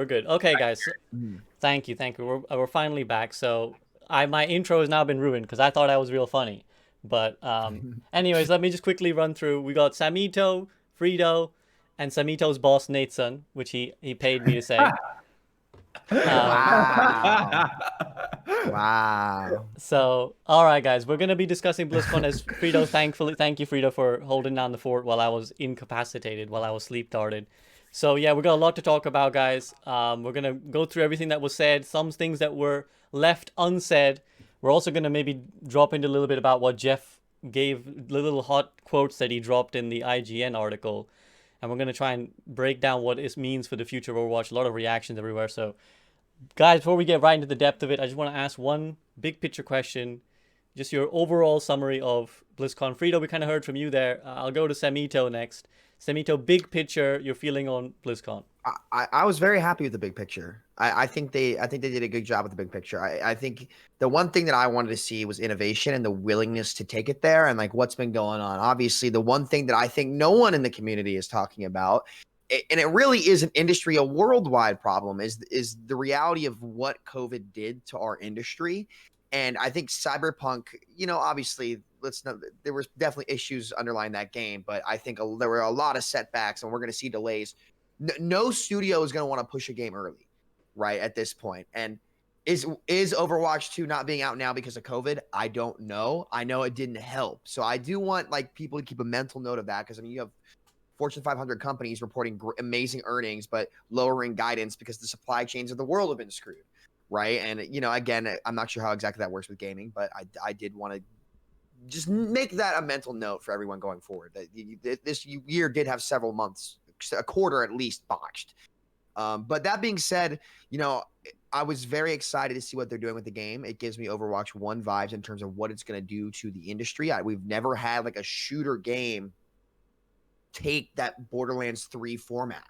We're good. Okay, guys. Mm. Thank you, thank you. We're finally back. So my intro has now been ruined because I thought I was real funny. But anyways, let me just quickly run through. We got Samito, Freedo, and Samito's boss Nateson, which he paid me to say. Um, Wow. Wow. so all right, guys, we're gonna be discussing BlizzCon as Freedo. Thank you, Freedo, for holding down the fort while I was incapacitated, while I was sleep darted. So yeah, we got a lot to talk about, guys. We're gonna go through everything that was said, some things that were left unsaid. We're also gonna maybe drop into a little bit about what Jeff gave, the little hot quotes that he dropped in the IGN article, and we're gonna try and break down what this means for the future of Overwatch. A lot of reactions everywhere. So guys, before we get right into the depth of it, I just want to ask one big picture question. Just your overall summary of BlizzCon. Frito, we kind of heard from you there. I'll go to Samito next. Samito, big picture, your feeling on BlizzCon. I was very happy with the big picture. I think they did a good job with the big picture. I think the one thing that I wanted to see was innovation and the willingness to take it there and like what's been going on. Obviously, the one thing that I think no one in the community is talking about, and it really is an industry, a worldwide problem, is the reality of what COVID did to our industry. And I think Cyberpunk, obviously, let's know there was definitely issues underlying that game, but I think there were a lot of setbacks, and we're going to see delays. No studio is going to want to push a game early, right, at this point. And is Overwatch 2 not being out now because of COVID? I don't know. I know it didn't help. So I do want like people to keep a mental note of that, because I mean you have Fortune 500 companies reporting amazing earnings but lowering guidance because the supply chains of the world have been screwed, right? And again, I'm not sure how exactly that works with gaming, but I did want to just make that a mental note for everyone going forward, that this year did have several months, a quarter at least, botched. But that being said, I was very excited to see what they're doing with the game. It gives me Overwatch 1 vibes in terms of what it's going to do to the industry. We've never had like a shooter game take that Borderlands 3 format,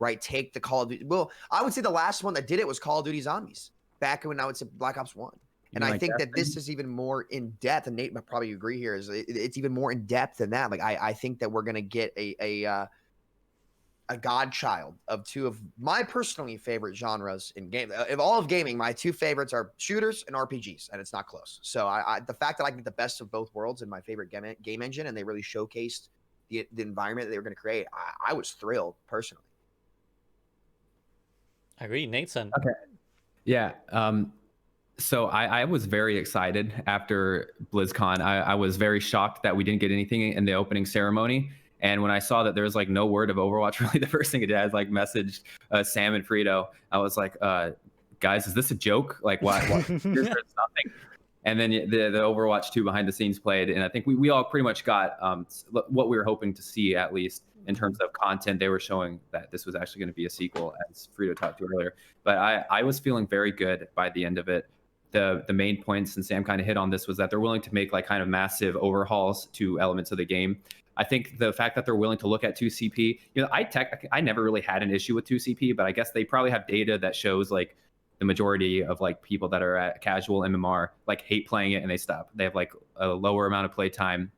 right? Take the Call of Duty. Well, I would say the last one that did it was Call of Duty Zombies, back when I would say Black Ops 1. And I think that this is even more in depth, and Nate might probably agree here, it's even more in depth than that. Like I think that we're gonna get a godchild of two of my personally favorite genres in game. Of all of gaming, my two favorites are shooters and RPGs, and it's not close. So the fact that I get the best of both worlds in my favorite game engine, and they really showcased the environment that they were going to create, I was thrilled personally. I agree, Nateson. Okay. Yeah. So I was very excited after BlizzCon. I was very shocked that we didn't get anything in the opening ceremony. And when I saw that there was like no word of Overwatch, really the first thing it did, I like messaged Sam and Frito. I was like, guys, is this a joke? Like, why? There's nothing. And then the Overwatch 2 behind the scenes played, and I think we all pretty much got what we were hoping to see, at least in terms of content. They were showing that this was actually going to be a sequel, as Frito talked to earlier. But I was feeling very good by the end of it. The main points, and Sam kind of hit on this, was that they're willing to make like kind of massive overhauls to elements of the game. I think the fact that they're willing to look at 2CP, I never really had an issue with 2CP, but I guess they probably have data that shows like the majority of like people that are at casual MMR like hate playing it and they stop. They have like a lower amount of play time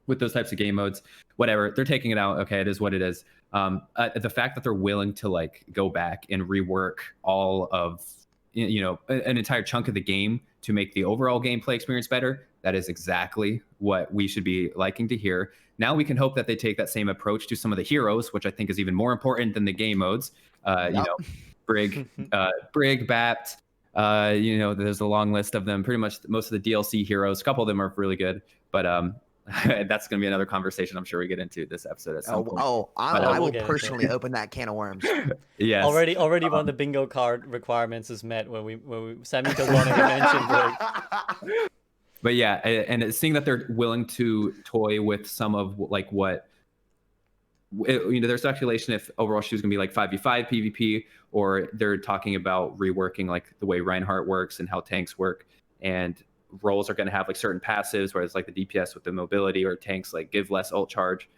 with those types of game modes. Whatever, they're taking it out. Okay, it is what it is. The fact that they're willing to like go back and rework all of an entire chunk of the game to make the overall gameplay experience better, that is exactly what we should be liking to hear. Now we can hope that they take that same approach to some of the heroes, which I think is even more important than the game modes. Yep. Brig, Bapt, there's a long list of them. Pretty much most of the DLC heroes, a couple of them are really good, but that's going to be another conversation I'm sure we get into this episode at some point. I will personally open that can of worms. Yes. Already one of the bingo card requirements is met when we Samito's one and mentioned Brig. But yeah, and seeing that they're willing to toy with some of like what there's speculation if Overwatch 2 is going to be like 5v5 PvP, or they're talking about reworking like the way Reinhardt works and how tanks work, and roles are going to have like certain passives, whereas like the DPS with the mobility, or tanks like give less ult charge,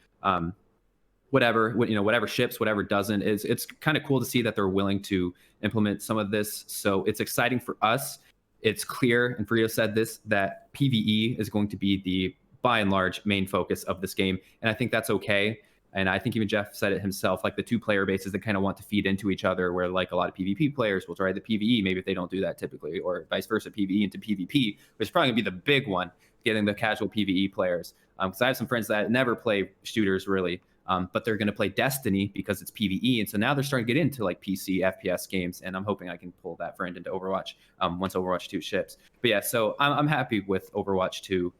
whatever ships, whatever doesn't. It's kind of cool to see that they're willing to implement some of this. So it's exciting for us. It's clear, and Frito said this, that PvE is going to be the by and large main focus of this game, and I think that's okay. And I think even Jeff said it himself, like the two player bases that kind of want to feed into each other, where like a lot of PvP players will try the PvE, maybe if they don't do that typically, or vice versa, PvE into PvP, which is probably gonna be the big one, getting the casual PvE players. Because I have some friends that never play shooters really, but they're going to play Destiny because it's PvE. And so now they're starting to get into like PC FPS games. And I'm hoping I can pull that friend into Overwatch once Overwatch 2 ships. But yeah, so I'm happy with Overwatch 2,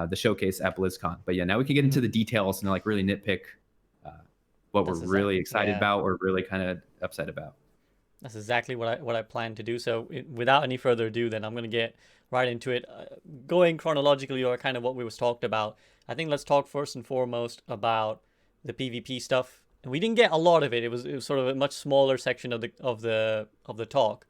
the showcase at BlizzCon. But yeah, now we can get into the details and like really nitpick what we're really excited about or really kind of upset about. That's exactly what I plan to do. So without any further ado, then I'm going to get right into it. Going chronologically, or kind of what we was talked about, I think let's talk first and foremost about the PvP stuff. And we didn't get a lot of it. It was sort of a much smaller section of the talk.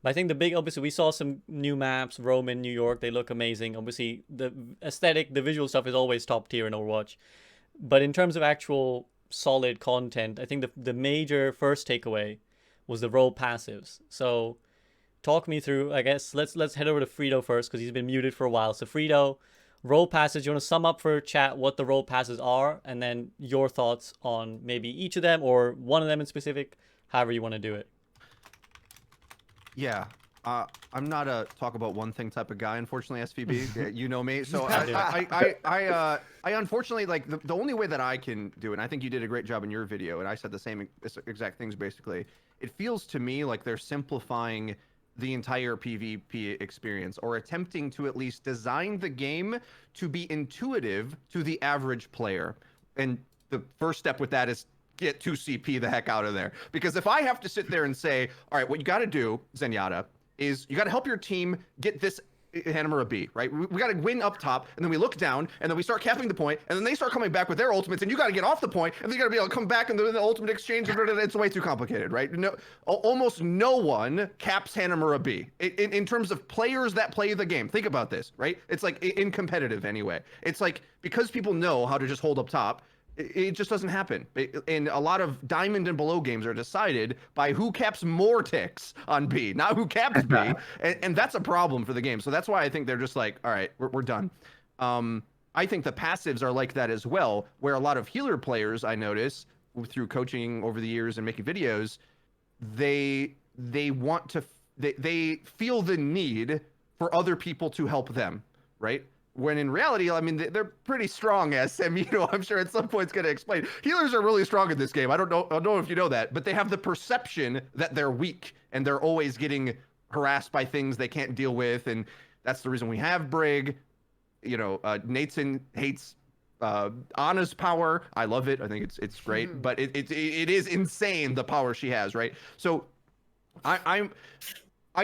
But I think the big, obviously, we saw some new maps, Rome and New York. They look amazing. Obviously, the aesthetic, the visual stuff is always top tier in Overwatch. But in terms of actual solid content, I think the major first takeaway was the role passives. So talk me through, I guess, let's head over to Freedo first because he's been muted for a while. So Freedo, role passes, you want to sum up for chat what the role passes are, and then your thoughts on maybe each of them or one of them in specific, however you want to do it. Yeah. I'm not a talk about one thing type of guy, unfortunately, SVB. You know me. So I unfortunately, like, the only way that I can do it, and I think you did a great job in your video, and I said the same exact things basically. It feels to me like they're simplifying the entire PvP experience, or attempting to at least design the game to be intuitive to the average player. And the first step with that is get 2CP the heck out of there. Because if I have to sit there and say, all right, what you got to do, Zenyatta, is you got to help your team get this Hanamura B, right? We got to win up top, and then we look down, and then we start capping the point, and then they start coming back with their ultimates, and you got to get off the point, and then you got to be able to come back and the ultimate exchange. It's way too complicated, right? No, almost no one caps Hanamura B in terms of players that play the game. Think about this, right? It's like in competitive anyway. It's like because people know how to just hold up top, it just doesn't happen. And a lot of diamond and below games are decided by who caps more ticks on B, not who caps B. And that's a problem for the game. So that's why I think they're just like, all right, we're done. I think the passives are like that as well, where a lot of healer players, I notice, through coaching over the years and making videos, they want to, they feel the need for other people to help them, right? When in reality, I mean, they're pretty strong, as Samito, I'm sure at some point is going to explain. Healers are really strong in this game. I don't know if you know that, but they have the perception that they're weak, and they're always getting harassed by things they can't deal with, and that's the reason we have Brig. You know, Nateson hates Ana's power. I love it. I think it's great, but it is insane the power she has, right? So I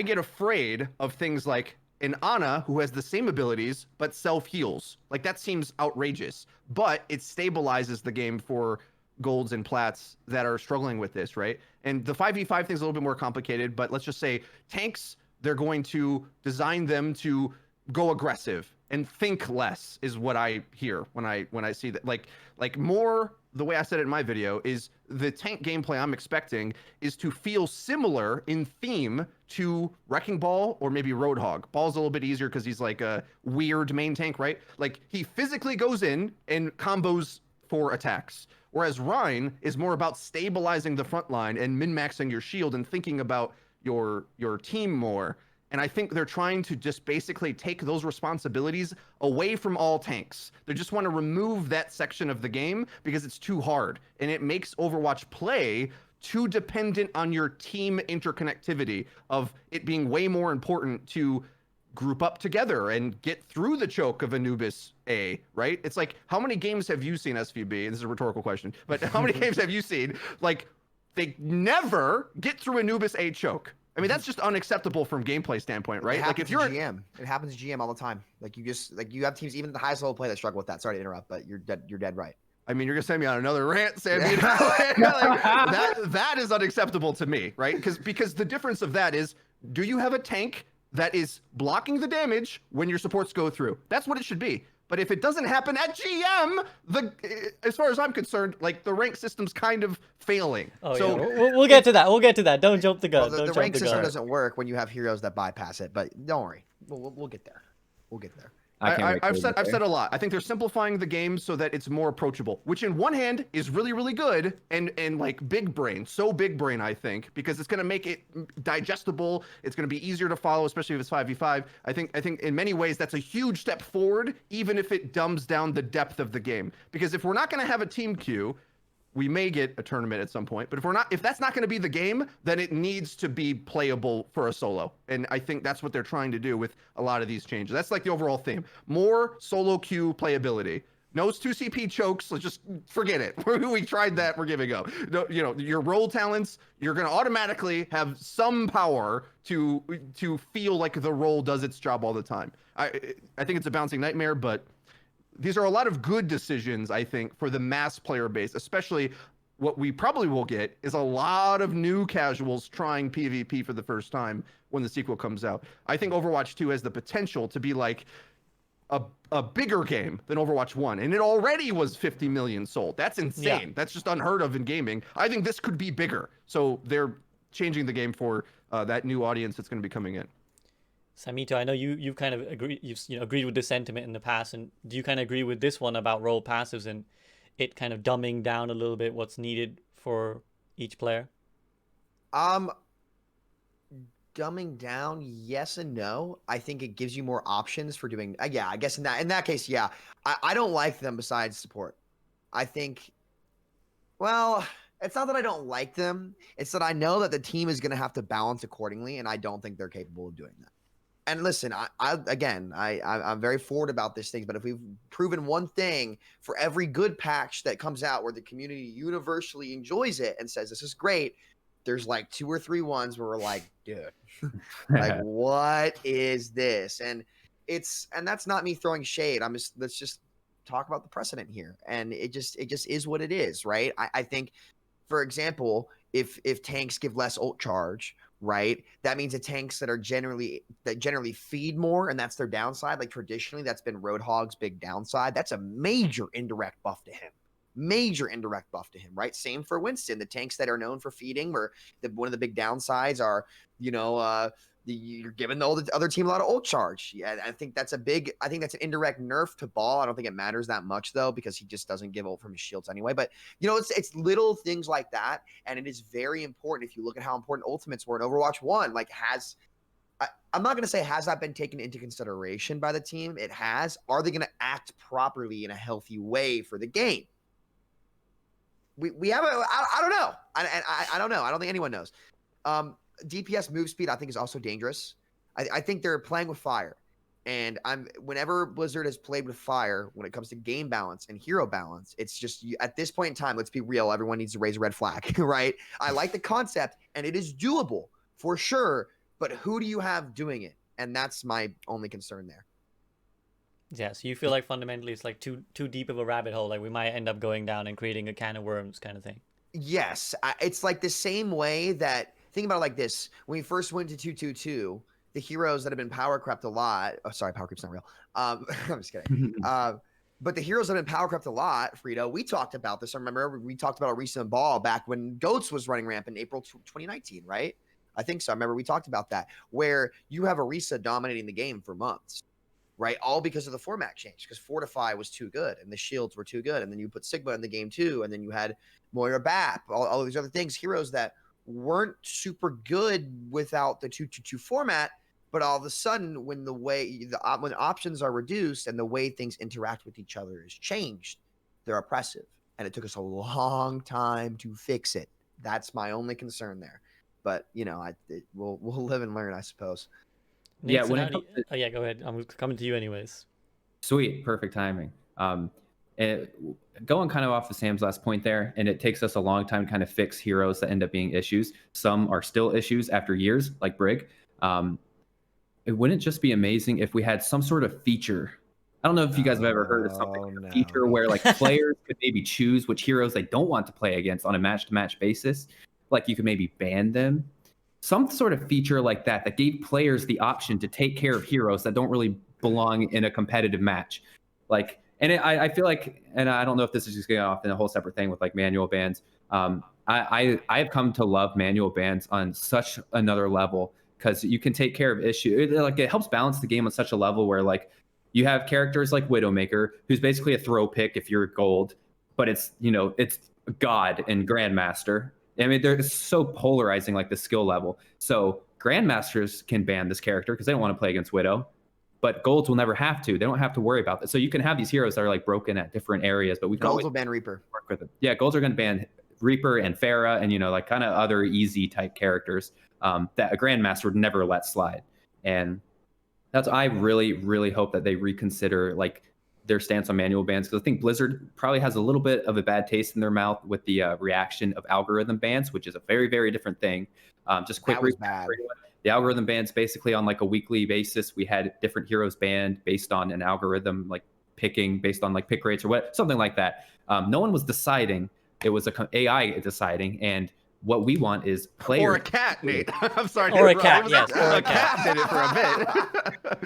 get afraid of things like an Ana who has the same abilities but self-heals. Like, that seems outrageous, but it stabilizes the game for golds and plats that are struggling with this, right? And the 5v5 thing's a little bit more complicated, but let's just say tanks, they're going to design them to go aggressive and think less, is what I hear when I see that. Like more, the way I said it in my video, is the tank gameplay I'm expecting is to feel similar in theme to Wrecking Ball or maybe Roadhog. Ball's a little bit easier because he's like a weird main tank, right? Like, he physically goes in and combos for attacks. Whereas Rhine is more about stabilizing the front line and min-maxing your shield and thinking about your team more. And I think they're trying to just basically take those responsibilities away from all tanks. They just want to remove that section of the game because it's too hard. And it makes Overwatch play too dependent on your team interconnectivity, of it being way more important to group up together and get through the choke of Anubis A, right? It's like, how many games have you seen, SVB? This is a rhetorical question, but how many games have you seen? Like, they never get through Anubis A choke. I mean, that's just unacceptable from gameplay standpoint, right? Like, if you're GM, it happens to GM all the time. Like, you have teams even at the highest level play that struggle with that. Sorry to interrupt, but you're dead right. I mean, you're gonna send me on another rant, Sammy. Like, that is unacceptable to me, right? Because the difference of that is, do you have a tank that is blocking the damage when your supports go through? That's what it should be. But if it doesn't happen at GM, as far as I'm concerned, like, the rank system's kind of failing. Oh, so yeah. We'll get to that. We'll get to that. Don't jump the gun. Well, the rank system doesn't work when you have heroes that bypass it. But don't worry, we'll get there. We'll get there. I can't wait. I've said a lot. I think they're simplifying the game so that it's more approachable, which in one hand is really, really good and like big brain, so big brain, I think, because it's going to make it digestible. It's going to be easier to follow, especially if it's 5v5. I think in many ways that's a huge step forward, even if it dumbs down the depth of the game. Because if we're not going to have a team queue, we may get a tournament at some point, but if that's not going to be the game, then it needs to be playable for a solo. And I think that's what they're trying to do with a lot of these changes. That's like the overall theme. More solo queue playability. No 2CP chokes. Let's just forget it. We tried that. We're giving up. No, your role talents, you're going to automatically have some power to feel like the role does its job all the time. I think it's a bouncing nightmare, but these are a lot of good decisions, I think, for the mass player base, especially what we probably will get is a lot of new casuals trying PvP for the first time when the sequel comes out. I think Overwatch 2 has the potential to be like a bigger game than Overwatch 1, and it already was 50 million sold. That's insane. Yeah. That's just unheard of in gaming. I think this could be bigger. So they're changing the game for that new audience that's going to be coming in. Samito, I know you've kind of agreed with this sentiment in the past, and do you kind of agree with this one about role passives and it kind of dumbing down a little bit what's needed for each player? Dumbing down, yes and no. I think it gives you more options for doing. Yeah, I guess in that case, yeah. I don't like them besides support. I think, well, it's not that I don't like them. It's that I know that the team is going to have to balance accordingly, and I don't think they're capable of doing that. And listen, I'm very forward about this thing, but if we've proven one thing for every good patch that comes out where the community universally enjoys it and says this is great, there's like 2 or 3 ones where we're like, dude, like what is this? And that's not me throwing shade. Let's just talk about the precedent here. And it just is what it is, right? I think, for example, if tanks give less ult charge, right, that means the tanks that generally feed more, and that's their downside. Like traditionally, that's been Roadhog's big downside. That's a major indirect buff to him. Right? Same for Winston. The tanks that are known for feeding, where one of the big downsides are, you're giving the other team a lot of ult charge. Yeah, I think that's an indirect nerf to Ball. I don't think it matters that much though, because he just doesn't give ult from his shields anyway. But it's little things like that, and it is very important. If you look at how important ultimates were in Overwatch 1, like I'm not going to say has that been taken into consideration by the team. It has. Are they going to act properly in a healthy way for the game? We have I don't know. I don't know. I don't think anyone knows. DPS move speed, I think, is also dangerous. I think they're playing with fire. And whenever Blizzard has played with fire, when it comes to game balance and hero balance, it's just at this point in time, let's be real, everyone needs to raise a red flag, right? I like the concept, and it is doable for sure, but who do you have doing it? And that's my only concern there. Yeah, so you feel like fundamentally it's like too deep of a rabbit hole, like we might end up going down and creating a can of worms kind of thing. Yes, it's like the same way that, think about it like this. When we first went to 222, the heroes that have been power crept a lot. Oh, sorry, power creep's not real. I'm just kidding. But the heroes that have been power crept a lot, Freedo, we talked about this. I remember we talked about a recent ball back when Goats was running ramp in April 2019, right? I think so. I remember we talked about that, where you have Orisa dominating the game for months, right? All because of the format change, because Fortify was too good and the shields were too good. And then you put Sigma in the game too. And then you had Moira Bap, all these other things, heroes that weren't super good without the 222 format, but all of a sudden when when options are reduced and the way things interact with each other is changed, they're oppressive, and it took us a long time to fix it. That's my only concern there, but we'll live and learn, I suppose. Yeah, go ahead. I'm coming to you anyways. Sweet, perfect timing. Going kind of off of Sam's last point there, and it takes us a long time to kind of fix heroes that end up being issues. Some are still issues after years, like Brig. It wouldn't just be amazing if we had some sort of feature. I don't know if you guys have ever heard of something like a feature where like players could maybe choose which heroes they don't want to play against on a match-to-match basis. Like you could maybe ban them. Some sort of feature like that gave players the option to take care of heroes that don't really belong in a competitive match. I feel like, and I don't know if this is just getting off in a whole separate thing with like manual bans. I've come to love manual bans on such another level, because you can take care of issues. Like it helps balance the game on such a level where like You have characters like Widowmaker, who's basically a throw pick if you're gold, but it's God and Grandmaster. I mean, they're so polarizing, like the skill level. So Grandmasters can ban this character because they don't want to play against Widow, but golds will never have to. They don't have to worry about that. So you can have these heroes that are like broken at different areas, but we can Golds always will ban Reaper. work with them. Yeah, golds are going to ban Reaper and Pharah and like kind of other easy type characters that a Grandmaster would never let slide. And I really, really hope that they reconsider like their stance on manual bans, because I think Blizzard probably has a little bit of a bad taste in their mouth with the reaction of algorithm bans, which is a very, very different thing. Just quick, That was bad. The algorithm bans basically on like a weekly basis. We had different heroes banned based on an algorithm, like picking based on like pick rates or something like that. No one was deciding. It was a AI deciding, and what we want is players. Or a cat, Nate. I'm sorry. Or a cat, yes. Or a cat did it for a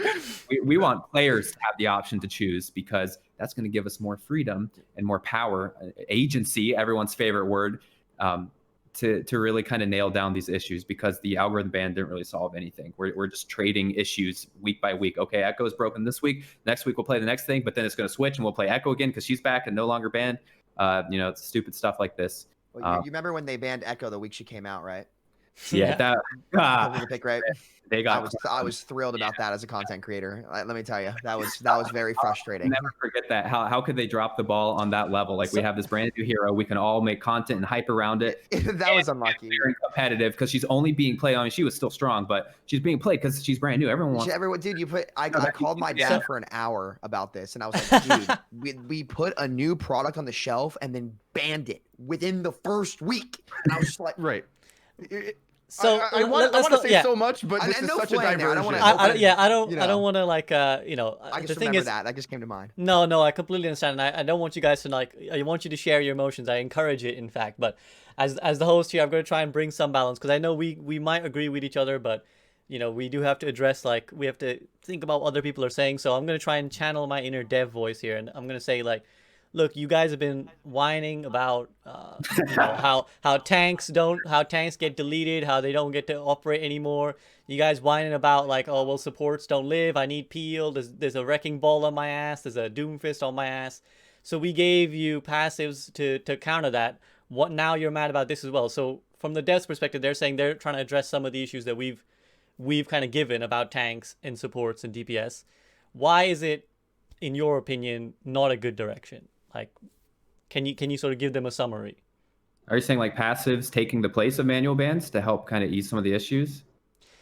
bit. we want players to have the option to choose, because that's going to give us more freedom and more power, agency, everyone's favorite word, to really kind of nail down these issues, because the algorithm ban didn't really solve anything. We're just trading issues week by week. Okay, Echo is broken this week. Next week we'll play the next thing, but then it's going to switch and we'll play Echo again because she's back and no longer banned. It's stupid stuff like this. Well, you remember when they banned Echo the week she came out, right? Yeah, The pick, right? They got. I was thrilled about that as a content creator. Let me tell you, that was very frustrating. Never forget that. How could they drop the ball on that level? Like, we have this brand new hero, we can all make content and hype around it. That was unlucky. Very competitive, because she's only being played. I mean, she was still strong, but she's being played because she's brand new. Everyone wants. Dude, I called my dad for an hour about this, and I was like, dude, we put a new product on the shelf and then banned it within the first week, and I was just like, right. So I want to say so much, but this is no such a flame there. diversion. I don't want to like I the just thing remember is, that just came to mind. No, I completely understand. And I don't want you guys to I want you to share your emotions. I encourage it, in fact. But as the host here, I'm going to try and bring some balance, because I know we might agree with each other, but we do have to address, like, we have to think about what other people are saying. So I'm going to try and channel my inner dev voice here, and I'm going to say, like, look, you guys have been whining about how tanks get deleted, how they don't get to operate anymore. You guys whining about, like, oh, well, supports don't live, I need peel, there's a wrecking ball on my ass, there's a doomfist on my ass. So we gave you passives to counter that. What now you're mad about this as well? So from the devs perspective, they're saying they're trying to address some of the issues that we've kind of given about tanks and supports and DPS. Why is it, in your opinion, not a good direction? Like, can you sort of give them a summary? Are you saying like passives taking the place of manual bans to help kind of ease some of the issues?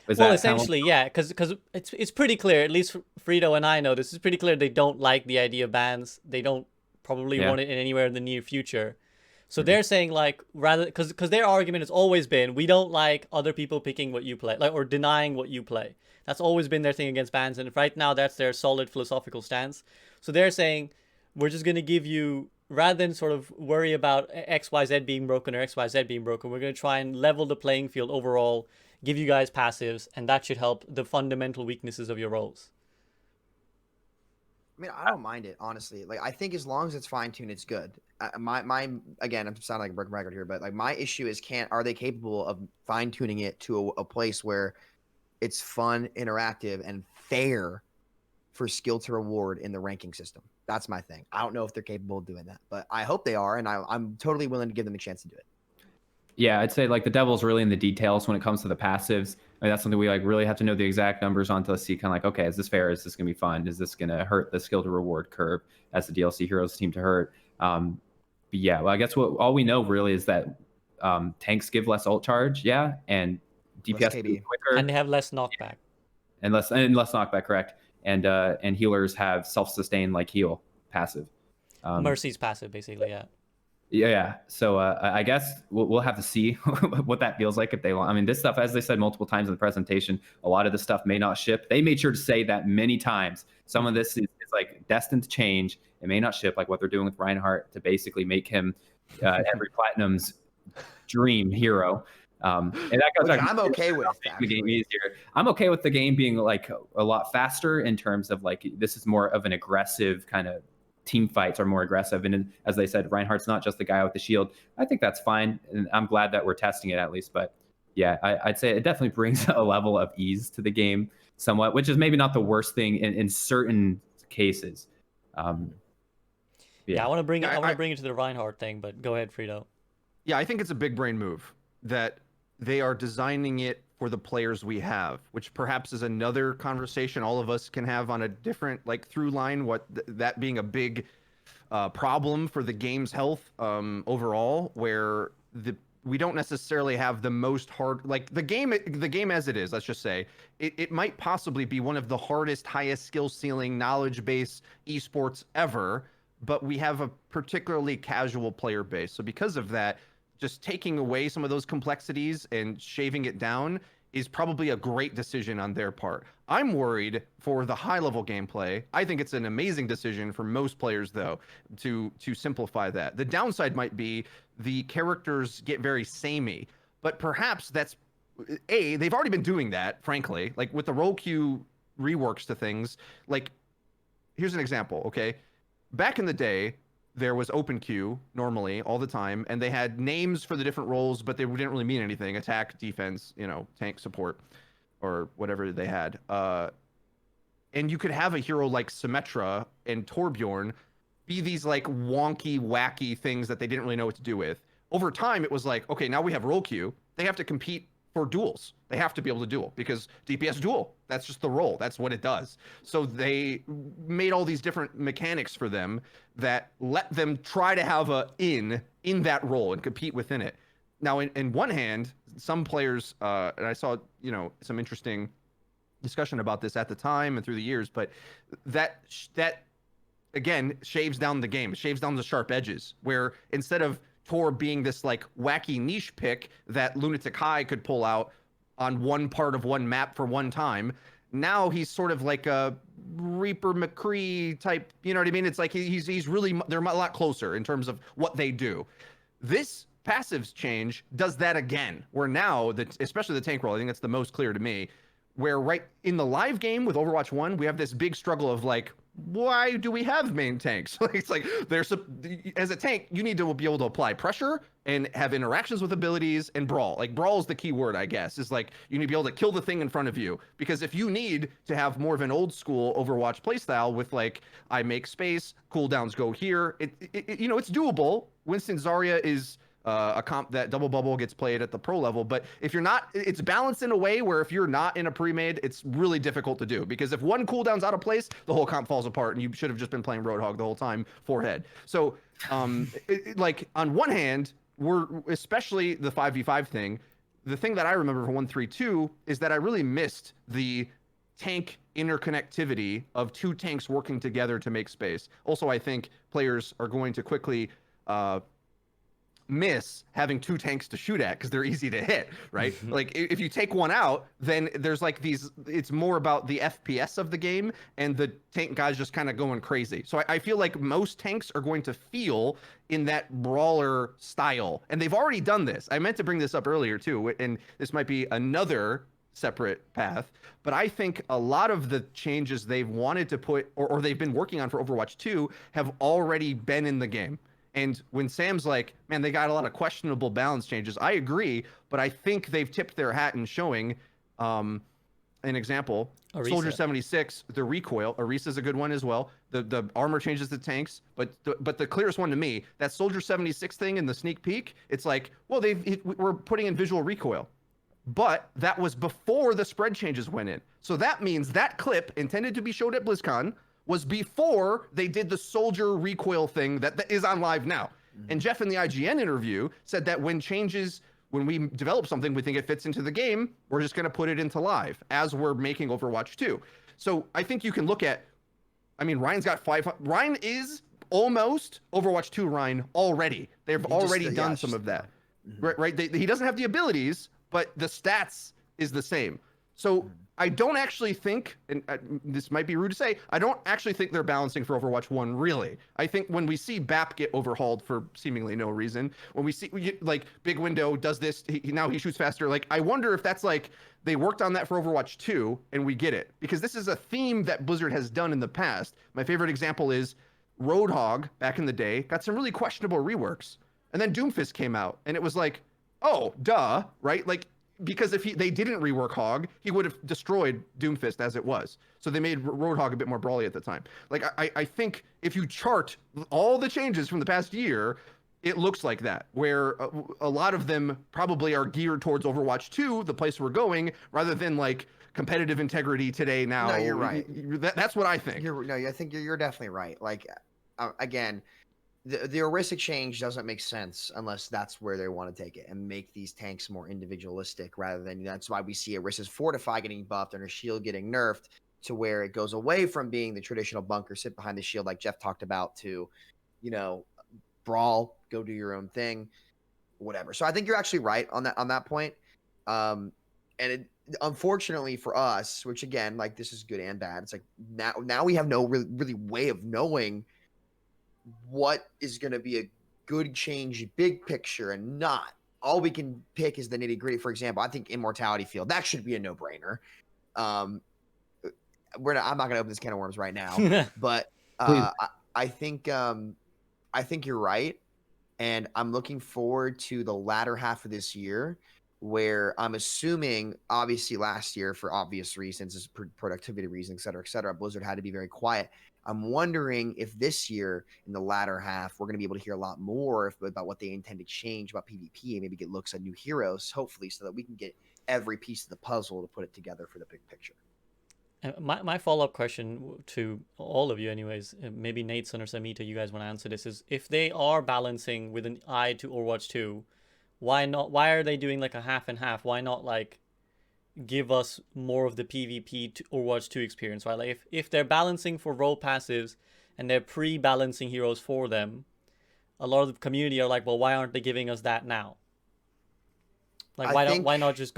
Well, essentially, yeah, because it's pretty clear, at least Freedo and I know this is pretty clear, they don't like the idea of bans. They don't probably want it in anywhere in the near future. So they're saying, like, rather, because their argument has always been, we don't like other people picking what you play, like, or denying what you play. That's always been their thing against bans, and right now that's their solid philosophical stance. So they're saying, we're just going to give you, rather than sort of worry about XYZ being broken or XYZ being broken, we're going to try and level the playing field overall, give you guys passives, and that should help the fundamental weaknesses of your roles. I mean, I don't mind it, honestly. Like, I think as long as it's fine-tuned, it's good. My again, I'm sounding like a broken record here, but like, my issue is, are they capable of fine-tuning it to a place where it's fun, interactive, and fair for skill to reward in the ranking system? That's my thing. I don't know if they're capable of doing that, but I hope they are, and I'm totally willing to give them a chance to do it. Yeah, I'd say like the devil's really in the details when it comes to the passives. I mean, that's something we like really have to know the exact numbers on to see kind of like, okay, is this fair? Is this going to be fun? Is this going to hurt the skill to reward curve as the DLC heroes seem to hurt? But yeah, well, I guess all we know really is that tanks give less ult charge, yeah, and DPS is quicker, and they have less knockback, and less knockback, correct? And healers have self-sustain like heal passive. Mercy's passive, basically, yeah. Yeah. So I guess we'll have to see what that feels like if they want. I mean, this stuff, as they said multiple times in the presentation, a lot of this stuff may not ship. They made sure to say that many times. Some of this is like destined to change. It may not ship, like what they're doing with Reinhardt to basically make him every Platinum's dream hero. And that goes back, I'm okay with the game easier. I'm okay with the game being like a lot faster in terms of like, this is more of an aggressive kind of team fights are more aggressive. And as they said, Reinhardt's not just the guy with the shield. I think that's fine. And I'm glad that we're testing it at least. But yeah, I'd say it definitely brings a level of ease to the game somewhat, which is maybe not the worst thing in certain cases. Yeah, I want to bring it. Yeah, I want to bring it to the Reinhardt thing, but go ahead, Frito. Yeah, I think it's a big brain move that they are designing it for the players we have, which perhaps is another conversation all of us can have on a different like through line. What that being a big problem for the game's health overall, where we don't necessarily have the most hard like the game as it is. Let's just say it might possibly be one of the hardest, highest skill ceiling, knowledge base esports ever, but we have a particularly casual player base. So because of that, just taking away some of those complexities and shaving it down is probably a great decision on their part. I'm worried for the high level gameplay. I think it's an amazing decision for most players though to simplify that. The downside might be the characters get very samey, but perhaps that's they've already been doing that, frankly, like with the role queue reworks to things. Like here's an example, okay? Back in the day, there was open queue normally all the time, and they had names for the different roles, but they didn't really mean anything. Attack, defense, tank, support, or whatever they had. And you could have a hero like Symmetra and Torbjorn be these like wonky, wacky things that they didn't really know what to do with. Over time, it was like, okay, now we have role queue. They have to compete for duels. They have to be able to duel because DPS duel. That's just the role. That's what it does. So they made all these different mechanics for them that let them try to have a in that role and compete within it. Now, in one hand, some players, and I saw, some interesting discussion about this at the time and through the years, but that again shaves down the game, shaves down the sharp edges, where instead of Tor being this like wacky niche pick that Lunatic High could pull out on one part of one map for one time, now he's sort of like a Reaper McCree type, you know what I mean? It's like he's really, they're a lot closer in terms of what they do. This passives change does that again, where now, especially the tank role, I think that's the most clear to me, where right in the live game with Overwatch 1, we have this big struggle of like, why do we have main tanks? It's like as a tank, you need to be able to apply pressure and have interactions with abilities and brawl. Like brawl is the key word, I guess, is like you need to be able to kill the thing in front of you. Because if you need to have more of an old school Overwatch playstyle with like, I make space, cooldowns go here, it's doable. Winston Zarya is a comp that double bubble gets played at the pro level, but if you're not, it's balanced in a way where if you're not in a pre-made, it's really difficult to do, because if one cooldown's out of place, the whole comp falls apart and you should have just been playing Roadhog the whole time, forehead. So like on one hand, we're especially the 5v5 thing. The thing that I remember from 132 is that I really missed the tank interconnectivity of two tanks working together to make space. Also, I think players are going to quickly miss having two tanks to shoot at because they're easy to hit, right? Like if you take one out, then there's like it's more about the FPS of the game and the tank guys just kind of going crazy. So I feel like most tanks are going to feel in that brawler style, and they've already done this. I meant to bring this up earlier too, and this might be another separate path, but I think a lot of the changes they've wanted to put or they've been working on for Overwatch 2 have already been in the game. And when Sam's like, man, they got a lot of questionable balance changes, I agree, but I think they've tipped their hat in showing an example. Orisa. Soldier 76, the recoil. Orisa's a good one as well. The armor changes the tanks, but the clearest one to me, that Soldier 76 thing in the sneak peek, it's like, well, we're putting in visual recoil. But that was before the spread changes went in. So that means that clip intended to be showed at BlizzCon was before they did the soldier recoil thing that is on live now. And Jeff in the IGN interview said that when we develop something, we think it fits into the game, we're just going to put it into live as we're making Overwatch 2. So I think you can look at, Ryan's got Ryan is almost Overwatch 2 Ryan already. They've already done some of that. Right? He doesn't have the abilities, but the stats is the same. So I don't actually think, and this might be rude to say, I don't actually think they're balancing for Overwatch 1, really. I think when we see BAP get overhauled for seemingly no reason, when we see, like, Big Window does this, now he shoots faster, like, I wonder if that's like, they worked on that for Overwatch 2, and we get it. Because this is a theme that Blizzard has done in the past. My favorite example is Roadhog, back in the day, got some really questionable reworks. And then Doomfist came out, and it was like, oh, duh, right? Like, because if they didn't rework Hog, he would have destroyed Doomfist as it was. So they made Roadhog a bit more brawly at the time. Like I think if you chart all the changes from the past year, it looks like that, where a lot of them probably are geared towards Overwatch 2, the place we're going, rather than like competitive integrity today. Now, No, you're right. That's what I think. I think you're definitely right. Like, again, the Orisa change doesn't make sense unless that's where they want to take it and make these tanks more individualistic rather than that's why we see Orisa's Fortify getting buffed and her shield getting nerfed to where it goes away from being the traditional bunker, sit behind the shield like Jeff talked about to, brawl, go do your own thing, whatever. So I think you're actually right on that point. Unfortunately for us, which again, like this is good and bad, it's like now we have no really way of knowing what is going to be a good change big picture and not. All we can pick is the nitty gritty. For example, I think Immortality Field, that should be a no brainer. I'm not going to open this can of worms right now, but I think you're right. And I'm looking forward to the latter half of this year where I'm assuming, obviously last year for obvious reasons, productivity reasons, et cetera, Blizzard had to be very quiet. I'm wondering if this year in the latter half, we're going to be able to hear a lot more about what they intend to change about PvP and maybe get looks at new heroes, hopefully, so that we can get every piece of the puzzle to put it together for the big picture. My follow-up question to all of you anyways, maybe Nateson or Samito, you guys want to answer this, is if they are balancing with an eye to Overwatch 2, why are they doing like a half and half? Why not like give us more of the PvP to Overwatch 2 experience, right? Like if they're balancing for role passives and they're pre-balancing heroes for them, a lot of the community are like, well, why aren't they giving us that now? Like why not just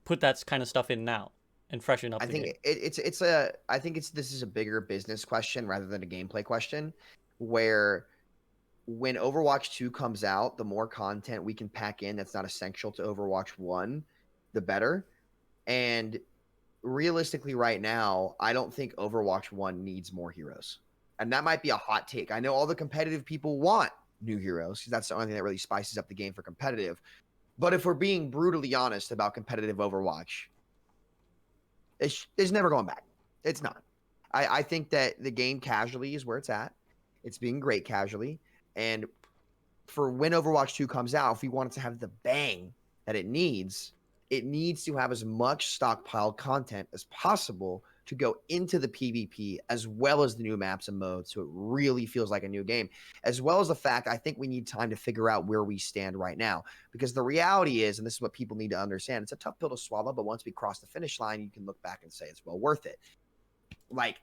put that kind of stuff in now and freshen up the game? I think this is a bigger business question rather than a gameplay question, where when Overwatch 2 comes out, the more content we can pack in that's not essential to Overwatch 1, the better. And realistically right now, I don't think Overwatch 1 needs more heroes. And that might be a hot take. I know all the competitive people want new heroes because that's the only thing that really spices up the game for competitive. But if we're being brutally honest about competitive Overwatch, it's never going back. It's not. I think that the game casually is where it's at. It's being great casually. And for when Overwatch 2 comes out, if we want it to have the bang that it needs to have as much stockpiled content as possible to go into the PvP as well as the new maps and modes, so it really feels like a new game, as well as the fact I think we need time to figure out where we stand right now, because the reality is, and this is what people need to understand, it's a tough pill to swallow, but once we cross the finish line, you can look back and say it's well worth it. Like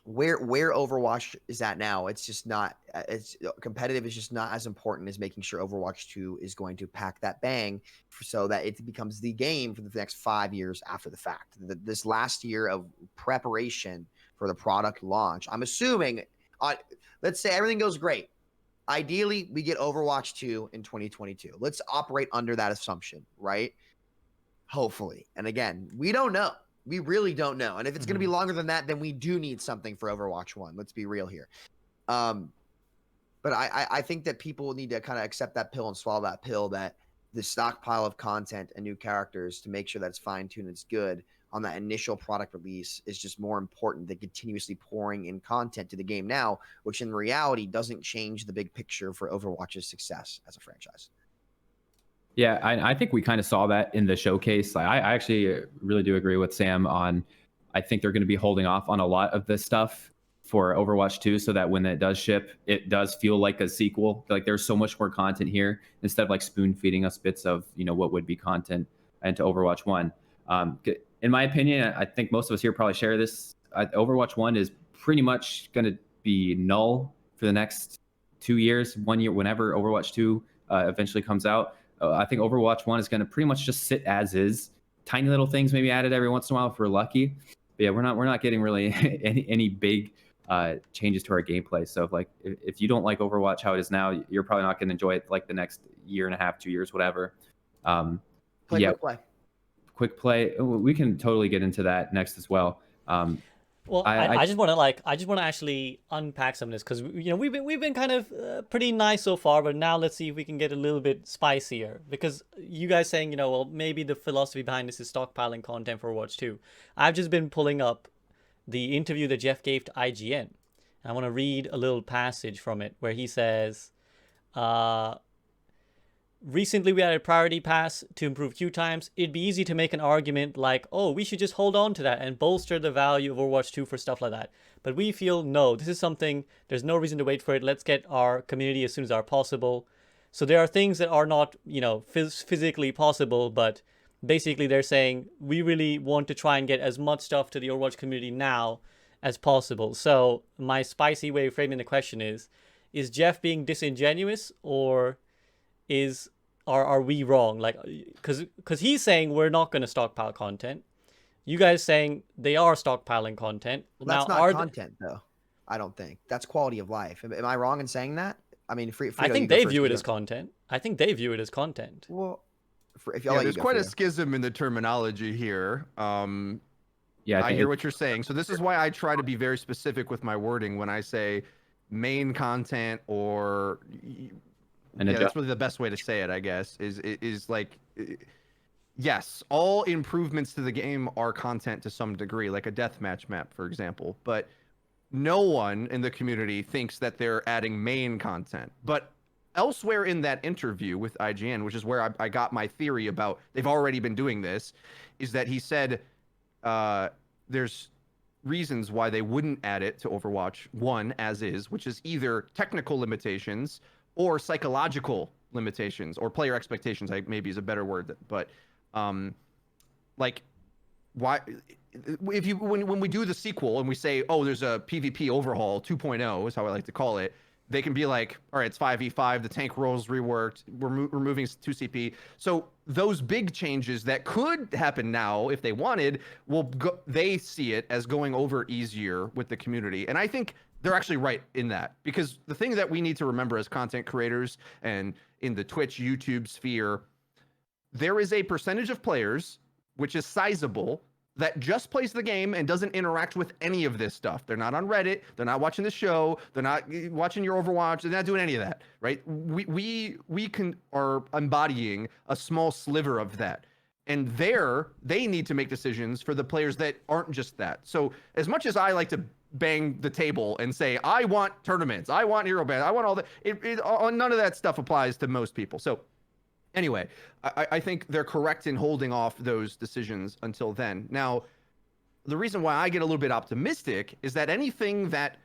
where Overwatch is at now, it's just not, it's competitive is just not as important as making sure Overwatch 2 is going to pack that bang so that it becomes the game for the next 5 years after the fact. This last year of preparation for the product launch, I'm assuming, let's say everything goes great. Ideally, we get Overwatch 2 in 2022. Let's operate under that assumption, right? Hopefully. And again, we don't know. We really don't know. And if it's going to be longer than that, then we do need something for Overwatch 1. Let's be real here. But I think that people need to kind of accept that pill and swallow that pill, that the stockpile of content and new characters to make sure that it's fine-tuned and it's good on that initial product release is just more important than continuously pouring in content to the game now, which in reality doesn't change the big picture for Overwatch's success as a franchise. Yeah, I think we kind of saw that in the showcase. I actually really do agree with Sam on, I think they're going to be holding off on a lot of this stuff for Overwatch 2 so that when it does ship, it does feel like a sequel. Like there's so much more content here instead of like spoon feeding us bits of, what would be content into Overwatch 1. In my opinion, I think most of us here probably share this. Overwatch 1 is pretty much going to be null for the next 2 years, 1 year, whenever Overwatch 2 eventually comes out. I think Overwatch 1 is going to pretty much just sit as is. Tiny little things maybe added every once in a while if we're lucky. But yeah, we're not getting really any big changes to our gameplay. So if you don't like Overwatch how it is now, you're probably not going to enjoy it like the next year and a half, 2 years, whatever. Quick play. Quick play. We can totally get into that next as well. Well, I just want to actually unpack some of this because we've been kind of pretty nice so far, but now let's see if we can get a little bit spicier because you guys saying well maybe the philosophy behind this is stockpiling content for Overwatch 2. I've just been pulling up the interview that Jeff gave to IGN. I want to read a little passage from it where he says, recently we added priority pass to improve queue times. It'd be easy to make an argument like, oh, we should just hold on to that and bolster the value of Overwatch 2 for stuff like that. But we feel, no, this is something, there's no reason to wait for it. Let's get our community as soon as are possible. So there are things that are not, physically possible, but basically they're saying we really want to try and get as much stuff to the Overwatch community now as possible. So my spicy way of framing the question is Jeff being disingenuous or are we wrong? Like, because he's saying we're not going to stockpile content. You guys saying they are stockpiling content. Well, that's not content, though. I don't think that's quality of life. Am I wrong in saying that? I mean, Freedo, I think they view it as content. I think they view it as content. Well, if there's quite a schism in the terminology here. Yeah, I hear what you're saying. So this is why I try to be very specific with my wording when I say main content or. That's really the best way to say it, I guess, is like, yes, all improvements to the game are content to some degree, like a deathmatch map, for example. But no one in the community thinks that they're adding main content. But elsewhere in that interview with IGN, which is where I got my theory about they've already been doing this, is that he said there's reasons why they wouldn't add it to Overwatch 1 as is, which is either technical limitations or psychological limitations, or player expectations, maybe is a better word. But like, why if you when we do the sequel and we say, oh, there's a PvP overhaul 2.0 is how I like to call it, they can be like, all right, it's 5v5, the tank role's reworked, we're removing 2CP. So those big changes that could happen now if they wanted, they see it as going over easier with the community. And I think they're actually right in that, because the thing that we need to remember as content creators and in the Twitch, YouTube sphere, there is a percentage of players, which is sizable, that just plays the game and doesn't interact with any of this stuff. They're not on Reddit. They're not watching the show. They're not watching your Overwatch. They're not doing any of that, right? We are embodying a small sliver of that. And they need to make decisions for the players that aren't just that. So as much as I like to bang the table and say, I want tournaments, I want hero bans, I want all that, none of that stuff applies to most people. So anyway, I think they're correct in holding off those decisions until then. Now, the reason why I get a little bit optimistic is that anything that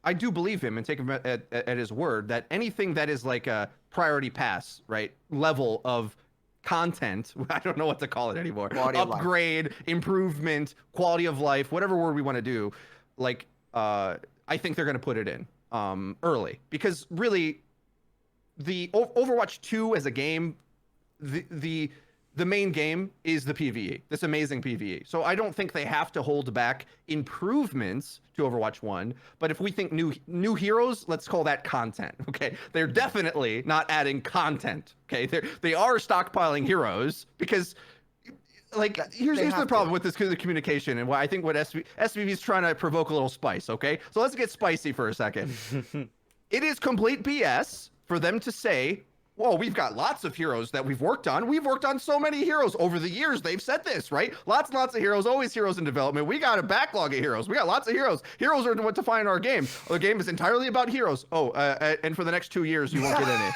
I do believe him and take him at his word, that anything that is like a priority pass, right, level of content, I don't know what to call it anymore, upgrade, improvement, quality of life, whatever word we want to do, like, I think they're going to put it in early, because really the Overwatch 2 as a game, the main game is the PvE, this amazing PvE. So I don't think they have to hold back improvements to Overwatch 1, but if we think new heroes, let's call that content, okay? They're definitely not adding content, okay? They are stockpiling heroes, because like, here's the problem with this communication, and why I think what SVB is trying to provoke a little spice, okay? So let's get spicy for a second. It is complete BS for them to say, well, we've got lots of heroes that we've worked on. We've worked on so many heroes over the years. They've said this, right? Lots and lots of heroes, always heroes in development. We got a backlog of heroes. We got lots of heroes. Heroes are what define our game. The game is entirely about heroes. Oh, and for the next 2 years, you won't get any.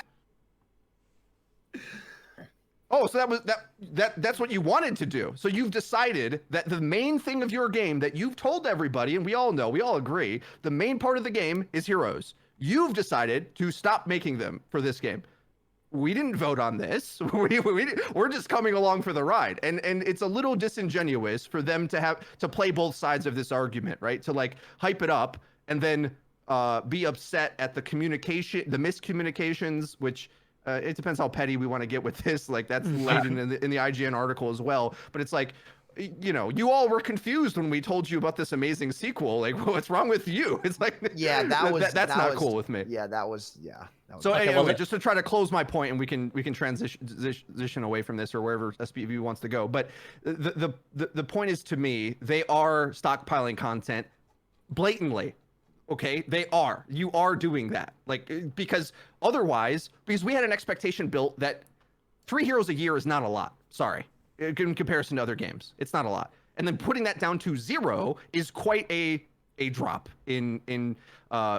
Oh, so that's what you wanted to do. So you've decided that the main thing of your game that you've told everybody, and we all know, we all agree, the main part of the game is heroes. You've decided to stop making them for this game. We didn't vote on this. We're just coming along for the ride. And it's a little disingenuous for them to play both sides of this argument, right? To like hype it up and then be upset at the miscommunications, which it depends how petty we want to get with this. Like, that's laid in the IGN article as well. But it's like, you know, you all were confused when we told you about this amazing sequel. Like, what's wrong with you? It's like, yeah, that's not cool with me. Yeah, that was. So anyway, just to try to close my point, and we can transition away from this or wherever SPV wants to go. But the point is, to me, they are stockpiling content blatantly. Okay, they are. You are doing that. Like, because otherwise, because we had an expectation built that 3 heroes a year is not a lot. Sorry. In comparison to other games, it's not a lot. And then putting that down to 0 is quite a drop in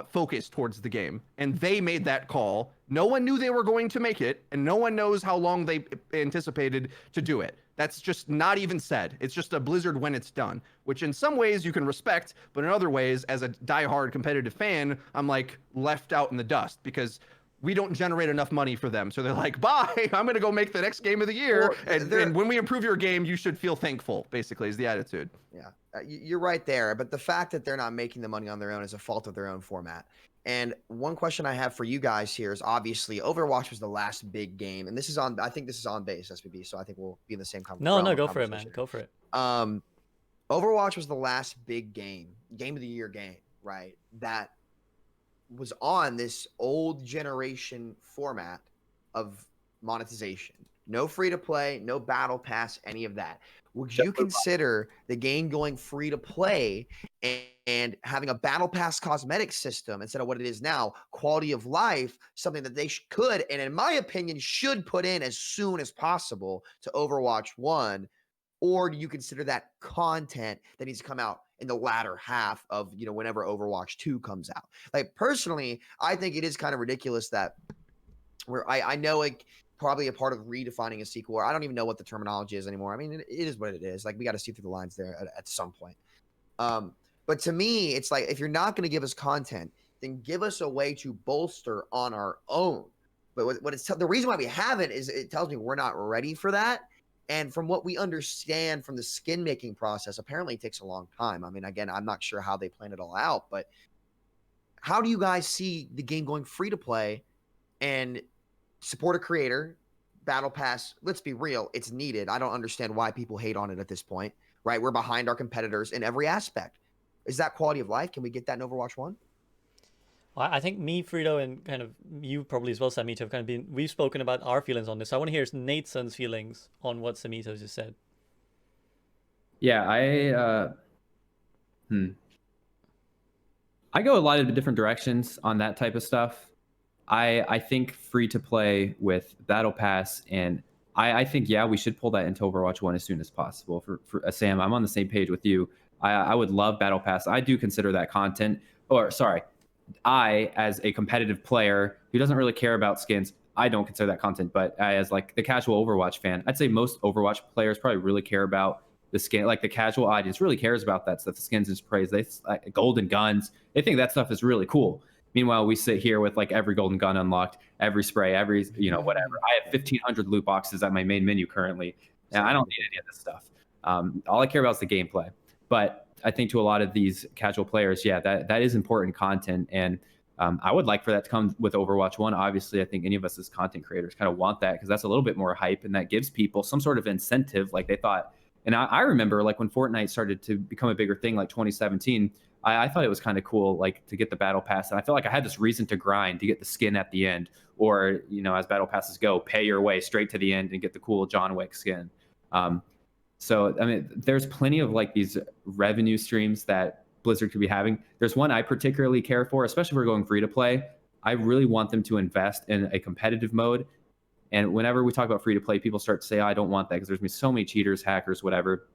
focus towards the game. And they made that call. No one knew they were going to make it, and no one knows how long they anticipated to do it. That's just not even said. It's just a Blizzard when it's done, which in some ways you can respect, but in other ways, as a diehard competitive fan, I'm like left out in the dust because we don't generate enough money for them. So they're like, bye, I'm going to go make the next game of the year. And when we improve your game, you should feel thankful, basically, is the attitude. Yeah, you're right there. But the fact that they're not making the money on their own is a fault of their own format. And one question I have for you guys here is obviously Overwatch was the last big game. And this is on, I think this is on base, SPB. So I think we'll be in the same conversation. No, go for it, man. Go for it. Overwatch was the last big game of the year game, right? That was on this old generation format of monetization. No free to play, no battle pass, any of that. Would you consider the game going free to play and having a battle pass cosmetic system instead of what it is now, quality of life, something that they could, and in my opinion, should put in as soon as possible to Overwatch 1? Or do you consider that content that needs to come out in the latter half of, you know, whenever Overwatch 2 comes out? Like, personally, I think it is kind of ridiculous that I know, like, probably a part of redefining a sequel, or I don't even know what the terminology is anymore. I mean, it is what it is. Like, we got to see through the lines there at some point. But to me, it's like, if you're not going to give us content, then give us a way to bolster on our own. But what it's the reason why we haven't is it tells me we're not ready for that. And from what we understand from the skin making process, apparently it takes a long time. I mean, again, I'm not sure how they plan it all out, but how do you guys see the game going free to play and support a creator, battle pass? Let's be real, it's needed. I don't understand why people hate on it at this point, right? We're behind our competitors in every aspect. Is that quality of life? Can we get that in Overwatch 1? Well, I think me, Freedo, and kind of you probably as well, Samito, have kind of we've spoken about our feelings on this. So I want to hear Nateson's feelings on what Samito just said. Yeah, I go a lot of different directions on that type of stuff. I think free to play with Battle Pass, and I think, yeah, we should pull that into Overwatch 1 as soon as possible. For Sam, I'm on the same page with you. I would love Battle Pass. I do consider that content, or sorry, I, as a competitive player who doesn't really care about skins, I don't consider that content. But as like the casual Overwatch fan, I'd say most Overwatch players probably really care about the skin. Like the casual audience really cares about that stuff, the skins and sprays. They like golden guns. They think that stuff is really cool. Meanwhile, we sit here with like every golden gun unlocked, every spray, every, you know, whatever. I have 1,500 loot boxes at my main menu currently, and I don't need any of this stuff. All I care about is the gameplay. But I think to a lot of these casual players, yeah, that is important content. And I would like for that to come with Overwatch 1. Obviously, I think any of us as content creators kind of want that because that's a little bit more hype and that gives people some sort of incentive. Like they thought, and I remember like when Fortnite started to become a bigger thing, like 2017, I thought it was kind of cool, like to get the battle pass. And I felt like I had this reason to grind to get the skin at the end, or, you know, as battle passes go, pay your way straight to the end and get the cool John Wick skin. So, I mean, there's plenty of like these revenue streams that Blizzard could be having. There's one I particularly care for, especially if we're going free to play. I really want them to invest in a competitive mode. And whenever we talk about free to play, people start to say, oh, I don't want that because there's been so many cheaters, hackers, whatever.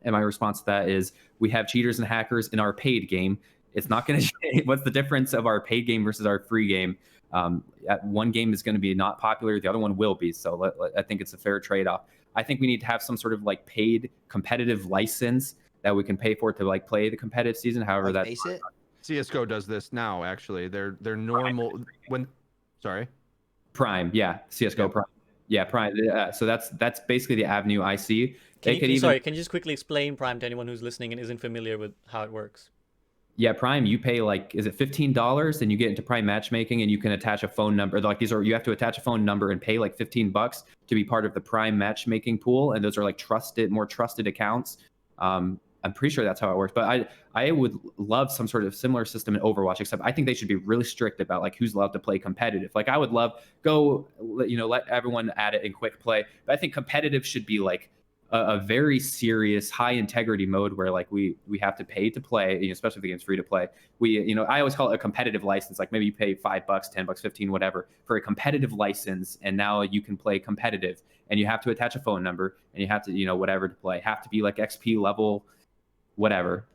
And my response to that is we have cheaters and hackers in our paid game. It's not going to change. What's the difference of our paid game versus our free game? One game is going to be not popular. The other one will be. So I think it's a fair trade-off. I think we need to have some sort of like paid competitive license that we can pay for to like play the competitive season. However, Like that's Face It? CS:GO does this now. Actually, they're normal when. Sorry. Prime, yeah, CS:GO Prime, yeah, Prime. So that's basically the avenue I see. Can you just quickly explain Prime to anyone who's listening and isn't familiar with how it works? Yeah, Prime, you pay like, is it $15 and you get into Prime matchmaking and you can attach a phone number. Like these are, you have to attach a phone number and pay like $15 to be part of the Prime matchmaking pool. And those are like more trusted accounts. I'm pretty sure that's how it works. But I would love some sort of similar system in Overwatch, except I think they should be really strict about like who's allowed to play competitive. Like I would love let everyone add it in quick play. But I think competitive should be like a very serious high integrity mode where like we have to pay to play, especially if the game's free to play. I always call it a competitive license. Like maybe you pay $5, $10, 15, whatever for a competitive license, and now you can play competitive, and you have to attach a phone number, and you have to whatever to play, have to be like XP level, whatever.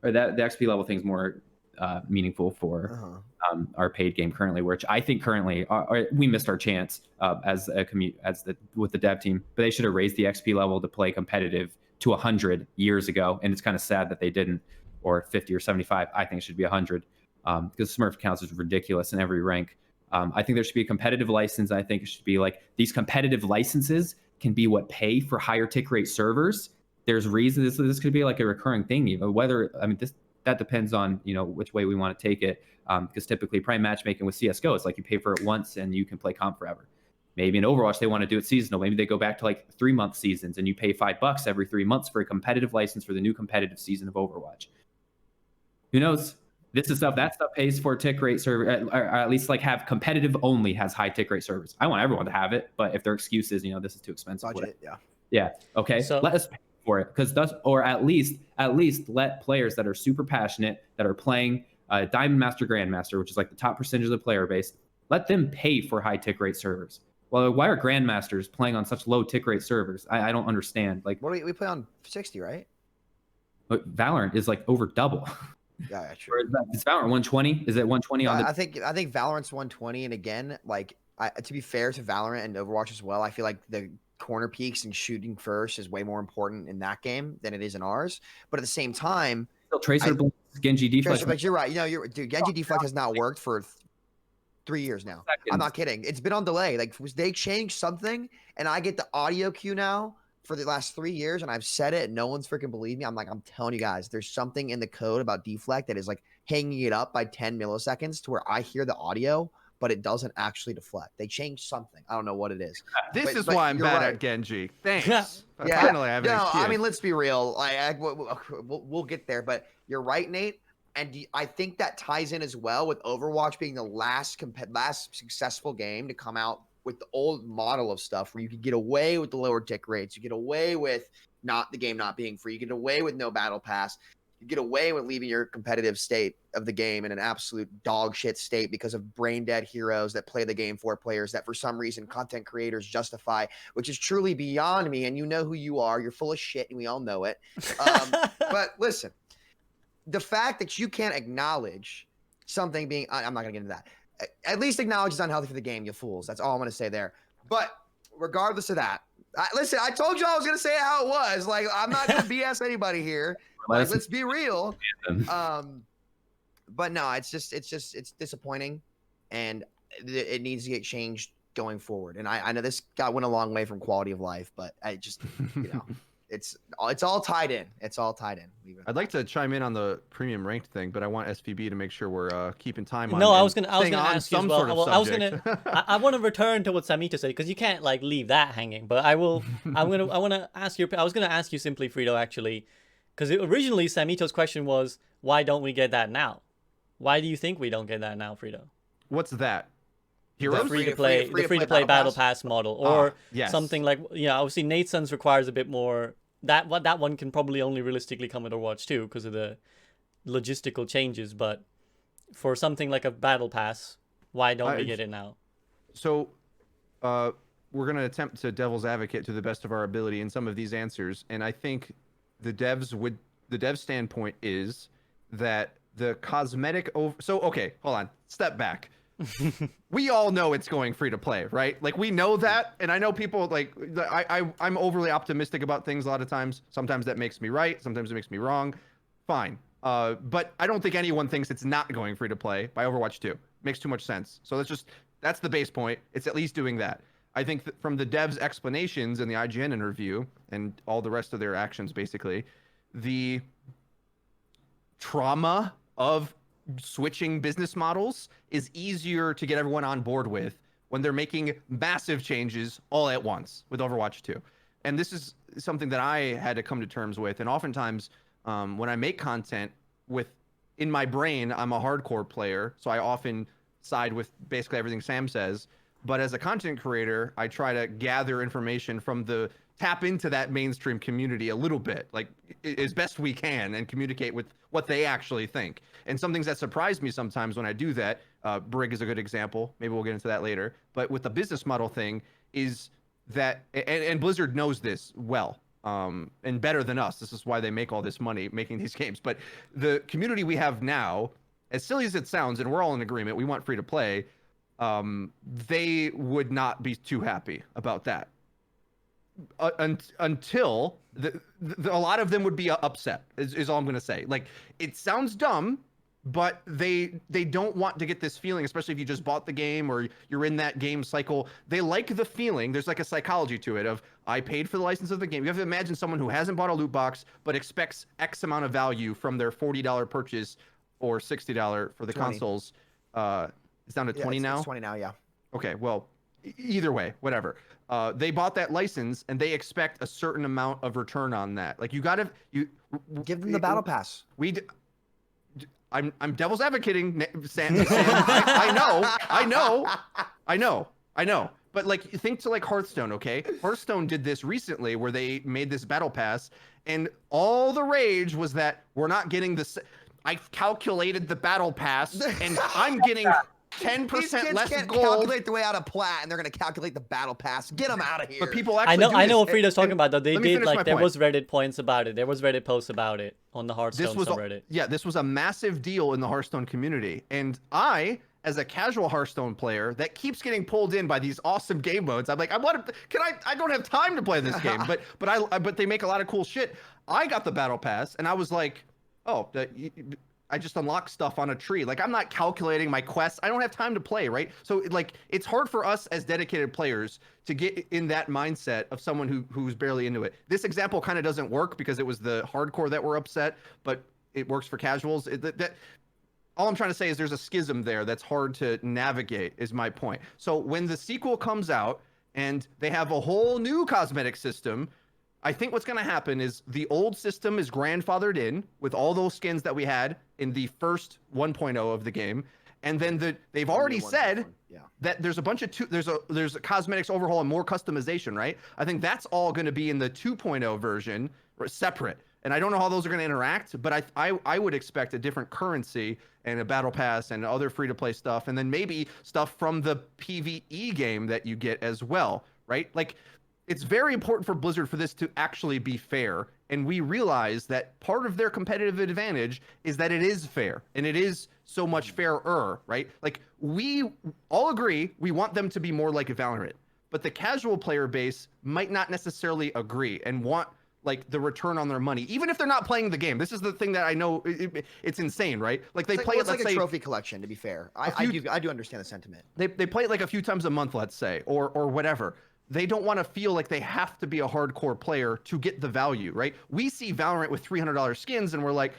Or that the XP level thing's more meaningful for our paid game currently, which I think currently we missed our chance with the dev team, but they should have raised the XP level to play competitive to 100 years ago, and it's kind of sad that they didn't, or 50 or 75. I think it should be 100 because Smurf counts is ridiculous in every rank. I think there should be a competitive license. I think it should be like these competitive licenses can be what pay for higher tick rate servers. There's reasons this could be like a recurring thing, that depends on which way we want to take it, because typically prime matchmaking with CS:GO is like you pay for it once and you can play comp forever. Maybe in Overwatch they want to do it seasonal. Maybe they go back to like 3-month seasons and you pay $5 every 3 months for a competitive license for the new competitive season of Overwatch. Who knows? That stuff pays for tick rate server, or at least like have competitive only has high tick rate servers. I want everyone to have it, but if their excuse is this is too expensive, Budget, yeah, okay, so let us pay for it, or at least let players that are super passionate, that are playing Diamond Master, Grandmaster, which is like the top percentage of the player base, let them pay for high tick rate servers. Well, why are Grandmasters playing on such low tick rate servers? I don't understand. Like, what do we play on 60, right? But Valorant is like over double. Yeah, true. Is Valorant 120? Is it 120 on the? I think Valorant's 120, and again, like to be fair to Valorant and Overwatch as well, I feel like the corner peaks and shooting first is way more important in that game than it is in ours. But at the same time, still Tracer, Genji deflect. But you're right. Dude, Genji deflect has not worked for 3 years now. I'm not kidding. It's been on delay. Like they changed something, and I get the audio cue now for the last 3 years, and I've said it, and no one's freaking believed me. I'm telling you guys, there's something in the code about deflect that is like hanging it up by 10 milliseconds to where I hear the audio, but it doesn't actually deflect. They changed something. I don't know what it is. This is why I'm bad at Genji. Thanks. Yeah. Finally, I have an excuse. I mean, let's be real. We'll get there, but you're right, Nate. And I think that ties in as well with Overwatch being the last successful game to come out with the old model of stuff where you could get away with the lower tick rates. You get away with the game not being free. You get away with no battle pass. You get away with leaving your competitive state of the game in an absolute dog shit state because of brain dead heroes that play the game for players that for some reason content creators justify, which is truly beyond me. And you know who you are. You're full of shit and we all know it. But listen, the fact that you can't acknowledge something being, I'm not going to get into that. At least acknowledge it's unhealthy for the game, you fools. That's all I'm going to say there. But regardless of that, listen, I told you I was going to say it how it was. Like, I'm not going to BS anybody here. Like, let's be real. But no, it's disappointing, and it needs to get changed going forward. And I know this went a long way from quality of life, but I just, it's all tied in. It's all tied in. I'd like to chime in on the premium ranked thing, but I want SVB to make sure we're keeping time on. No, I was gonna ask you as well. Sort of I want to return to what Samito said because you can't like leave that hanging. But I want to ask you. I was gonna ask you simply, Freedo, actually, because originally Samito's question was, why don't we get that now? Why do you think we don't get that now, Freedo? What's that? The free to play battle pass model, or something like obviously Nateson's requires a bit more. That one can probably only realistically come with Overwatch 2 because of the logistical changes. But for something like a battle pass, why don't we get it now? So, we're gonna attempt to devil's advocate to the best of our ability in some of these answers, and I think the dev standpoint is that the cosmetic okay, hold on, step back. We all know it's going free to play, right? Like we know that, and I know people like I'm overly optimistic about things a lot of times. Sometimes that makes me right, sometimes it makes me wrong. Fine, but I don't think anyone thinks it's not going free to play by Overwatch 2. Makes too much sense. So that's the base point. It's at least doing that. I think that from the devs' explanations in the IGN interview and all the rest of their actions, basically, the trauma of switching business models is easier to get everyone on board with when they're making massive changes all at once with Overwatch 2. And this is something that I had to come to terms with. And oftentimes when I make content in my brain, I'm a hardcore player. So I often side with basically everything Sam says. But as a content creator, I try to gather information from the tap into that mainstream community a little bit, like as best we can, and communicate with what they actually think. And some things that surprise me sometimes when I do that, Brig is a good example. Maybe we'll get into that later. But with the business model thing is that, and Blizzard knows this well, and better than us. This is why they make all this money making these games. But the community we have now, as silly as it sounds, and we're all in agreement, we want free to play, they would not be too happy about that. Until a lot of them would be upset is all I'm going to say. Like, it sounds dumb, but they don't want to get this feeling, especially if you just bought the game or you're in that game cycle. They like the feeling. There's like a psychology to it of, I paid for the license of the game. You have to imagine someone who hasn't bought a loot box but expects X amount of value from their $40 purchase or $60 for the 20. consoles. It's down to 20 now? It's 20 now, yeah. Okay, well, either way, whatever. They bought that license and they expect a certain amount of return on that. Like, you gotta give them the battle pass. I'm devil's advocating, Sam. I know. But like, think to like Hearthstone, okay? Hearthstone did this recently where they made this battle pass, and all the rage was that we're not getting this. I calculated the battle pass, and I'm getting 10% less can't gold. Calculate the way out of plat, and they're gonna calculate the battle pass. Get them out of here. But people actually I know what do this. Freedo's talking about though. They let me did, finish like, my there point. was Reddit points about it. There was Reddit posts about it on the Hearthstone subreddit. This was a massive deal in the Hearthstone community, and I, as a casual Hearthstone player that keeps getting pulled in by these awesome game modes, I'm like, I don't have time to play this game, but they make a lot of cool shit. I got the battle pass, and I was like, oh, I just unlock stuff on a tree. Like, I'm not calculating my quests. I don't have time to play, right? So like, it's hard for us as dedicated players to get in that mindset of someone who's barely into it. This example kind of doesn't work because it was the hardcore that were upset, but it works for casuals. All I'm trying to say is there's a schism there that's hard to navigate, is my point. So when the sequel comes out and they have a whole new cosmetic system, I think what's going to happen is the old system is grandfathered in with all those skins that we had in the first 1.0 of the game, and then they've already said that there's a bunch of there's a cosmetics overhaul and more customization, right? I think that's all going to be in the 2.0 version, separate. And I don't know how those are going to interact, but I would expect a different currency and a battle pass and other free-to-play stuff, and then maybe stuff from the PvE game that you get as well, right? Like, it's very important for Blizzard for this to actually be fair, and we realize that part of their competitive advantage is that it is fair, and it is so much fairer, right? Like, we all agree we want them to be more like Valorant, but the casual player base might not necessarily agree and want like the return on their money, even if they're not playing the game. This is the thing that I know it's insane, right? Like, they play it, let's say, a trophy collection, to be fair. I do understand the sentiment. They play it like a few times a month, let's say, or whatever. They don't want to feel like they have to be a hardcore player to get the value, right? We see Valorant with $300 skins and we're like,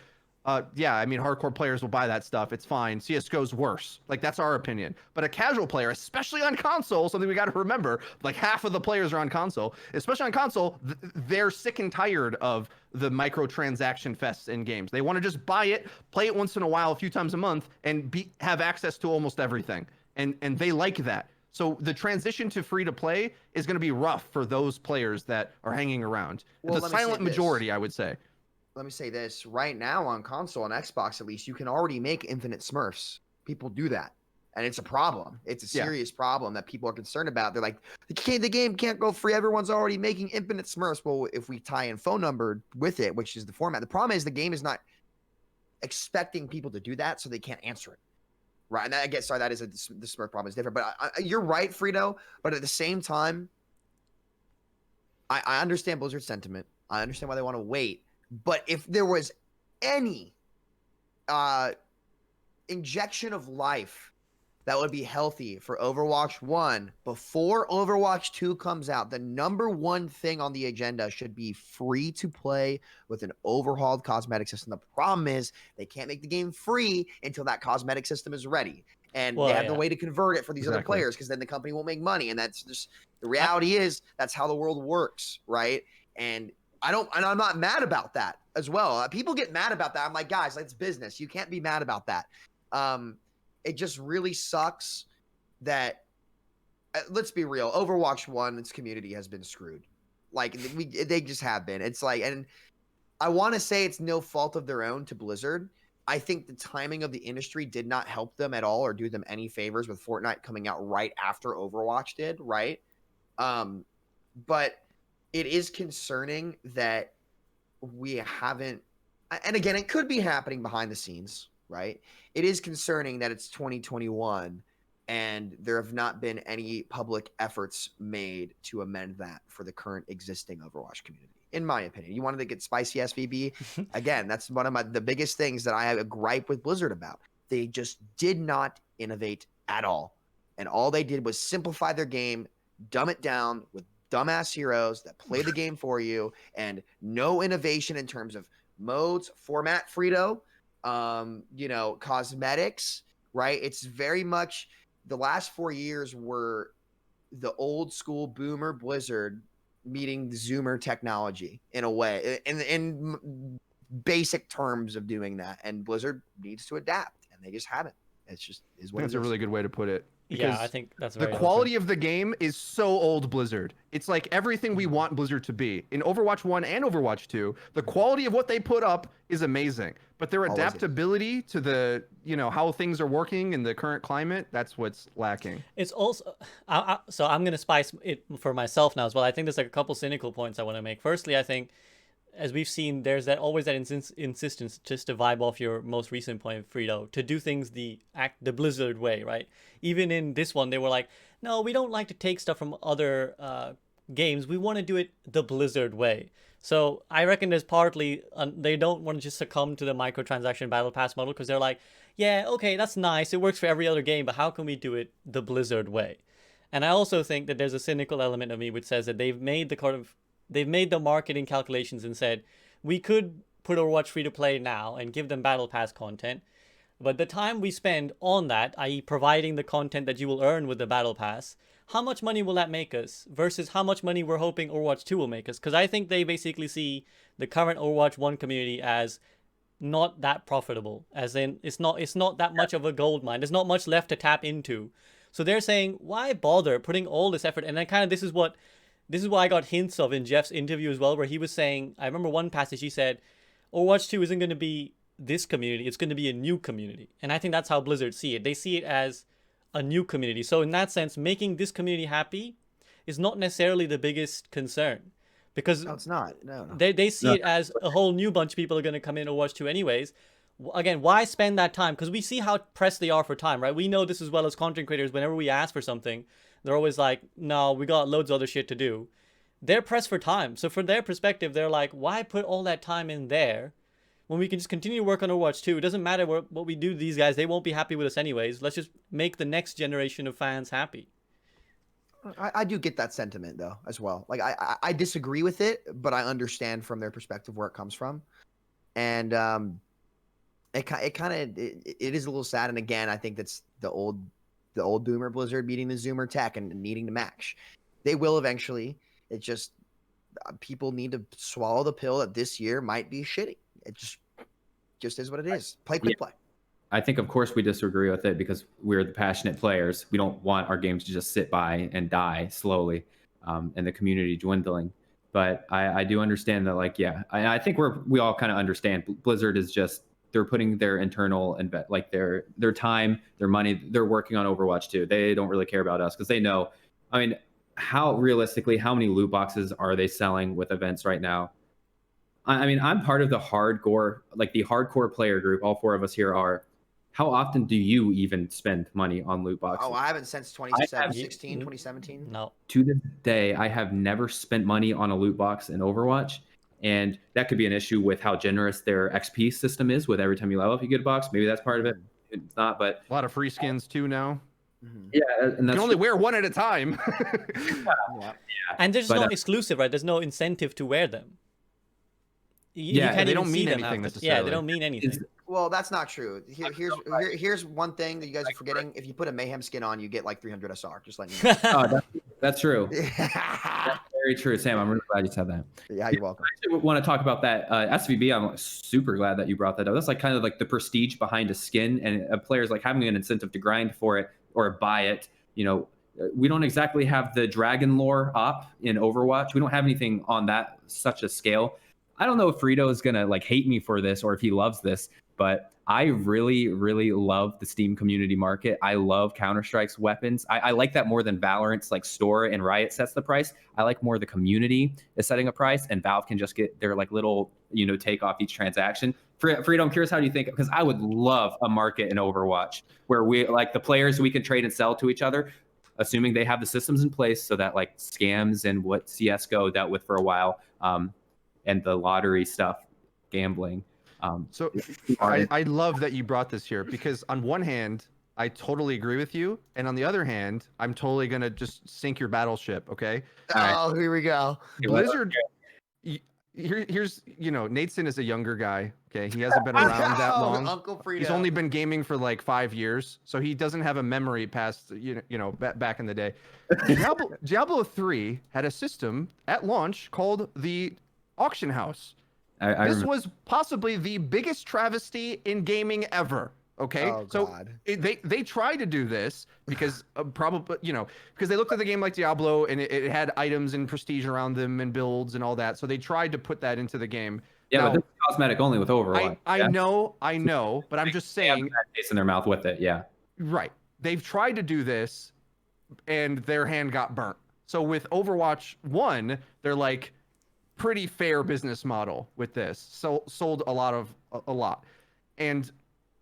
yeah, I mean, hardcore players will buy that stuff. It's fine. CSGO's worse. Like, that's our opinion. But a casual player, especially on console, something we got to remember, like half of the players are on console, especially on console, they're sick and tired of the microtransaction fests in games. They want to just buy it, play it once in a while, a few times a month, and have access to almost everything. And they like that. So the transition to free to play is going to be rough for those players that are hanging around. It's a silent majority, I would say. Let me say this. Right now on console and Xbox, at least, you can already make infinite Smurfs. People do that. And it's a problem. It's a serious problem that people are concerned about. They're like, the game can't go free. Everyone's already making infinite Smurfs. Well, if we tie in phone number with it, which is the format, the problem is the game is not expecting people to do that, so they can't answer it. Right. And I guess, sorry, that is the Smurf problem is different. But you're right, Freedo. But at the same time, I understand Blizzard's sentiment. I understand why they want to wait. But if there was any injection of life that would be healthy for Overwatch 1 before Overwatch 2 comes out, the number one thing on the agenda should be free to play with an overhauled cosmetic system. The problem is they can't make the game free until that cosmetic system is ready. And they have no way to convert it for these other players, because then the company won't make money. And that's just the reality is that's how the world works, right? And I'm not mad about that as well. People get mad about that. I'm like, guys, it's business. You can't be mad about that. It just really sucks that, let's be real, Overwatch 1, its community has been screwed. Like they just have been. It's like, and I want to say it's no fault of their own to Blizzard. I think the timing of the industry did not help them at all or do them any favors with Fortnite coming out right after Overwatch did, right? But it is concerning that we haven't, and again, it could be happening behind the scenes, right? It is concerning that it's 2021 and there have not been any public efforts made to amend that for the current existing Overwatch community. In my opinion, you wanted to get spicy SVB. Again, that's one of the biggest things that I have a gripe with Blizzard about. They just did not innovate at all. And all they did was simplify their game, dumb it down with dumbass heroes that play the game for you, and no innovation in terms of modes, format, Freedo, cosmetics, right? It's very much the last 4 years were the old school boomer Blizzard meeting the Zoomer technology in a way, in basic terms of doing that. And Blizzard needs to adapt, and they just haven't. It's just is what. That's a really good way to put it. Yeah, I think that's the quality of the game is so old Blizzard. It's like everything we want Blizzard to be. In Overwatch 1 and Overwatch 2, the quality of what they put up is amazing. But their adaptability to the, how things are working in the current climate, that's what's lacking. It's also, so I'm going to spice it for myself now as well. I think there's like a couple cynical points I want to make. Firstly, I think, as we've seen, there's always that insistence, just to vibe off your most recent point, Freedo, to do things the Blizzard way, right? Even in this one, they were like, no, we don't like to take stuff from other games. We want to do it the Blizzard way. So I reckon there's partly they don't want to just succumb to the microtransaction battle pass model, because they're like, yeah, okay, that's nice. It works for every other game, but how can we do it the Blizzard way? And I also think that there's a cynical element of me which says that they've made the marketing calculations and said, we could put Overwatch free to play now and give them battle pass content, but the time we spend on that, i.e. providing the content that you will earn with the battle pass, how much money will that make us versus how much money we're hoping Overwatch 2 will make us? Because I think they basically see the current Overwatch 1 community as not that profitable, as in it's not that much of a gold mine. There's not much left to tap into. So they're saying, why bother putting all this effort? And then kind of this is what I got hints of in Jeff's interview as well, where he was saying, I remember one passage he said, Overwatch 2 isn't going to be this community, it's going to be a new community. And I think that's how Blizzard see it. They see it as a new community. So in that sense, making this community happy is not necessarily the biggest concern. Because no, it's not. No. They see it as a whole new bunch of people are going to come in Overwatch 2 anyways. Again, why spend that time? Because we see how pressed they are for time, right? We know this as well as content creators. Whenever we ask for something, they're always like, no, we got loads of other shit to do. They're pressed for time. So from their perspective, they're like, why put all that time in there when we can just continue to work on Overwatch 2? It doesn't matter what we do to these guys. They won't be happy with us anyways. Let's just make the next generation of fans happy. I do get that sentiment though as well. Like I disagree with it, but I understand from their perspective where it comes from, and it is a little sad. And again, I think that's the old boomer Blizzard meeting the Zoomer tech and needing to match. They will eventually. It just people need to swallow the pill that this year might be shitty. It just is what it is. Play quick play. I think, of course, we disagree with it because we're the passionate players. We don't want our games to just sit by and die slowly, and the community dwindling. But I do understand that, like, yeah, I think we all kind of understand. Blizzard is just, they're putting their internal and like their time, their money, they're working on Overwatch 2. They don't really care about us because they know. I mean, how many loot boxes are they selling with events right now? I mean, I'm part of the hardcore player group. All four of us here are. How often do you even spend money on loot boxes? Oh, I haven't since 2016, 2017. No. To this day, I have never spent money on a loot box in Overwatch. And that could be an issue with how generous their XP system is with every time you level up, you get a box. Maybe that's part of it. It's not, but... A lot of free skins too now. Mm-hmm. Yeah, and you can only wear one at a time. Yeah. And there's no exclusive, right? There's no incentive to wear them. You can't they even don't mean see them anything after. necessarily. Yeah, they don't mean anything. Well, that's not true. Here's one thing that you guys are forgetting. If you put a Mayhem skin on, you get like 300 SR. Just letting you know. Oh, that's true. That's very true, Sam. I'm really glad you said that. Yeah, you're welcome. I want to talk about that SVB. I'm super glad that you brought that up. That's like kind of like the prestige behind a skin, and a player's like having an incentive to grind for it or buy it. we don't exactly have the dragon lore up in Overwatch. We don't have anything on that such a scale. I don't know if Freedo is gonna like hate me for this or if he loves this, but I really, really love the Steam community market. I love Counter-Strike's weapons. I like that more than Valorant's like store and Riot sets the price. I like more the community is setting a price, and Valve can just get their like little, take off each transaction. Freedo, I'm curious, how do you think? Because I would love a market in Overwatch where we like the players we can trade and sell to each other, assuming they have the systems in place so that like scams and what CSGO dealt with for a while, and the lottery stuff, gambling. So I love that you brought this here, because on one hand, I totally agree with you, and on the other hand, I'm totally gonna just sink your battleship. Okay. Oh, here we go. Blizzard. Here's Nateson is a younger guy. Okay, he hasn't been around that long. Uncle Freedo. He's only been gaming for like 5 years, so he doesn't have a memory past back in the day. Diablo 3 had a system at launch called the auction house. This was possibly the biggest travesty in gaming ever. Okay, they tried to do this because probably because they looked at the game like Diablo, and it had items and prestige around them and builds and all that. So they tried to put that into the game. Yeah, but this is cosmetic only with Overwatch. I know, but I'm just saying. They have taste in their mouth with it. Yeah. Right. They've tried to do this, and their hand got burnt. So with Overwatch 1, they're like pretty fair business model with this. So sold a lot, and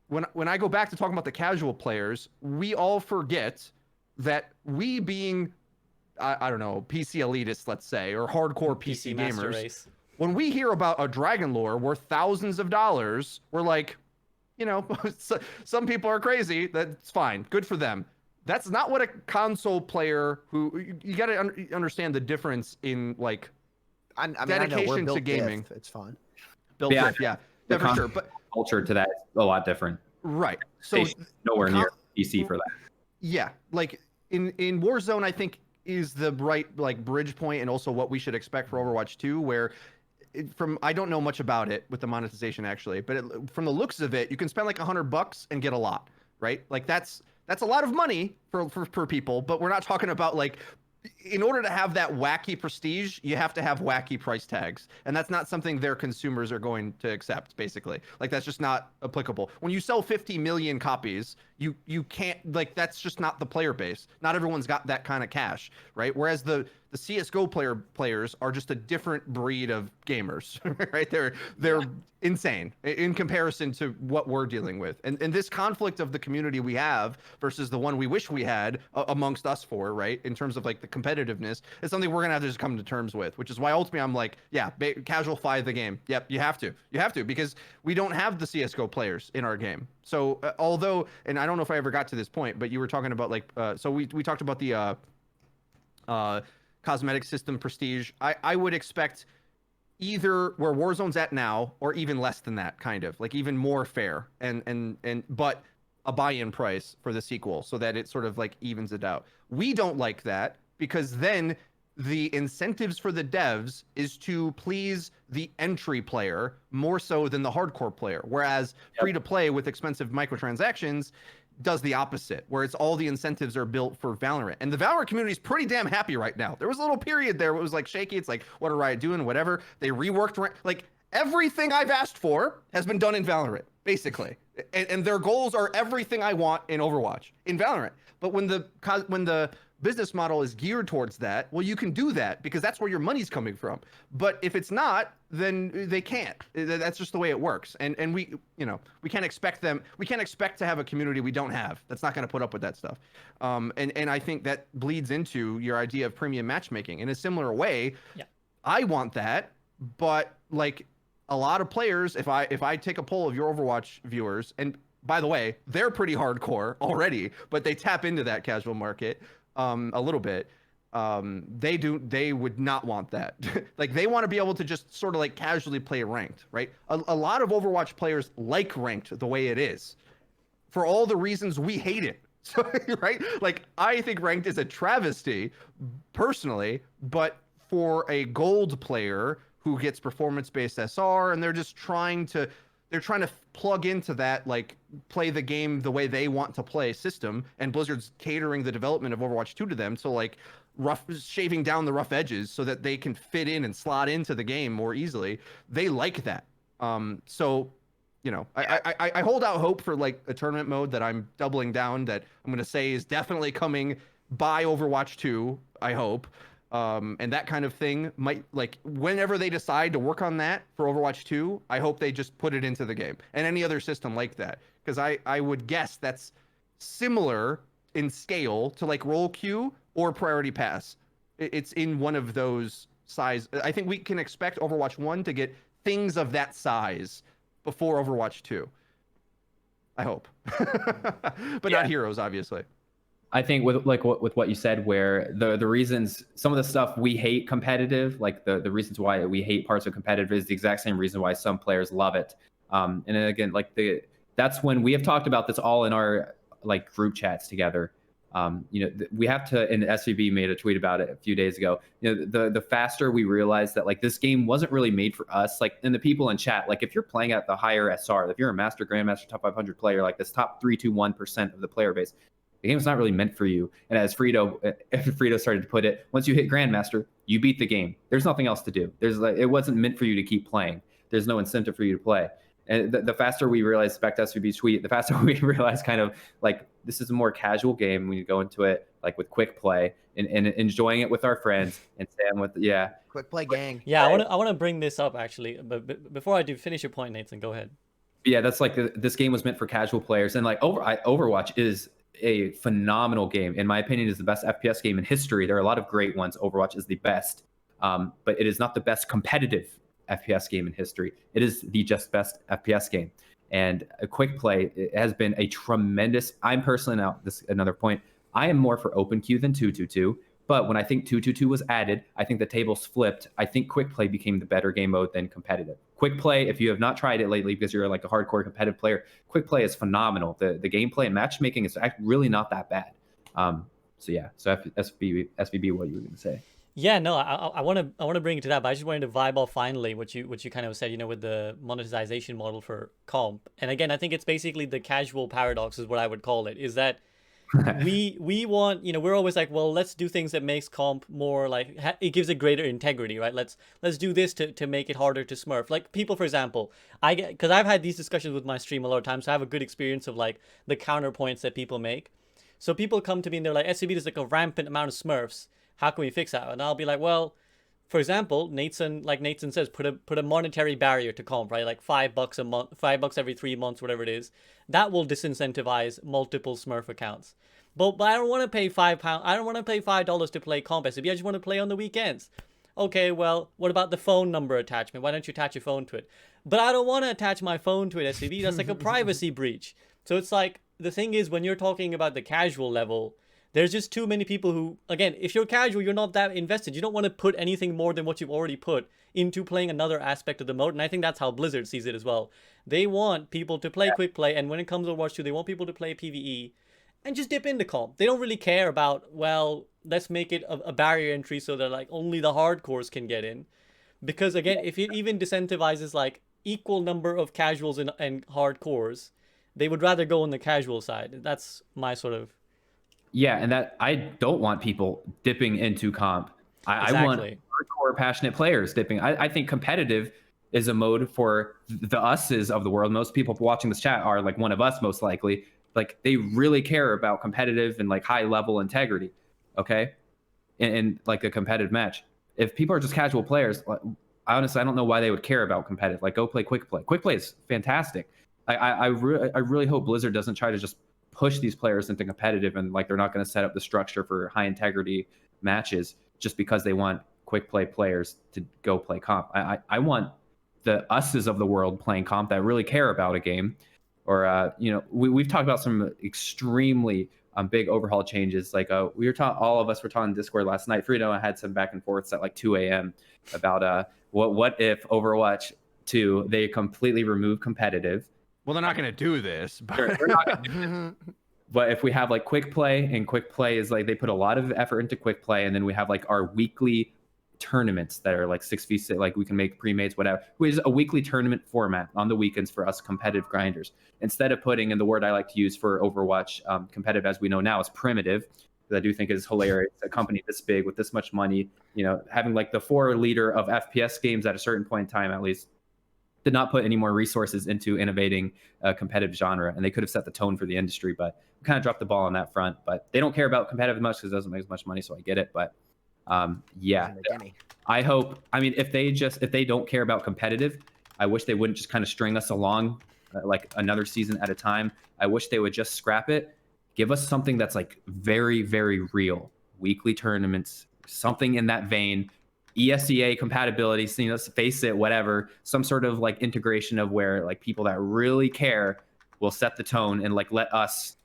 when I go back to talking about the casual players, we all forget that we being, I don't know, PC elitists, let's say, or hardcore PC gamers, race. When we hear about a dragon lore worth thousands of dollars, we're like, some people are crazy. That's fine. Good for them. That's not what a console player you got to understand the difference in like dedication to gaming. It's fine. Built diff, yeah, for sure. But culture to that is a lot different. Right. So nowhere near PC for that. Yeah, like in Warzone, I think is the right like bridge point, and also what we should expect for Overwatch 2, where I don't know much about it with the monetization actually, but from the looks of it, you can spend like $100 and get a lot, right? Like that's a lot of money for people, but we're not talking about like, in order to have that wacky prestige, you have to have wacky price tags. And that's not something their consumers are going to accept, basically. Like, that's just not applicable. When you sell 50 million copies, you can't, like, that's just not the player base. Not everyone's got that kind of cash, right? Whereas the CSGO players are just a different breed of gamers, right? They're insane in comparison to what we're dealing with. And this conflict of the community we have versus the one we wish we had amongst us four, right? In terms of like the competitiveness, is something we're gonna have to just come to terms with, which is why ultimately I'm like, yeah, casual fly the game. Yep, you have to, because we don't have the CSGO players in our game. So although, and I don't know if I ever got to this point, but you were talking about like, so we talked about the cosmetic system prestige. I would expect either where Warzone's at now, or even less than that, kind of like even more fair, and but a buy-in price for the sequel, so that it sort of like evens it out. We don't like that, because then the incentives for the devs is to please the entry player more so than the hardcore player, whereas free to play with expensive microtransactions does the opposite, where it's all the incentives are built for Valorant. And the Valorant community is pretty damn happy right now. There was a little period there where it was like shaky. It's like, what are Riot doing? Whatever. They reworked, like everything I've asked for has been done in Valorant, basically. And their goals are everything I want in Overwatch, in Valorant. But when the business model is geared towards that, well, you can do that because that's where your money's coming from. But if it's not, then they can't. That's just the way it works. And we can't expect to have a community we don't have. That's not going to put up with that stuff. And I think that bleeds into your idea of premium matchmaking in a similar way. Yeah. I want that, but like a lot of players, if I take a poll of your Overwatch viewers, and by the way, they're pretty hardcore already, but they tap into that casual market a little bit. They would not want that. Like, they want to be able to just sort of like casually play ranked, right? A lot of Overwatch players like ranked the way it is for all the reasons we hate it. So, right? Like, I think ranked is a travesty personally, but for a gold player who gets performance-based SR and they're just trying to they're trying to plug into that, like, play the game the way they want to play system, and Blizzard's catering the development of Overwatch 2 to them, so like shaving down the rough edges so that they can fit in and slot into the game more easily. They like that. So, you know, I hold out hope for like a tournament mode that I'm doubling down, that I'm going to say is definitely coming by Overwatch 2, I hope. And that kind of thing might, like, whenever they decide to work on that for Overwatch 2, I hope they just put it into the game and any other system like that. Because I would guess that's similar in scale to like role queue or priority pass. It's in one of those size. I think we can expect Overwatch 1 to get things of that size before Overwatch 2. I hope. But not heroes, obviously. I think with what you said, where the reasons, some of the stuff we hate competitive, like the reasons why we hate parts of competitive is the exact same reason why some players love it. And then again, like that's when we have talked about this all in our like group chats together. You know, we have to, and SVB made a tweet about it a few days ago. You know, the faster we realize that like this game wasn't really made for us, like, and the people in chat, like if you're playing at the higher SR, if you're a master, grandmaster, top 500 player, like this top 321% of the player base, the game's not really meant for you. And as Freedo started to put it, once you hit grandmaster, you beat the game. There's nothing else to do. There's like, it wasn't meant for you to keep playing. There's no incentive for you to play. And the faster we realize, back to SVB's tweet, the faster we realize kind of like this is a more casual game when you go into it like with quick play and enjoying it with our friends and Sam with quick play gang. Yeah, I want to bring this up actually, but before I do, finish your point, Nathan. Go ahead. Yeah, that's like this game was meant for casual players, and like Overwatch is a phenomenal game. In my opinion, is the best FPS game in history. There are a lot of great ones. Overwatch is the best, but it is not the best competitive FPS game in history. It is the just best FPS game. And a quick play, it has been a tremendous, I'm personally, now this another point, I am more for open queue than 222, but when I think 222 was added, I think the tables flipped. I think quick play became the better game mode than competitive. Quick play, if you have not tried it lately because you're like a hardcore competitive player, quick play is phenomenal. The gameplay and matchmaking is really not that bad. So yeah, so SVB, what you were going to say? Yeah, no, I want to bring it to that, but I just wanted to vibe off finally what you kind of said, you know, with the monetization model for comp. And again, I think it's basically the casual paradox is what I would call it, is that we want, you know, we're always like, well, let's do things that makes comp more like, it gives it greater integrity, right? Let's do this to make it harder to smurf. Like people, for example, because I've had these discussions with my stream a lot of times, so I have a good experience of like the counterpoints that people make. So people come to me and they're like, SCB, there's like a rampant amount of smurfs. How can we fix that? And I'll be like, well, for example, Nateson says, put a monetary barrier to comp, right? Like $5 a month, $5 every 3 months, whatever it is. That will disincentivize multiple Smurf accounts. But I don't want to pay £5. I don't want to pay $5 to play comp SCB. I just want to play on the weekends. Okay, well, what about the phone number attachment? Why don't you attach your phone to it? But I don't want to attach my phone to it, SCB. That's like a privacy breach. So it's like, the thing is, when you're talking about the casual level, there's just too many people who, again, if you're casual, you're not that invested. You don't want to put anything more than what you've already put into playing another aspect of the mode. And I think that's how Blizzard sees it as well. They want people to play quick play. And when it comes to Overwatch 2, they want people to play PvE and just dip into comp. They don't really care about, well, let's make it a barrier entry so that like only the hardcores can get in. Because again, if it even disincentivizes like equal number of casuals and hardcores, they would rather go on the casual side. That's my sort of... Yeah, and that I don't want people dipping into comp. I want hardcore passionate players dipping. I think competitive is a mode for the us's of the world. Most people watching this chat are like one of us, most likely. Like they really care about competitive and like high level integrity. Okay, in like a competitive match. If people are just casual players, I don't know why they would care about competitive. Like go play quick play. Quick play is fantastic. I really hope Blizzard doesn't try to just push these players into competitive and like they're not going to set up the structure for high integrity matches just because they want quick play players to go play comp. I want the us's of the world playing comp that really care about a game. Or you know, we've talked about some extremely big overhaul changes. Like we were talking, all of us were talking in Discord last night. Freedo and I had some back and forths at like 2 a.m. about what if Overwatch 2 they completely remove competitive. Well, they're not going to do this. But... They're not going to do this. But if we have like quick play, and quick play is like they put a lot of effort into quick play, and then we have like our weekly tournaments that are like 6v6, like we can make pre-mates, whatever, which is a weekly tournament format on the weekends for us competitive grinders. Instead of putting in the word I like to use for Overwatch, competitive as we know now is primitive, that I do think is hilarious. A company this big with this much money, having like the 4 leader of FPS games at a certain point in time, at least, did not put any more resources into innovating a competitive genre, and they could have set the tone for the industry, but we kind of dropped the ball on that front. But they don't care about competitive much because it doesn't make as much money, so I get it. But yeah, I hope. I mean, if they don't care about competitive, I wish they wouldn't just kind of string us along like another season at a time. I wish they would just scrap it, give us something that's like very, very real, weekly tournaments, something in that vein. ESEA compatibility, face it, whatever, some sort of like integration of where like people that really care will set the tone and like let us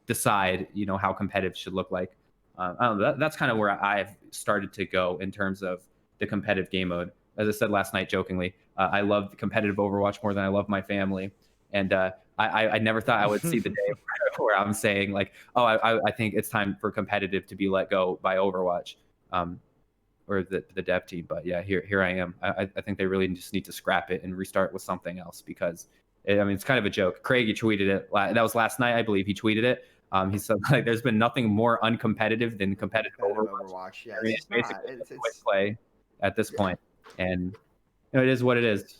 decide, how competitive should look like. I don't know, that's kind of where I've started to go in terms of the competitive game mode. As I said last night jokingly, I love competitive Overwatch more than I love my family. And I never thought I would see the day where I'm saying like, oh, I think it's time for competitive to be let go by Overwatch. Or the dev team. But yeah, here I am. I think they really just need to scrap it and restart with something else, because it's kind of a joke. Craig, he tweeted it. That was last night, I believe. He tweeted it. He said like, there's been nothing more uncompetitive than competitive Overwatch. Yeah, it's basically it's quick play at this point, and it is what it is.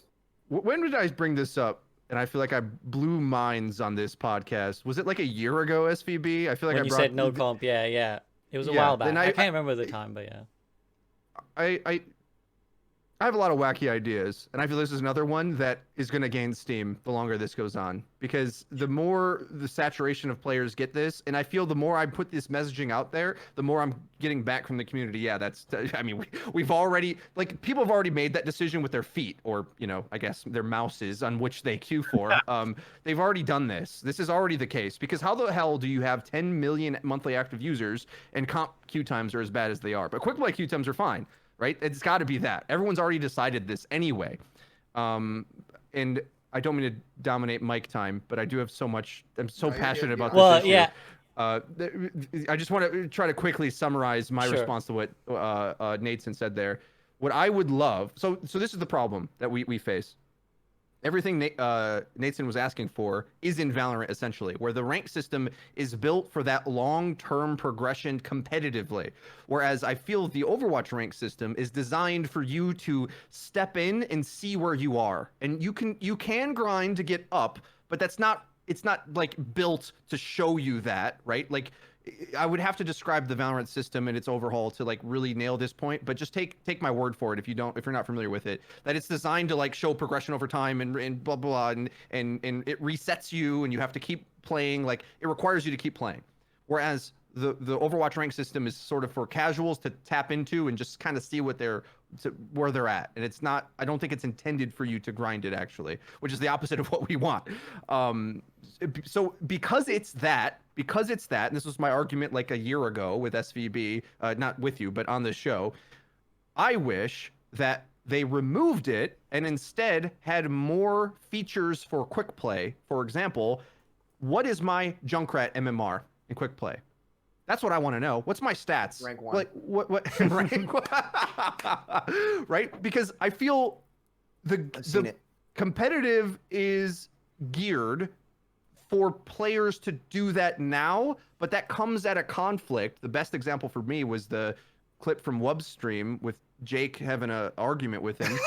When did I bring this up? And I feel like I blew minds on this podcast. Was it like a year ago, SVB? I feel like when you said no comp, yeah. It was a while back. I can't remember the time, but yeah. I have a lot of wacky ideas, and I feel this is another one that is going to gain steam the longer this goes on, because the more the saturation of players get this, and I feel the more I put this messaging out there, the more I'm getting back from the community. Yeah, we've already, like, people have already made that decision with their feet, or, I guess their mouses on which they queue for. They've already done this. This is already the case, because how the hell do you have 10 million monthly active users and comp queue times are as bad as they are? But quick play queue times are fine. Right? It's got to be that. Everyone's already decided this anyway. And I don't mean to dominate mic time, but I do have so much. I'm so passionate about this issue. I just want to try to quickly summarize my response to what Nateson said there. What I would love. So this is the problem that we face. Everything Nateson was asking for is in Valorant, essentially, where the rank system is built for that long-term progression competitively. Whereas I feel the Overwatch rank system is designed for you to step in and see where you are. And you can grind to get up, but it's not like built to show you that, right? Like, I would have to describe the Valorant system and its overhaul to like really nail this point, but just take my word for it if you're not familiar with it, that it's designed to like show progression over time and blah blah, and it resets you and you have to keep playing. Like, it requires you to keep playing. Whereas the Overwatch rank system is sort of for casuals to tap into and just kind of see where they're at. And it's not, I don't think it's intended for you to grind it, actually, which is the opposite of what we want. So because it's that, and this was my argument like a year ago with SVB, not with you, but on the show, I wish that they removed it and instead had more features for quick play. For example, what is my Junkrat MMR in quick play? That's what I want to know. What's my stats? Rank 1. Like, what rank? Right? Because I feel the competitive is geared for players to do that now, but that comes at a conflict. The best example for me was the clip from Wub's stream with Jake having an argument with him.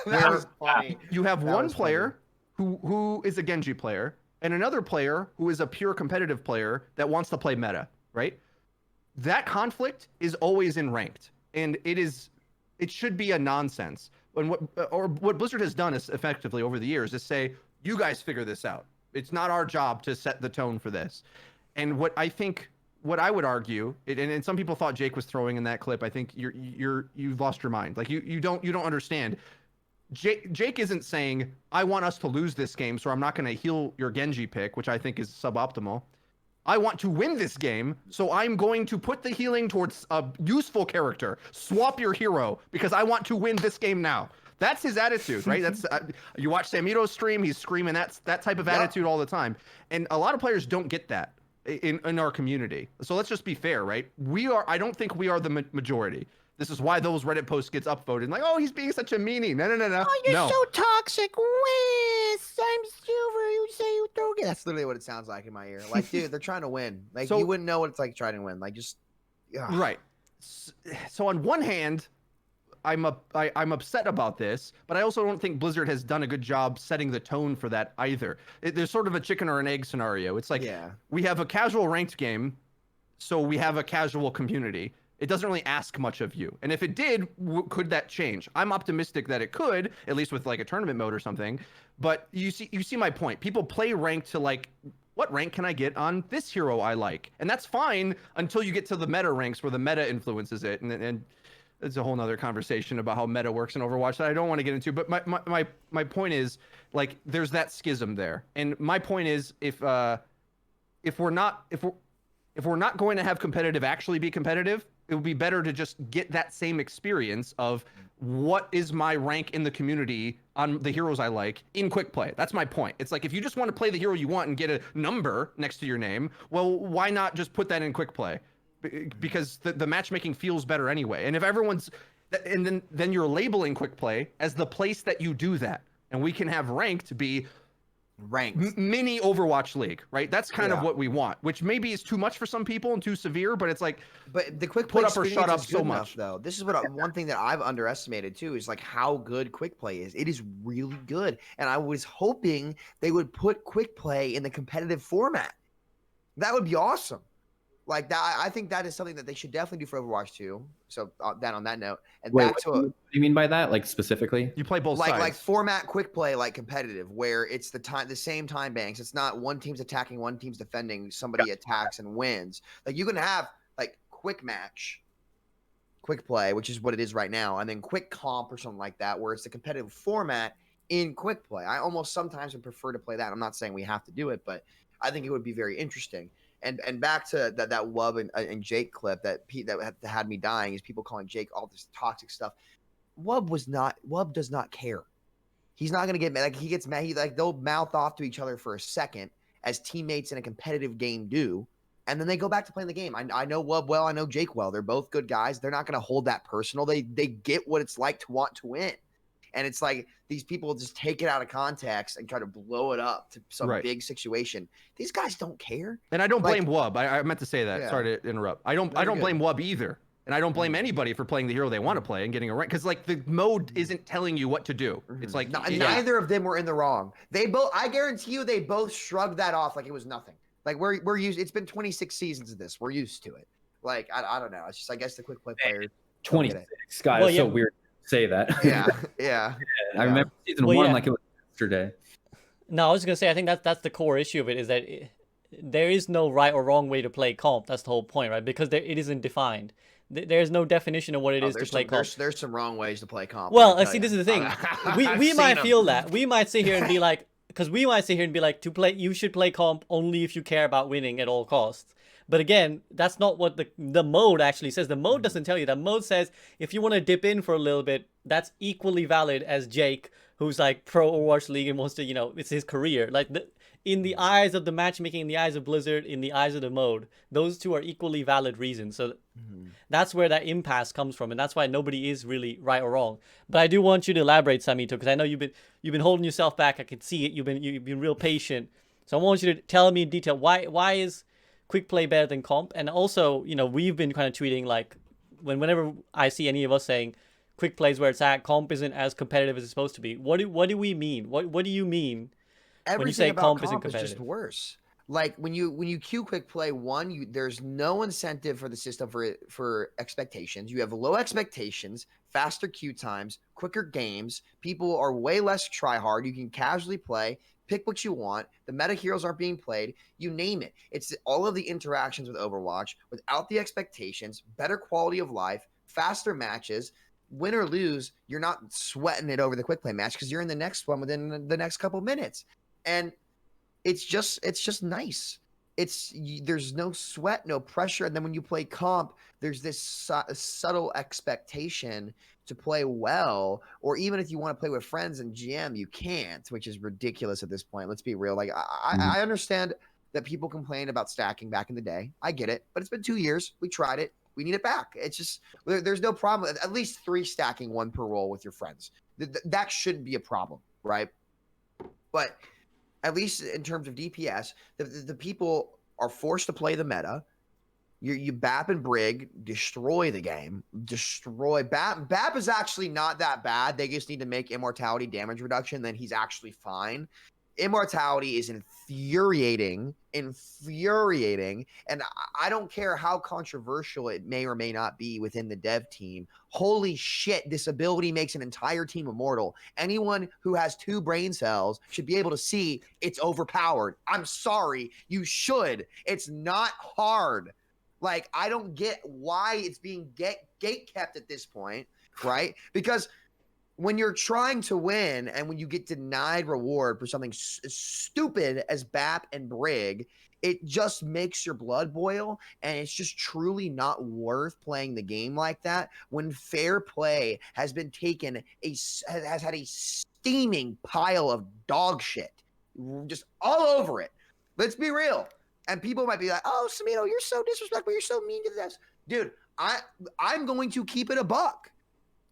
That was funny. You have one player who is a Genji player and another player who is a pure competitive player that wants to play meta, right? That conflict is always in ranked, and it should be a nonsense. And what Blizzard has done is effectively over the years is say, you guys figure this out. It's not our job to set the tone for this. And what I would argue, and some people thought Jake was throwing in that clip, I think you've lost your mind. Like, you don't understand. Jake isn't saying, I want us to lose this game, so I'm not going to heal your Genji pick, which I think is suboptimal. I want to win this game, so I'm going to put the healing towards a useful character. Swap your hero, because I want to win this game now. That's his attitude, right? That's you watch Samito's stream, he's screaming that type of attitude all the time. And a lot of players don't get that in our community. So let's just be fair, right? I don't think we are the majority. This is why those Reddit posts gets upvoted. Like, oh, he's being such a meanie. No. Oh, you're no. so toxic. Wiz, I'm silver. You say you throw it. That's literally what it sounds like in my ear. Like, dude, they're trying to win. Like, So- you wouldn't know what it's like trying to win. Like, just ugh. Right. So on one hand, I'm upset about this, but I also don't think Blizzard has done a good job setting the tone for that either. There's sort of a chicken or an egg scenario. It's like we have a casual ranked game, so we have a casual community. It doesn't really ask much of you. And if it did, could that change? I'm optimistic that it could, at least with like a tournament mode or something. But you see my point. People play ranked to like, what rank can I get on this hero I like? And that's fine until you get to the meta ranks where the meta influences it. And it's a whole nother conversation about how meta works in Overwatch that I don't want to get into. But my point is, like, there's that schism there. And my point is, if we're not going to have competitive actually be competitive, it would be better to just get that same experience of what is my rank in the community on the heroes I like in quick play. That's my point. It's like, if you just want to play the hero you want and get a number next to your name, well, why not just put that in quick play? Because the matchmaking feels better anyway. And if everyone's, and then you're labeling quick play as the place that you do that. And we can have ranked be mini Overwatch League, right? That's kind of what we want, which maybe is too much for some people and too severe, but it's like, but the quick play put up or shut up is so good much enough, though. This is what one thing that I've underestimated too is like how good quick play is. It is really good, and I was hoping they would put quick play in the competitive format. That would be awesome. Like that, I think that is something that they should definitely do for Overwatch 2. So that on that note, and Wait, back to what do you mean by that? Like specifically? you play both sides. like format quick play, like competitive, where it's the same time banks. It's not one team's attacking, one team's defending. Somebody attacks and wins. Like you can have like quick match, quick play, which is what it is right now, and then quick comp or something like that, where it's the competitive format in quick play. I almost sometimes would prefer to play that. I'm not saying we have to do it, but I think it would be very interesting. And back to that Wub and Jake clip that had me dying is people calling Jake all this toxic stuff. Wub does not care. He's not gonna get mad. Like he gets mad. They'll mouth off to each other for a second as teammates in a competitive game do, and then they go back to playing the game. I know Wub well. I know Jake well. They're both good guys. They're not gonna hold that personal. They get what it's like to want to win. And it's like these people just take it out of context and try to blow it up to some big situation. These guys don't care. And I don't blame Wub. I meant to say that. Yeah. Sorry to interrupt. I don't blame Wub either. And I don't blame anybody for playing the hero they want to play and getting a rank. Because like the mode isn't telling you what to do. It's like neither of them were in the wrong. They both, I guarantee you, they both shrugged that off like it was nothing. Like we're used. It's been 26 seasons of this. We're used to it. Like I don't know. It's just I guess the quick play players. 26. God, it's so weird to say that. Yeah. I remember season 1 like it was yesterday. No, I was gonna say I think that's the core issue of it is that there is no right or wrong way to play comp. That's the whole point, right? Because it isn't defined. There's no definition of what it is to play comp. There's some wrong ways to play comp. Well, see, this is the thing. we might feel that. We might sit here and be like, because we might sit here and be like, you should play comp only if you care about winning at all costs. But again, that's not what the mode actually says. The mode doesn't tell you. The mode says if you want to dip in for a little bit, that's equally valid as Jake, who's like pro Overwatch League and wants to, it's his career. Like in the eyes of the matchmaking, in the eyes of Blizzard, in the eyes of the mode, those two are equally valid reasons. So that's where that impasse comes from, and that's why nobody is really right or wrong. But I do want you to elaborate, Samito, because I know you've been holding yourself back. I can see it. You've been real patient. So I want you to tell me in detail why is quick play better than comp? And also, we've been kind of tweeting like whenever I see any of us saying quick play is where it's at, comp isn't as competitive as it's supposed to be. What do we mean? What do you mean? Everything when you say about comp comp isn't is just worse. Like when you queue quick play there's no incentive for the system for expectations. You have low expectations, faster queue times, quicker games. People are way less try hard. You can casually play, pick what you want. The meta heroes aren't being played. You name it. It's all of the interactions with Overwatch without the expectations, better quality of life, faster matches. Win or lose, you're not sweating it over the quick play match because you're in the next one within the next couple minutes. And it's just nice. There's no sweat, no pressure. And then when you play comp, there's this subtle expectation to play well, or even if you want to play with friends and GM, you can't, which is ridiculous at this point. Let's be real. Like I understand that people complain about stacking back in the day. I get it, but it's been 2 years. We tried it. we need it back. It's just there's no problem. At least 3 stacking 1 per role with your friends. That shouldn't be a problem, right? But at least in terms of DPS, the people are forced to play the meta. You Bap and Brig destroy the game. Destroy Bap is actually not that bad. They just need to make Immortality damage reduction, then he's actually fine. Immortality is infuriating, and I don't care how controversial it may or may not be within the dev team. Holy shit, this ability makes an entire team immortal. Anyone who has 2 brain cells should be able to see it's overpowered. I'm sorry, you should. It's not hard. Like, I don't get why it's being gate kept at this point, right? Because when you're trying to win and when you get denied reward for something as stupid as BAP and Brig, it just makes your blood boil, and it's just truly not worth playing the game like that when fair play has been taken, has had a steaming pile of dog shit just all over it. Let's be real. And people might be like, oh, Samito, you're so disrespectful. You're so mean to this. Dude, I'm going to keep it a buck.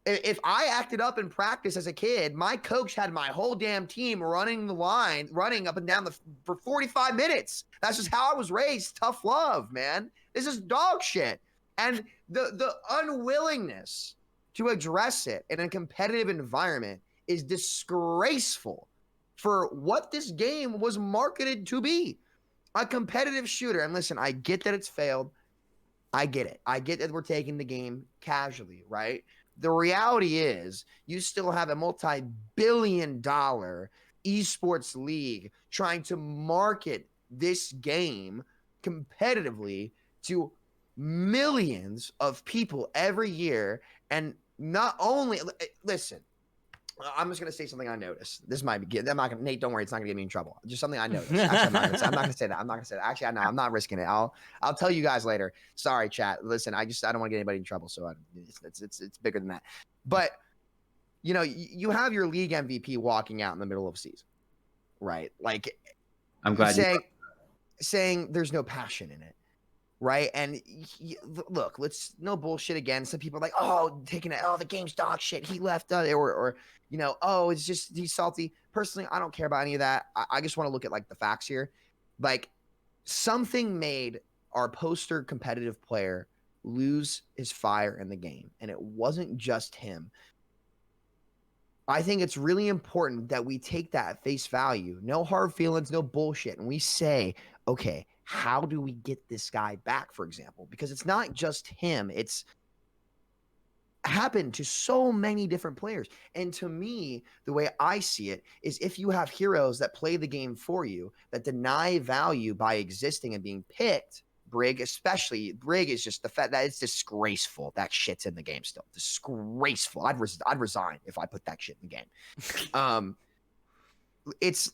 If I acted up in practice as a kid, my coach had my whole damn team running the line, running up and down for 45 minutes. That's just how I was raised. Tough love, man. This is dog shit. And the unwillingness to address it in a competitive environment is disgraceful for what this game was marketed to be. A competitive shooter. And listen, I get that it's failed. I get it. I get that we're taking the game casually, right? The reality is you still have a multi-billion-dollar esports league trying to market this game competitively to millions of people every year. And not only, listen, I'm just going to say something I noticed. This might be, Nate, don't worry. It's not going to get me in trouble. Just something I noticed. Actually, I'm not going to say that. I'm not going to say that. Actually, I'm not risking it. I'll tell you guys later. Sorry, chat. Listen, I don't want to get anybody in trouble. So it's bigger than that. But, you know, you have your league MVP walking out in the middle of season, right? Like, I'm glad saying there's no passion in it. Right. And look, let's no bullshit again. Some people are like, oh, taking it. Oh, the game's dog shit. He left. Or, you know, oh, it's just he's salty. Personally, I don't care about any of that. I just want to look at like the facts here. Like, something made our poster competitive player lose his fire in the game. And it wasn't just him. I think it's really important that we take that at face value. No hard feelings, no bullshit. And we say, okay, how do we get this guy back, for example? Because it's not just him. It's happened to so many different players. And to me, the way I see it is if you have heroes that play the game for you, that deny value by existing and being picked, Brig especially, Brig is just the fact that it's disgraceful. That shit's in the game still. Disgraceful. I'd resign if I put that shit in the game. It's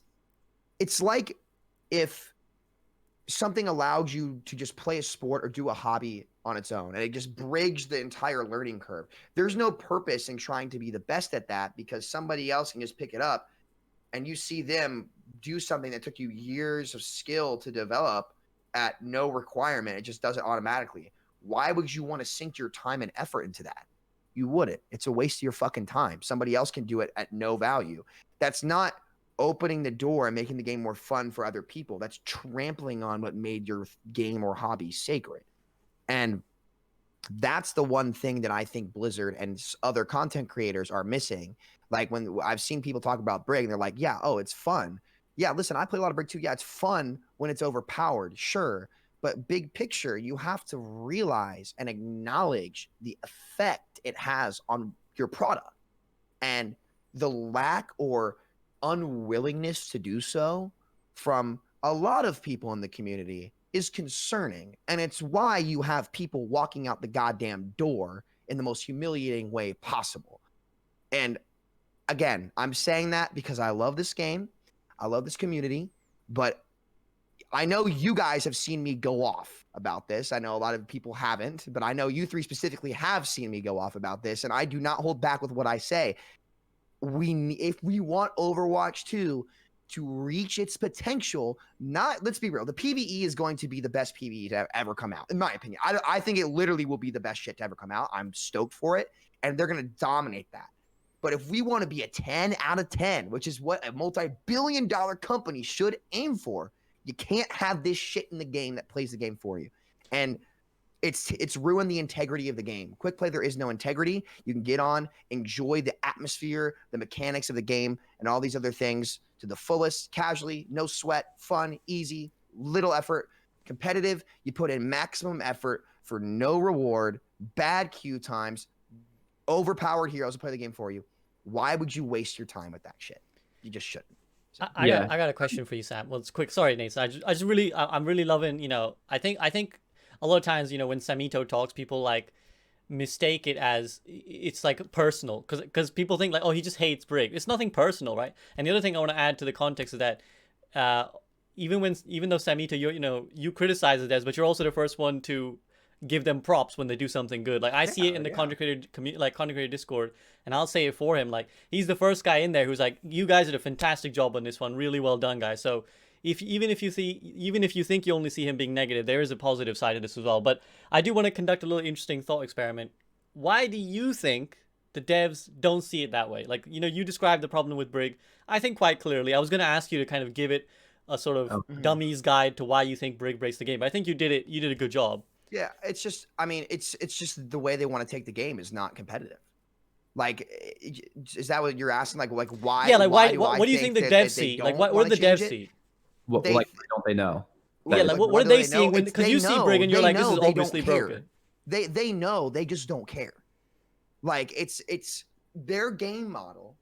like if something allowed you to just play a sport or do a hobby on its own, and it just bridged the entire learning curve. There's no purpose in trying to be the best at that because somebody else can just pick it up and you see them do something that took you years of skill to develop at no requirement. It just does it automatically. Why would you want to sink your time and effort into that? You wouldn't. It's a waste of your fucking time. Somebody else can do it at no value. That's not opening the door and making the game more fun for other people. That's trampling on what made your game or hobby sacred. And that's the one thing that I think Blizzard and other content creators are missing. Like when I've seen people talk about Brig and they're like, yeah, oh, it's fun. Yeah, listen, I play a lot of Brig too. Yeah, it's fun when it's overpowered, sure. But big picture, you have to realize and acknowledge the effect it has on your product. And the lack or unwillingness to do so from a lot of people in the community is concerning. And it's why you have people walking out the goddamn door in the most humiliating way possible. And again, I'm saying that because I love this game. I love this community, but I know you guys have seen me go off about this. I know a lot of people haven't, but I know you three specifically have seen me go off about this, and I do not hold back with what I say. If we want Overwatch 2 to reach its potential. Let's be real, the PvE is going to be the best PvE to ever come out, in my opinion. I think it literally will be the best shit to ever come out. I'm stoked for it, and they're going to dominate that. But if we want to be a 10 out of 10, which is what a multi-billion-dollar company should aim for, you can't have this shit in the game that plays the game for you. And it's ruined the integrity of the game. Quick play, there is no integrity. You can get on, enjoy the atmosphere, the mechanics of the game, and all these other things to the fullest, casually, no sweat, fun, easy, little effort. Competitive, you put in maximum effort for no reward, bad queue times, overpowered heroes to play the game for you. Why would you waste your time with that shit? You just shouldn't. So, I got a question for you, Sam. Well, it's quick. Sorry, Nate. I'm really loving. I think a lot of times, when Samito talks, people like mistake it as it's like personal, because people think like, oh, he just hates Brig. It's nothing personal, right? And the other thing I want to add to the context is that even though Samito, you criticize the devs, but you're also the first one to give them props when they do something good. Like I see it in the content creator community, like content creator Discord, and I'll say it for him. Like he's the first guy in there who's like, you guys did a fantastic job on this one, really well done, guys. So even if you think you only see him being negative, there is a positive side of this as well. But I do want to conduct a little interesting thought experiment. Why do you think the devs don't see it that way? Like, you described the problem with Brig, I think quite clearly. I was going to ask you to kind of give it a sort of dummy's guide to why you think Brig breaks the game. But I think you did it. You did a good job. Yeah, it's just, it's just the way they want to take the game is not competitive. Like, is that what you're asking? Like why? Yeah, like what do you think the devs see? Like, what do the devs see? What don't they know? Yeah, like what are they seeing? Because you see Brig and you're like, this is obviously broken. They know, they just don't care. Like it's their game model,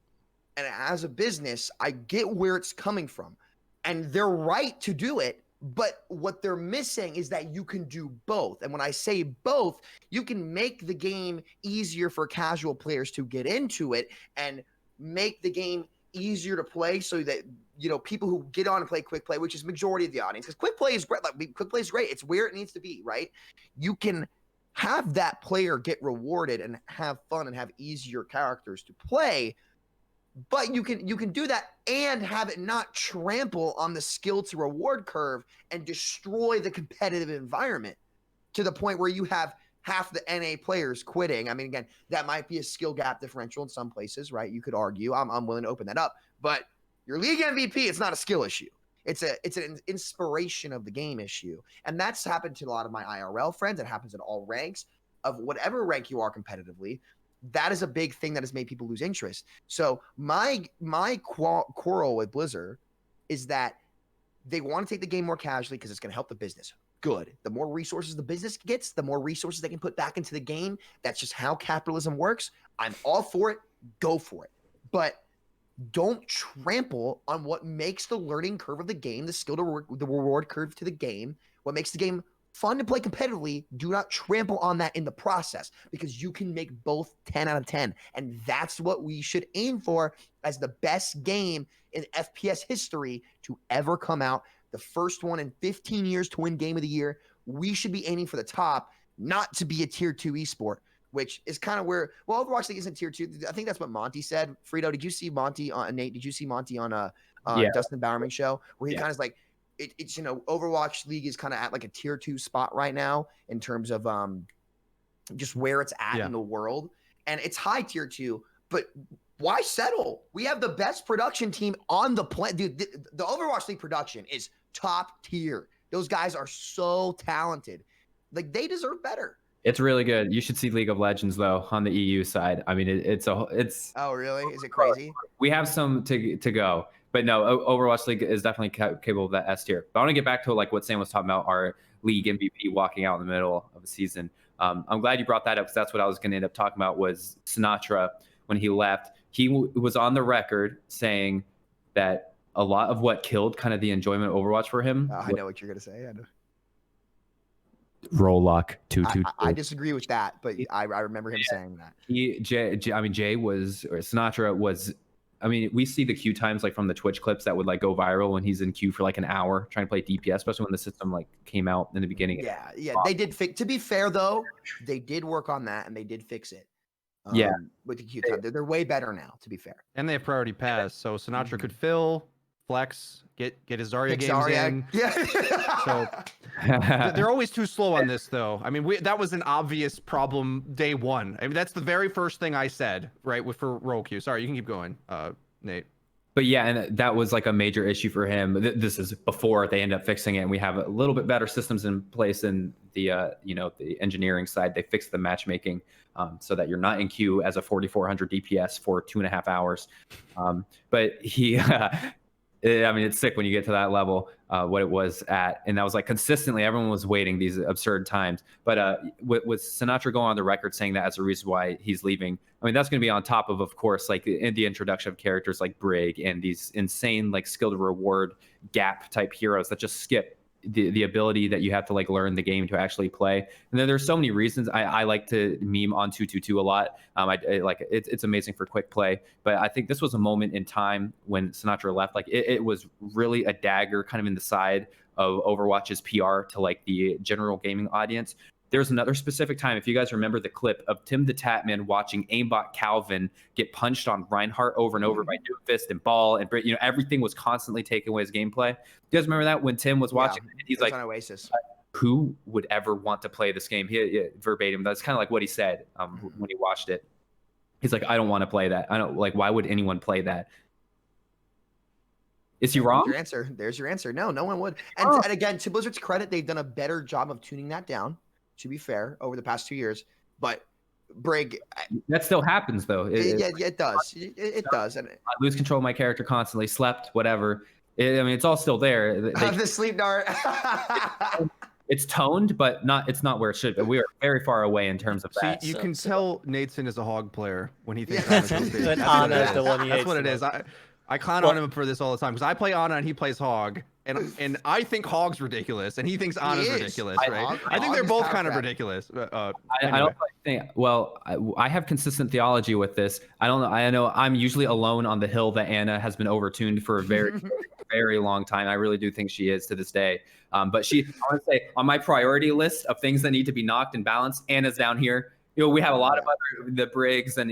and as a business, I get where it's coming from, and they're right to do it. But what they're missing is that you can do both. And when I say both, you can make the game easier for casual players to get into it and make the game easier to play so that, people who get on and play quick play, which is majority of the audience, because quick play is great. Like, quick play is great. It's where it needs to be, right? You can have that player get rewarded and have fun and have easier characters to play. But you can do that and have it not trample on the skill to reward curve and destroy the competitive environment to the point where you have half the NA players quitting. I mean, again, that might be a skill gap differential in some places, right? You could argue. I'm willing to open that up. But your league MVP, it's not a skill issue. It's an inspiration of the game issue. And that's happened to a lot of my IRL friends. It happens at all ranks of whatever rank you are competitively. That is a big thing that has made people lose interest. So my quarrel with Blizzard is that they want to take the game more casually because it's going to help the business. Good. The more resources the business gets, the more resources they can put back into the game. That's just how capitalism works. I'm all for it. Go for it. But don't trample on what makes the learning curve of the game, the skill to the reward curve to the game, what makes the game fun to play competitively. Do not trample on that in the process, because you can make both 10 out of 10. And that's what we should aim for as the best game in FPS history to ever come out. The first one in 15 years to win Game of the Year. We should be aiming for the top, not to be a tier 2 esport, which is kind of where, Overwatch League isn't tier 2. I think that's what Monty said. Freedo, did you see Monty on Nate? Did you see Monty on Dustin Bowerman show where he kind of is like, it's Overwatch League is kind of at like a tier 2 spot right now in terms of just where it's at in the world, and it's high tier 2. But why settle? We have the best production team on the planet, dude. The Overwatch League production is top tier. Those guys are so talented. Like, they deserve better. It's really good. You should see League of Legends though on the EU side. I mean, it's. Oh, really? Is it crazy? We have some to go. But no, Overwatch League is definitely capable of that S tier. But I want to get back to like what Sam was talking about, our league MVP walking out in the middle of the season. I'm glad you brought that up, because that's what I was going to end up talking about was Sinatra when he left. He was on the record saying that a lot of what killed kind of the enjoyment of Overwatch for him. I know what you're going to say. I know. Roll luck 222. I disagree with that, but I remember him saying that. Sinatra was. I mean, we see the queue times like from the Twitch clips that would like go viral when he's in queue for like an hour trying to play DPS, especially when the system like came out in the beginning. Yeah. They did fix. To be fair though, they did work on that and they did fix it. With the queue time, they're way better now. To be fair. And they have priority pass, so Sinatra could fill flex, get his Zarya Pick games Zarya. in. Yeah. So they're always too slow on this, though. I mean, that was an obvious problem day one. I mean, that's the very first thing I said, right, for Roku. Sorry, you can keep going, Nate. But yeah, and that was like a major issue for him. This is before they end up fixing it, and we have a little bit better systems in place in the the engineering side. They fixed the matchmaking so that you're not in queue as a 4400 DPS for 2.5 hours. But he, I mean, it's sick when you get to that level. What it was at, and that was like consistently everyone was waiting these absurd times. But with Sinatra going on the record saying that as a reason why he's leaving, I mean, that's going to be on top of course, like in the introduction of characters like Brig and these insane like skill to reward gap type heroes that just skip the ability that you have to like learn the game to actually play. And then there's so many reasons. I like to meme on 222 a lot. I like it's amazing for quick play, but I think this was a moment in time when Sinatra left. Like it was really a dagger kind of in the side of Overwatch's PR to like the general gaming audience. There's another specific time, if you guys remember the clip of Tim the Tatman watching aimbot Calvin get punched on Reinhardt over and over by Doomfist and Ball, and everything was constantly taking away his gameplay. You guys remember that when Tim was watching? Yeah, he's like, on Oasis. who would ever want to play this game? He verbatim. That's kind of like what he said when he watched it. He's like, I don't want to play that. I don't like. Why would anyone play that? Is he wrong? There's your answer. No, no one would. And again, to Blizzard's credit, they've done a better job of tuning that down, to be fair, over the past 2 years. But Brig, that still happens though. It does. It does. And I lose control of my character constantly. Slept, whatever. I mean, it's all still there. The sleep dart. It's toned, but it's not where it should be. We are very far away in terms of that. See, you can tell Nateson is a hog player when he thinks Yeah. Anna's OP. But Anna's the one he That's hates what it the is. most. I clown on him for this all the time because I play Ana and he plays Hog, and I think Hog's ridiculous and he thinks Ana's is. ridiculous, I- right? Hog- I think Hog they're is both power kind of back. ridiculous. I Anyway. don't think. Well, I have consistent theology with this. I don't know. I know I'm usually alone on the hill that Anna has been overtuned for a very, very long time. I really do think she is to this day. But I want to say on my priority list of things that need to be knocked and balanced, Anna's down here. We have a lot of the Briggs and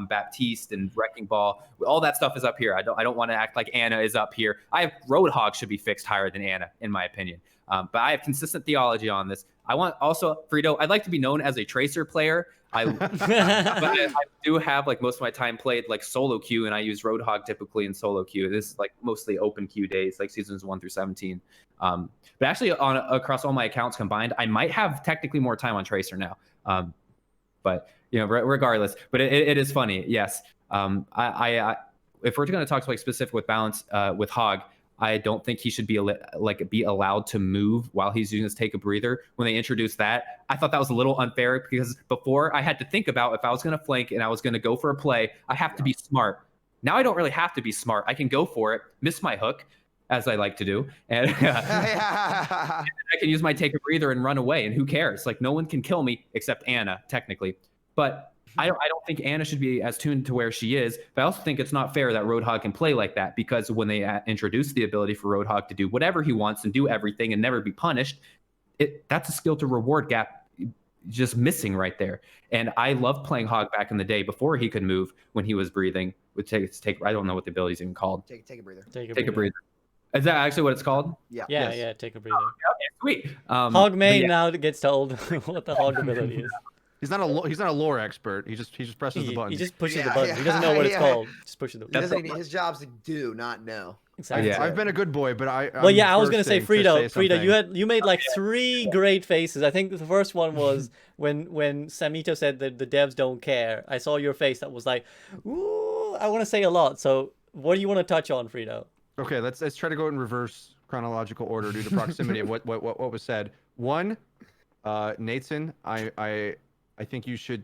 Baptiste and Wrecking Ball. All that stuff is up here. I don't want to act like Anna is up here. Roadhog should be fixed higher than Anna, in my opinion. But I have consistent theology on this. I want also Freedo. I'd like to be known as a Tracer player. But I do have like most of my time played like solo queue, and I use Roadhog typically in solo queue. This is like mostly open queue days, like seasons 1 through 17. But actually, across all my accounts combined, I might have technically more time on Tracer now. But regardless, but it is funny. Yes. If we're going to talk like specific with balance with Hog, I don't think he should be allowed to move while he's using his take a breather. When they introduced that, I thought that was a little unfair because before I had to think about if I was going to flank and I was going to go for a play, I have to be smart. Now I don't really have to be smart. I can go for it, miss my hook, as I like to do, and I can use my take a breather and run away, and who cares? Like no one can kill me except Anna, technically. But I don't think Anna should be as tuned to where she is. But I also think it's not fair that Roadhog can play like that because when they introduce the ability for Roadhog to do whatever he wants and do everything and never be punished, that's a skill to reward gap just missing right there. And I loved playing Hog back in the day before he could move when he was breathing. Would take I don't know what the ability's even called. Take a breather. Take a breather. Is that actually what it's called? Yeah. Yeah, Yes. yeah, take a breather. Okay, sweet. Hog main now gets told what the hog ability is. He's not a lore expert. He just presses the button. He just pushes the Yeah, button. He doesn't know what it's yeah. called. Just pushes the He button. doesn't even, his job's to do, not know. Exactly. Yeah. I've been a good boy, but I was gonna say Freedo. Freedo, You made like 3 great faces. I think the first one was when Samito said that the devs don't care. I saw your face that was like, ooh, I want to say a lot. So what do you want to touch on, Freedo? Okay, let's try to go in reverse chronological order due to proximity of what was said. One, Nateson, I think you should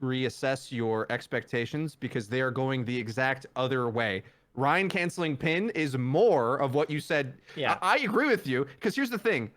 reassess your expectations because they are going the exact other way. Ryan canceling pin is more of what you said. Yeah. I agree with you because here's the thing.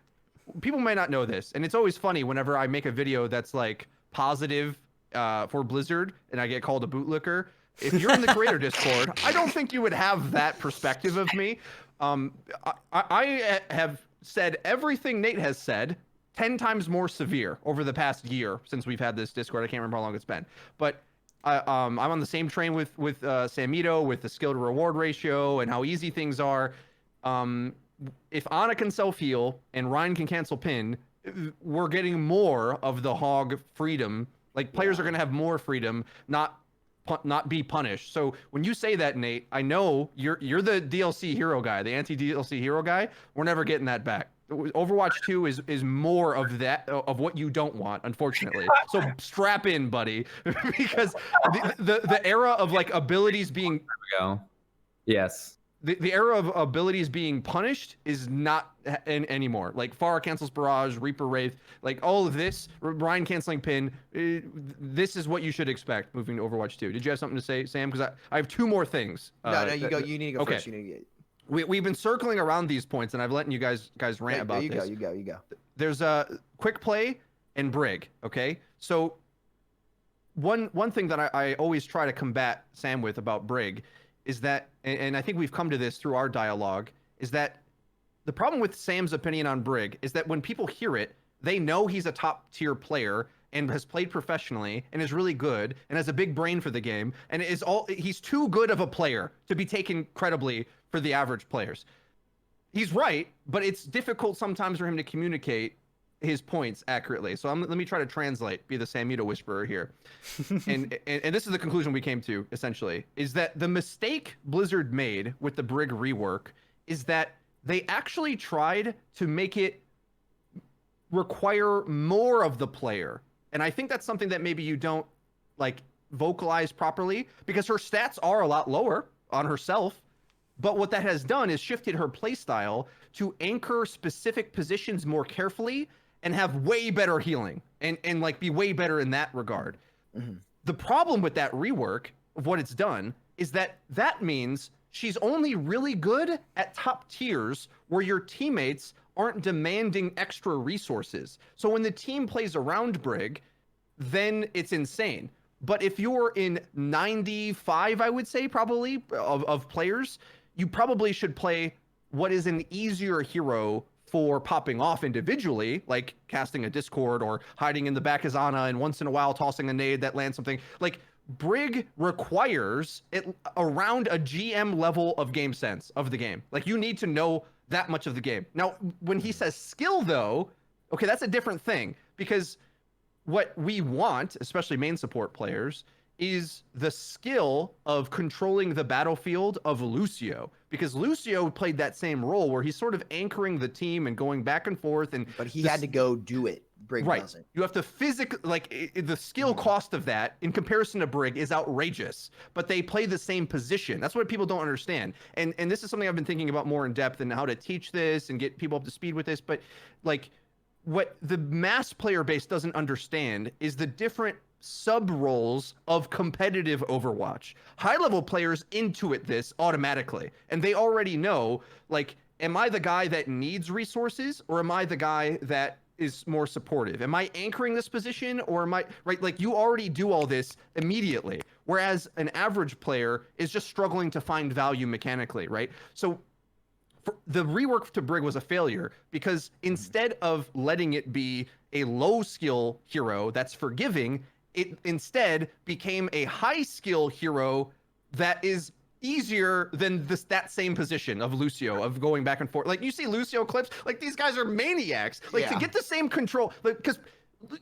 People might not know this, and it's always funny whenever I make a video that's like positive for Blizzard and I get called a bootlicker. If you're in the creator Discord, I don't think you would have that perspective of me. I have said everything Nate has said 10 times more severe over the past year since we've had this Discord. I can't remember how long it's been. But I'm on the same train with Samito with the skill to reward ratio and how easy things are. If Ana can self-heal and Ryan can cancel pin, we're getting more of the hog freedom. Like players are going to have more freedom, not be punished. So when you say that, Nate, I know you're the DLC hero guy, the anti-DLC hero guy. We're never getting that back. Overwatch 2 is more of that, of what you don't want, unfortunately. So strap in, buddy, because the era of like abilities being Go. Yes. the era of abilities being punished is not anymore. Like Pharah cancels Barrage, Reaper Wraith, like all of this, Ryan canceling pin. This is what you should expect moving to Overwatch 2. Did you have something to say, Sam? Because I have two more things. No, you go. You need to go okay. first. You need to We've been circling around these points, and I've letting you guys rant about this. You go. There's a quick play and Brig. Okay, so one thing that I always try to combat Sam with about Brig is that, and I think we've come to this through our dialogue, is that the problem with Sam's opinion on Brig is that when people hear it, they know he's a top tier player and has played professionally and is really good and has a big brain for the game and he's too good of a player to be taken credibly for the average players. He's right, but it's difficult sometimes for him to communicate his points accurately. So let me try to translate, be the Samito whisperer here. and this is the conclusion we came to, essentially, is that the mistake Blizzard made with the Brig rework is that they actually tried to make it require more of the player. And I think that's something that maybe you don't like vocalize properly, because her stats are a lot lower on herself. But what that has done is shifted her playstyle to anchor specific positions more carefully and have way better healing and like be way better in that regard. Mm-hmm. The problem with that rework of what it's done is that means she's only really good at top tiers where your teammates aren't demanding extra resources. So when the team plays around Brig, then it's insane. But if you're in 95, I would say probably of players, you probably should play what is an easier hero for popping off individually, like casting a Discord or hiding in the back as Ana and once in a while tossing a nade that lands something. Like Brig requires it around a GM level of game sense of the game. Like you need to know that much of the game. Now, when he says skill though, okay, that's a different thing, because what we want, especially main support players, is the skill of controlling the battlefield of Lucio, because Lucio played that same role where he's sort of anchoring the team and going back and forth. But he had to go do it. Brig doesn't. You have to the skill cost of that in comparison to Brig is outrageous, but they play the same position. That's what people don't understand. And this is something I've been thinking about more in depth and how to teach this and get people up to speed with this. But like what the mass player base doesn't understand is the different sub roles of competitive Overwatch. High level players intuit this automatically, and they already know, like, am I the guy that needs resources, or am I the guy that is more supportive? Am I anchoring this position, or am I right? Like, you already do all this immediately, whereas an average player is just struggling to find value mechanically, right? So the rework to Brig was a failure, because instead of letting it be a low skill hero that's forgiving, it instead became a high skill hero that is easier than that same position of Lucio, of going back and forth. Like you see Lucio clips, like these guys are maniacs. Like to get the same control, because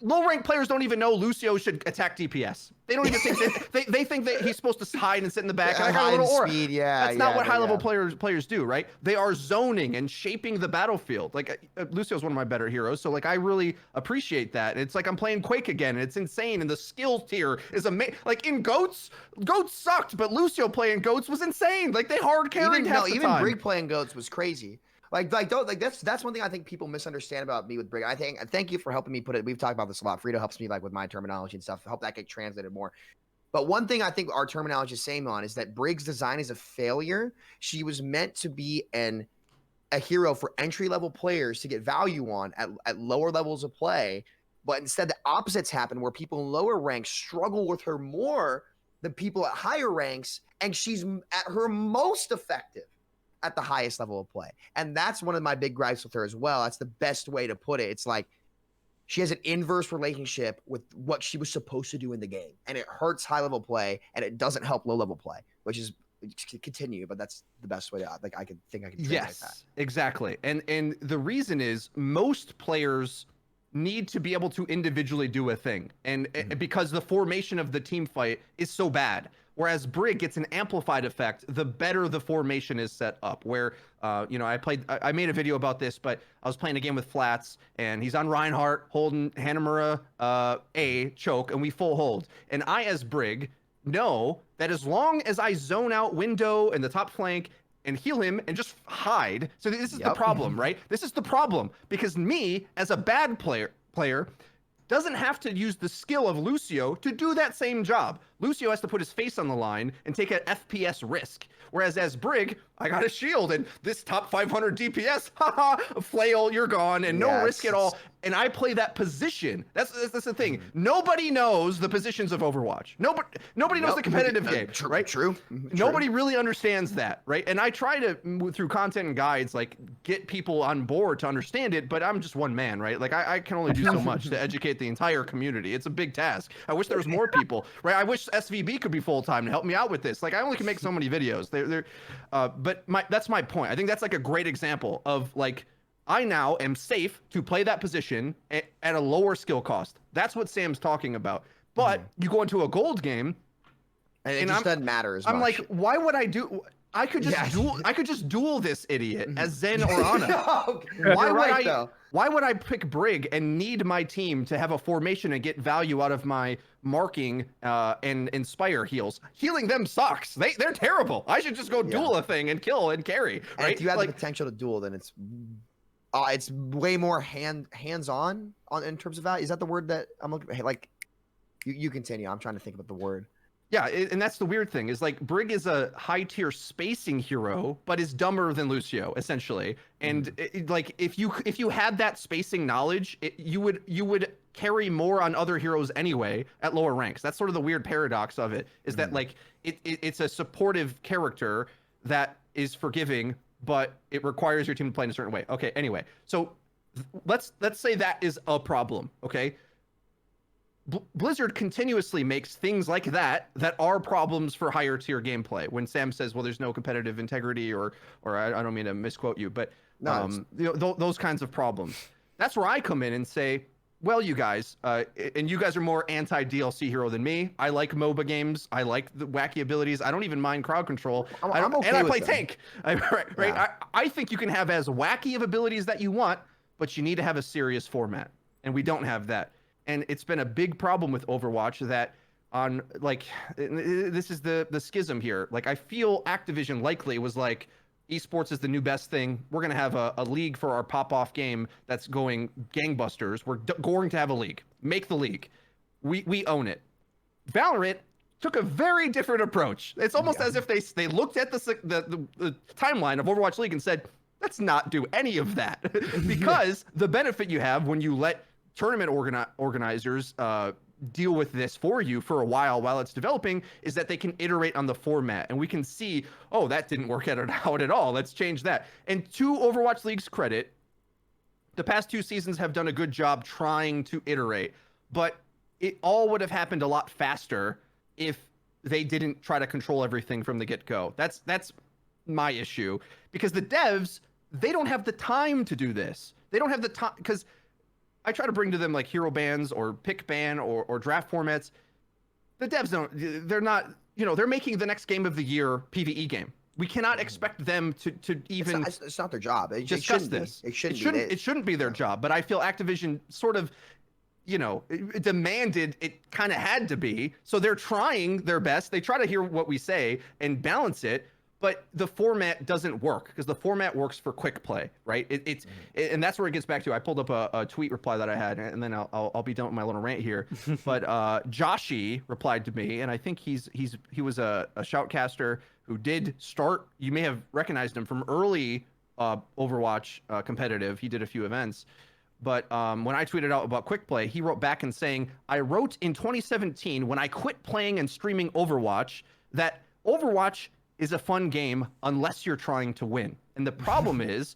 low rank players don't even know Lucio should attack DPS. They don't even think they think that he's supposed to hide and sit in the back. Yeah, and I got a little aura. Speed, that's not what high level players do, right? They are zoning and shaping the battlefield. Like Lucio's one of my better heroes, so like I really appreciate that. It's like I'm playing Quake again, and it's insane. And the skill tier is amazing. Like in Goats sucked, but Lucio playing Goats was insane. Like they hard carried half the time. Even Brig playing Goats was crazy. That's one thing I think people misunderstand about me with Brig. Thank you for helping me put it. We've talked about this a lot. Freedo helps me like with my terminology and stuff. Help that get translated more. But one thing I think our terminology is same on is that Brig's design is a failure. She was meant to be a hero for entry level players to get value on at lower levels of play. But instead, the opposites happen where people in lower ranks struggle with her more than people at higher ranks, and she's at her most effective at the highest level of play. And that's one of my big gripes with her as well. That's the best way to put it. It's like she has an inverse relationship with what she was supposed to do in the game, and it hurts high level play, and it doesn't help low level play, which is continue. But that's the best way to I can translate that. Yes, exactly. And the reason is most players need to be able to individually do a thing, and because the formation of the team fight is so bad. Whereas Brig gets an amplified effect the better the formation is set up. Where, I made a video about this, but I was playing a game with Flats, and he's on Reinhardt holding Hanamura A choke, and we full hold. And I, as Brig, know that as long as I zone out window and the top flank and heal him and just hide. So this is the problem, right? This is the problem, because me, as a bad player, doesn't have to use the skill of Lucio to do that same job. Lucio has to put his face on the line and take an FPS risk. Whereas as Brig, I got a shield and this top 500 DPS, haha, flail, you're gone, and no risk at all. And I play that position. That's the thing. Nobody knows the positions of Overwatch. Nobody knows the competitive game, right? True. Nobody really understands that, right? And I try to, through content and guides, like get people on board to understand it, but I'm just one man, right? Like I can only do so much to educate the entire community. It's a big task. I wish there was more people, right? I wish SVB could be full-time to help me out with this. Like I only can make so many videos. But that's my point. I think that's like a great example of like, I now am safe to play that position at a lower skill cost. That's what Sam's talking about. But you go into a gold game, and it just doesn't matter as I'm much. like, why would I do? I could just duel this idiot as Zen or Ana. Why would I pick Brig and need my team to have a formation and get value out of my marking and inspire heals? Healing them sucks. They're terrible. I should just go duel a thing and kill and carry. Right? And if you have the potential to duel, then it's way more hands-on in terms of value. Is that the word that I'm looking for? Like, you continue. I'm trying to think about the word. Yeah, and that's the weird thing is like Brig is a high tier spacing hero, but is dumber than Lucio essentially. And like if you had that spacing knowledge, you would carry more on other heroes anyway at lower ranks. That's sort of the weird paradox of it is that like it's a supportive character that is forgiving, but it requires your team to play in a certain way. Okay, anyway, so let's say that is a problem. Okay. Blizzard continuously makes things like that are problems for higher tier gameplay. When Sam says, "Well, there's no competitive integrity," or I don't mean to misquote you, but those kinds of problems. That's where I come in and say, "Well, you guys, and you guys are more anti-DLC hero than me. I like MOBA games. I like the wacky abilities. I don't even mind crowd control. I'm okay and I with play them. tank. I think you can have as wacky of abilities that you want, but you need to have a serious format, and we don't have that." And it's been a big problem with Overwatch that on like, this is the schism here. Like I feel Activision likely was like, esports is the new best thing. We're going to have a league for our pop-off game that's going gangbusters. We're going to have a league. Make the league. We own it. Valorant took a very different approach. It's almost as if they looked at the timeline of Overwatch League and said, let's not do any of that. Because the benefit you have when you let tournament organizers deal with this for you for a while it's developing is that they can iterate on the format and we can see, oh, that didn't work out at all. Let's change that. And to Overwatch League's credit, the past 2 seasons have done a good job trying to iterate, but it all would have happened a lot faster if they didn't try to control everything from the get-go. That's my issue, because the devs, they don't have the time to do this. They don't have the time, because I try to bring to them like hero bans or pick ban or draft formats. The devs they're not, they're making the next game of the year PvE game. We cannot expect them to even it's not their job. discuss this. It shouldn't be their job, but I feel Activision sort of, it demanded it kind of had to be. So they're trying their best. They try to hear what we say and balance it. But the format doesn't work because the format works for quick play, right? And that's where it gets back to. I pulled up a tweet reply that I had, and then I'll be done with my little rant here. But Joshy replied to me, and I think he was a shoutcaster who did start. You may have recognized him from early Overwatch competitive. He did a few events. But when I tweeted out about quick play, he wrote back and saying, I wrote in 2017 when I quit playing and streaming Overwatch that Overwatch is a fun game unless you're trying to win. And the problem is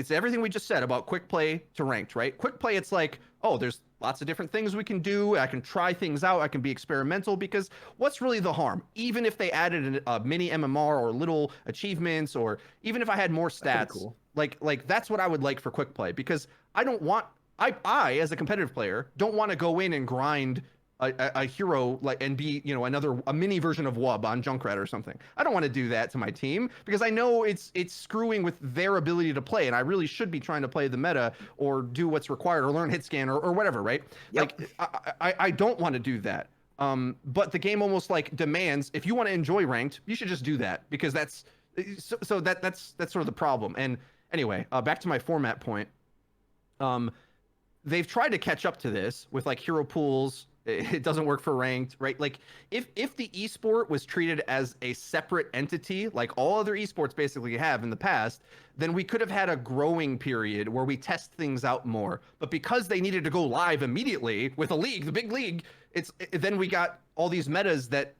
it's everything we just said about quick play to ranked, right? Quick play, it's like, oh, there's lots of different things we can do. I can try things out. I can be experimental, because what's really the harm? Even if they added a mini MMR or little achievements, or even if I had more stats, cool. like that's what I would like for quick play, because I don't want, I as a competitive player don't want to go in and grind a hero like and be, you know, a mini version of Wub on Junkrat or something. I don't want to do that to my team, because I know it's screwing with their ability to play, and I really should be trying to play the meta or do what's required or learn hit scan or whatever, right? Yep. Like I don't want to do that. But the game almost like demands, if you want to enjoy ranked, you should just do that, because that's that's sort of the problem. And anyway, back to my format point. They've tried to catch up to this with like hero pools. It doesn't work for ranked, right? Like if the esport was treated as a separate entity, like all other esports basically have in the past, then we could have had a growing period where we test things out more. But because they needed to go live immediately with a league, the big league, then we got all these metas that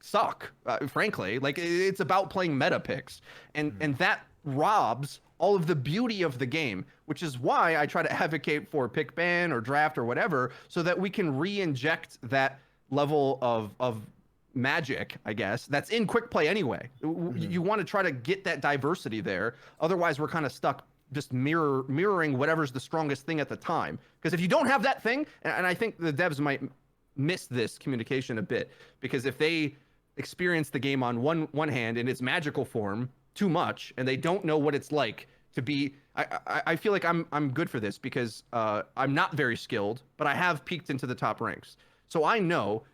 suck, frankly. Like it's about playing meta picks, and that robs all of the beauty of the game, which is why I try to advocate for pick ban or draft or whatever, so that we can re-inject that level of magic, I guess, that's in quick play anyway. You want to try to get that diversity there. Otherwise, we're kind of stuck just mirroring whatever's the strongest thing at the time. Because if you don't have that thing, and I think the devs might miss this communication a bit, because if they experience the game on one hand in its magical form too much, and they don't know what it's like to be, I feel like I'm good for this, because I'm not very skilled, but I have peaked into the top ranks. So I know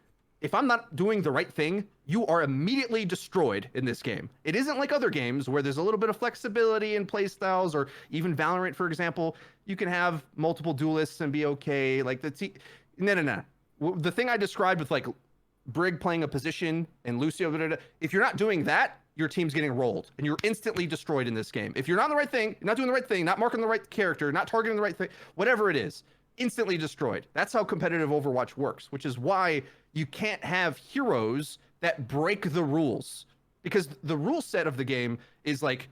if I'm not doing the right thing, you are immediately destroyed in this game. It isn't like other games where there's a little bit of flexibility in play styles, or even Valorant, for example. You can have multiple duelists and be okay. Like no. The thing I described with like Brig playing a position and Lucio, if you're not doing that, your team's getting rolled and you're instantly destroyed in this game. If you're not on the right thing, not doing the right thing, not marking the right character, not targeting the right thing, whatever it is, instantly destroyed. That's how competitive Overwatch works, which is why you can't have heroes that break the rules, because the rule set of the game is like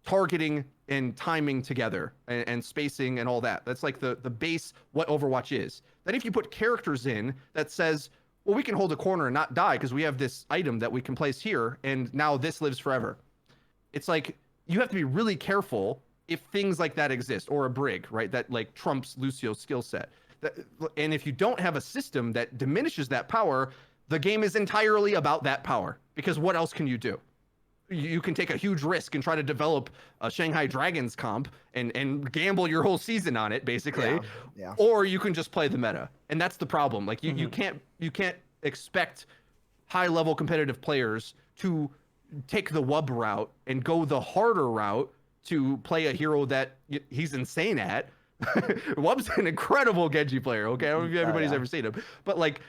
targeting and timing together and spacing and all that. That's like the base what Overwatch is. Then if you put characters in that says, well, we can hold a corner and not die because we have this item that we can place here, and now this lives forever. It's like you have to be really careful if things like that exist, or a Brig, right? That like trumps Lucio's skill set. And if you don't have a system that diminishes that power, the game is entirely about that power, because what else can you do? You can take a huge risk and try to develop a Shanghai Dragons comp and gamble your whole season on it, basically. Yeah. Or you can just play the meta, and that's the problem. Like you can't expect high-level competitive players to take the Wub route and go the harder route to play a hero that he's insane at. Wub's an incredible Genji player. Okay, I don't know if everybody's ever seen him, but like,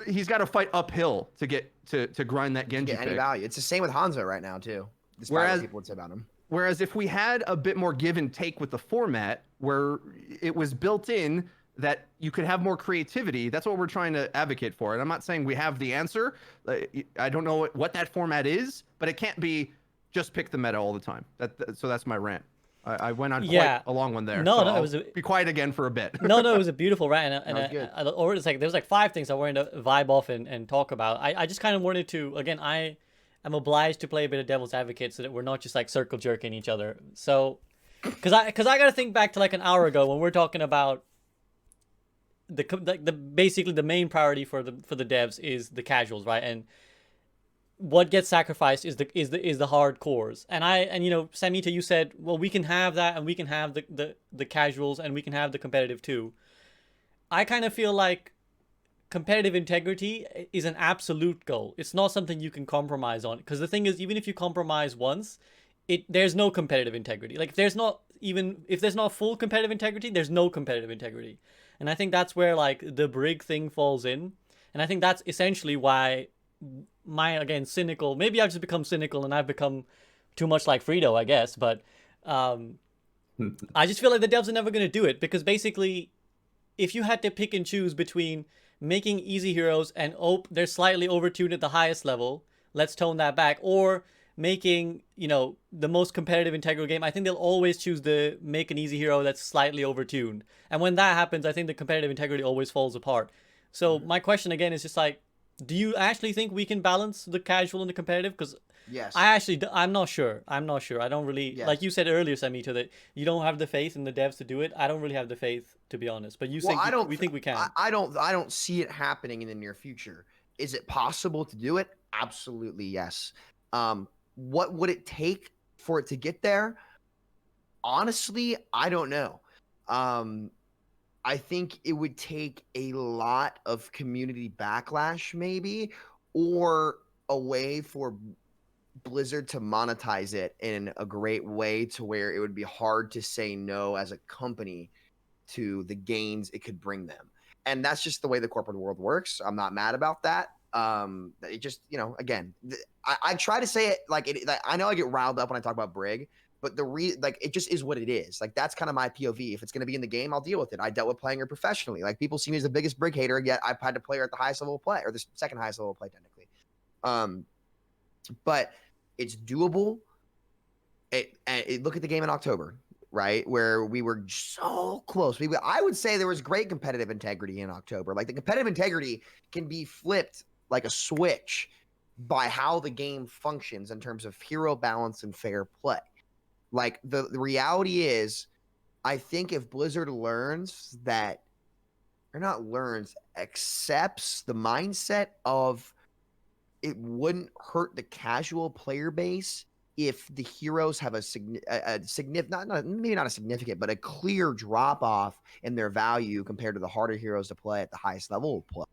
he's got to fight uphill to get to grind that Genji Get any pick. value. It's the same with Hanzo right now too. Despite what people would say about him. Whereas if we had a bit more give and take with the format, where it was built in that you could have more creativity, that's what we're trying to advocate for. And I'm not saying we have the answer. I don't know what that format is, but it can't be just pick the meta all the time. So that's my rant. I went on quite a long one there. No, so no, I'll it was be quiet again for a bit. No, it was a beautiful rant, Good. it's like there's like 5 things I wanted to vibe off and talk about. I just kind of wanted to, again, I am obliged to play a bit of devil's advocate so that we're not just like circle jerking each other. So, because I got to think back to like an hour ago when we're talking about the basically the main priority for the devs is the casuals, right? And what gets sacrificed is the hardcores. And you know, Samito, you said, well, we can have that, and we can have the casuals, and we can have the competitive too. I kind of feel like competitive integrity is an absolute goal. It's not something you can compromise on, because the thing is, even if you compromise once, there's no competitive integrity. Like if there's not full competitive integrity, there's no competitive integrity. And I think that's where like the Brig thing falls in. And I think that's essentially why again, cynical, maybe I've just become cynical and I've become too much like Freedo, I guess, but I just feel like the devs are never going to do it, because basically if you had to pick and choose between making easy heroes and they're slightly overtuned at the highest level, let's tone that back, or making, you know, the most competitive integral game, I think they'll always choose the make an easy hero that's slightly overtuned. And when that happens, I think the competitive integrity always falls apart. So my question again is just like, do you actually think we can balance the casual and the competitive? Because Yes. I'm not sure. I'm not sure. I don't really, Yes. like you said earlier, Samito, that you don't have the faith in the devs to do it. I don't really have the faith, to be honest. But you Well, think we think we can. I don't see it happening in the near future. Is it possible to do it? Absolutely, yes. What would it take for it to get there? Honestly, I don't know. I think it would take a lot of community backlash, maybe, or a way for Blizzard to monetize it in a great way to where it would be hard to say no as a company to the gains it could bring them. And that's just the way the corporate world works. I'm not mad about that. It just, you know, again, I try to say it like it. Like, I know I get riled up when I talk about Brig, but like it just is what it is. Like that's kind of my POV. If it's going to be in the game, I'll deal with it. I dealt with playing her professionally. Like people see me as the biggest Brig hater, yet I've had to play her at the highest level of play, or the second highest level of play technically. But it's doable. Look at the game in October, right? Where we were so close. I would say there was great competitive integrity in October. Like the competitive integrity can be flipped like a switch by how the game functions in terms of hero balance and fair play. Like the reality is, I think if Blizzard learns that, or not learns, accepts the mindset of it wouldn't hurt the casual player base if the heroes have a significant, maybe not a significant, but a clear drop off in their value compared to the harder heroes to play at the highest level of play.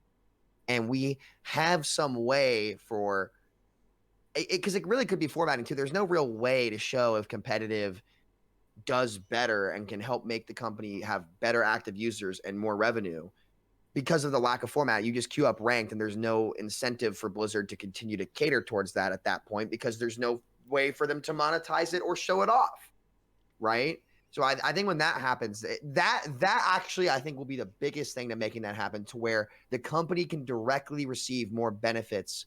And we have some way for it, because it really could be formatting too. There's no real way to show if competitive does better and can help make the company have better active users and more revenue. Because of the lack of format, you just queue up ranked, and there's no incentive for Blizzard to continue to cater towards that at that point because there's no way for them to monetize it or show it off, right? So I think when that happens, that actually I think will be the biggest thing to making that happen, to where the company can directly receive more benefits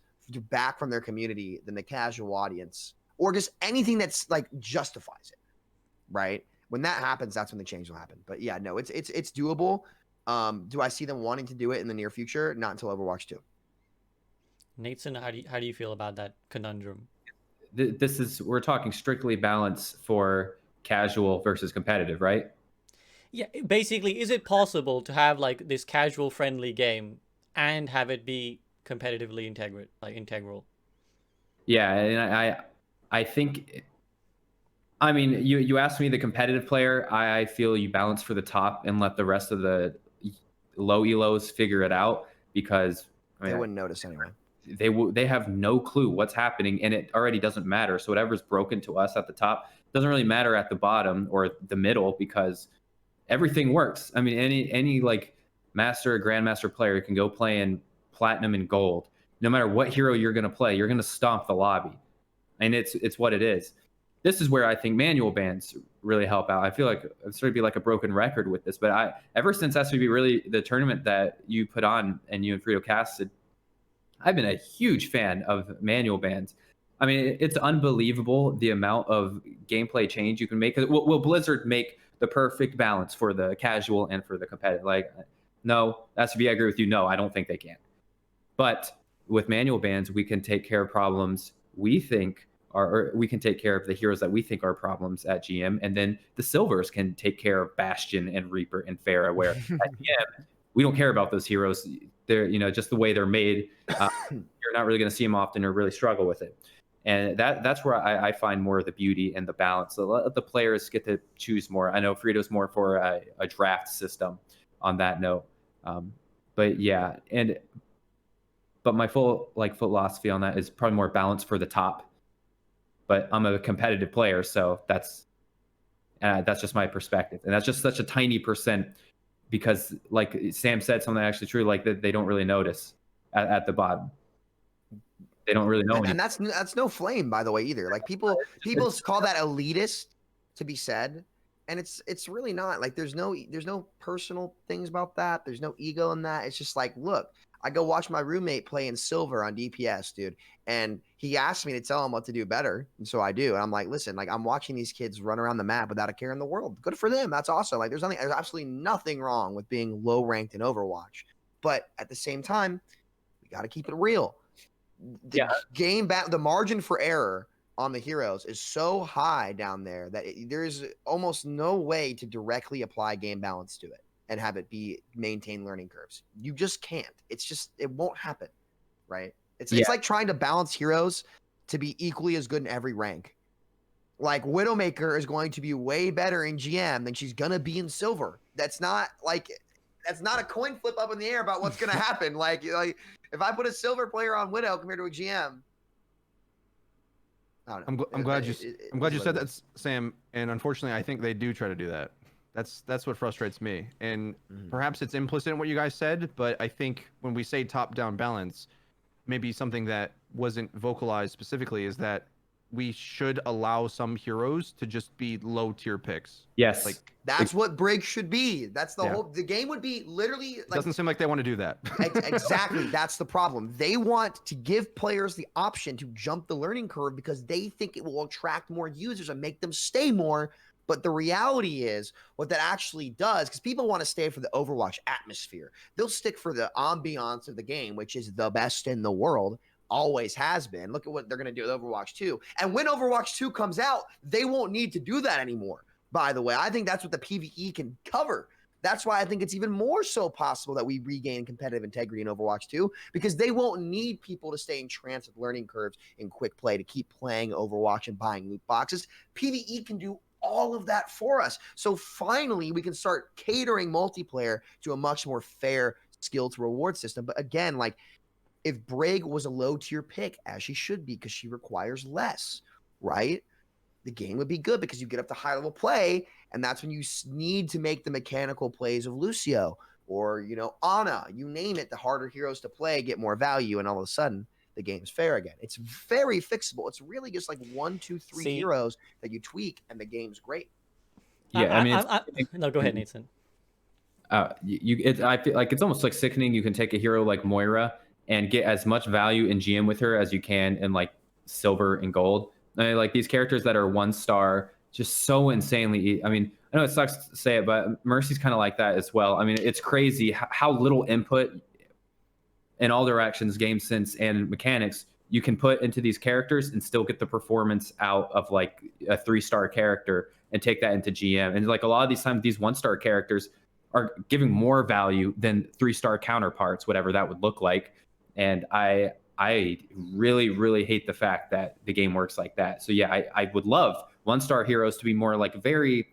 back from their community than the casual audience, or just anything that's like justifies it, right? When that happens, that's when the change will happen. But yeah, no, it's doable. Do I see them wanting to do it in the near future? Not until Overwatch 2. Nateson, how do you feel about that conundrum? We're talking strictly balance for casual versus competitive, right? Yeah, basically, is it possible to have like this casual friendly game and have it be competitively integral? Yeah, and I think, I mean, you asked me the competitive player. I feel you balance for the top and let the rest of the low elos figure it out, because I mean, They wouldn't notice anyway. They have no clue what's happening, and it already doesn't matter. So whatever's broken to us at the top doesn't really matter at the bottom or the middle, because everything works. I mean, any like master or grandmaster player can go play in platinum and gold. No matter what hero you're going to play, you're going to stomp the lobby, and it's what it is. This is where I think manual bans really help out. I feel like I'm sort of be like a broken record with this, but ever since SVB, really the tournament that you put on and you and Freedo casted, I've been a huge fan of manual bans. I mean, it's unbelievable the amount of gameplay change you can make. Will Blizzard make the perfect balance for the casual and for the competitive? Like, no, SVB, I agree with you. No, I don't think they can. But with manual bans, we can take care of problems we think or we can take care of the heroes that we think are problems at GM, and then the silvers can take care of Bastion and Reaper and Pharah, where at GM, we don't care about those heroes. They're, just the way they're made. You're not really going to see them often or really struggle with it. And that's where I find more of the beauty and the balance. So let the players get to choose more. I know Freedo's more for a draft system on that note. But yeah, but my full philosophy on that is probably more balance for the top. But I'm a competitive player, so that's just my perspective, and that's just such a tiny percent, because like Sam said, something actually true, like that they don't really notice at the bottom. They don't really know. And that's no flame, by the way, either. Like people call that elitist to be said, and it's really not. Like there's no personal things about that. There's no ego in that. It's just like, look, I go watch my roommate play in silver on DPS, dude. And he asked me to tell him what to do better. And so I do. And I'm like, listen, like I'm watching these kids run around the map without a care in the world. Good for them. That's awesome. Like there's absolutely nothing wrong with being low ranked in Overwatch. But at the same time, we got to keep it real. The the margin for error on the heroes is so high down there that there's almost no way to directly apply game balance to it and have it be maintain learning curves. You just can't. It won't happen, right? It's like trying to balance heroes to be equally as good in every rank. Like Widowmaker is going to be way better in GM than she's gonna be in silver. That's not a coin flip up in the air about what's gonna happen. Like if I put a silver player on Widow compared to a GM. I'm glad you said that, Sam. And unfortunately, I think they do try to do that. That's what frustrates me. And perhaps it's implicit in what you guys said, but I think when we say top-down balance, maybe something that wasn't vocalized specifically is that we should allow some heroes to just be low-tier picks. Yes, like that's what Brig should be. That's the whole. The game would be literally. Like, doesn't seem like they want to do that. Exactly, that's the problem. They want to give players the option to jump the learning curve because they think it will attract more users and make them stay more. But the reality is what that actually does, because people want to stay for the Overwatch atmosphere. They'll stick for the ambiance of the game, which is the best in the world. Always has been. Look at what they're going to do with Overwatch 2. And when Overwatch 2 comes out, they won't need to do that anymore, by the way. I think that's what the PvE can cover. That's why I think it's even more so possible that we regain competitive integrity in Overwatch 2, because they won't need people to stay entranced with learning curves in quick play to keep playing Overwatch and buying loot boxes. PvE can do all of that for us. So finally, we can start catering multiplayer to a much more fair skill to reward system. But again, like, if Brig was a low-tier pick, as she should be, because she requires less, right? The game would be good because you get up to high-level play, and that's when you need to make the mechanical plays of Lucio or, you know, Ana. You name it, the harder heroes to play get more value, and all of a sudden, the game's fair again. It's very fixable. It's really just like 1, 2, 3 heroes that you tweak, and the game's great. Yeah, I mean, no, go ahead, Nateson. I feel like it's almost like sickening. You can take a hero like Moira and get as much value in GM with her as you can in like silver and gold. I mean, like these characters that are 1-star, just so insanely. I mean, I know it sucks to say it, but Mercy's kind of like that as well. I mean, it's crazy how little input in all directions, game sense and mechanics you can put into these characters and still get the performance out of like a 3-star character and take that into GM. And like a lot of these times, these 1-star characters are giving more value than 3-star counterparts, whatever that would look like. And I really, really hate the fact that the game works like that. So yeah, I would love 1-star heroes to be more like very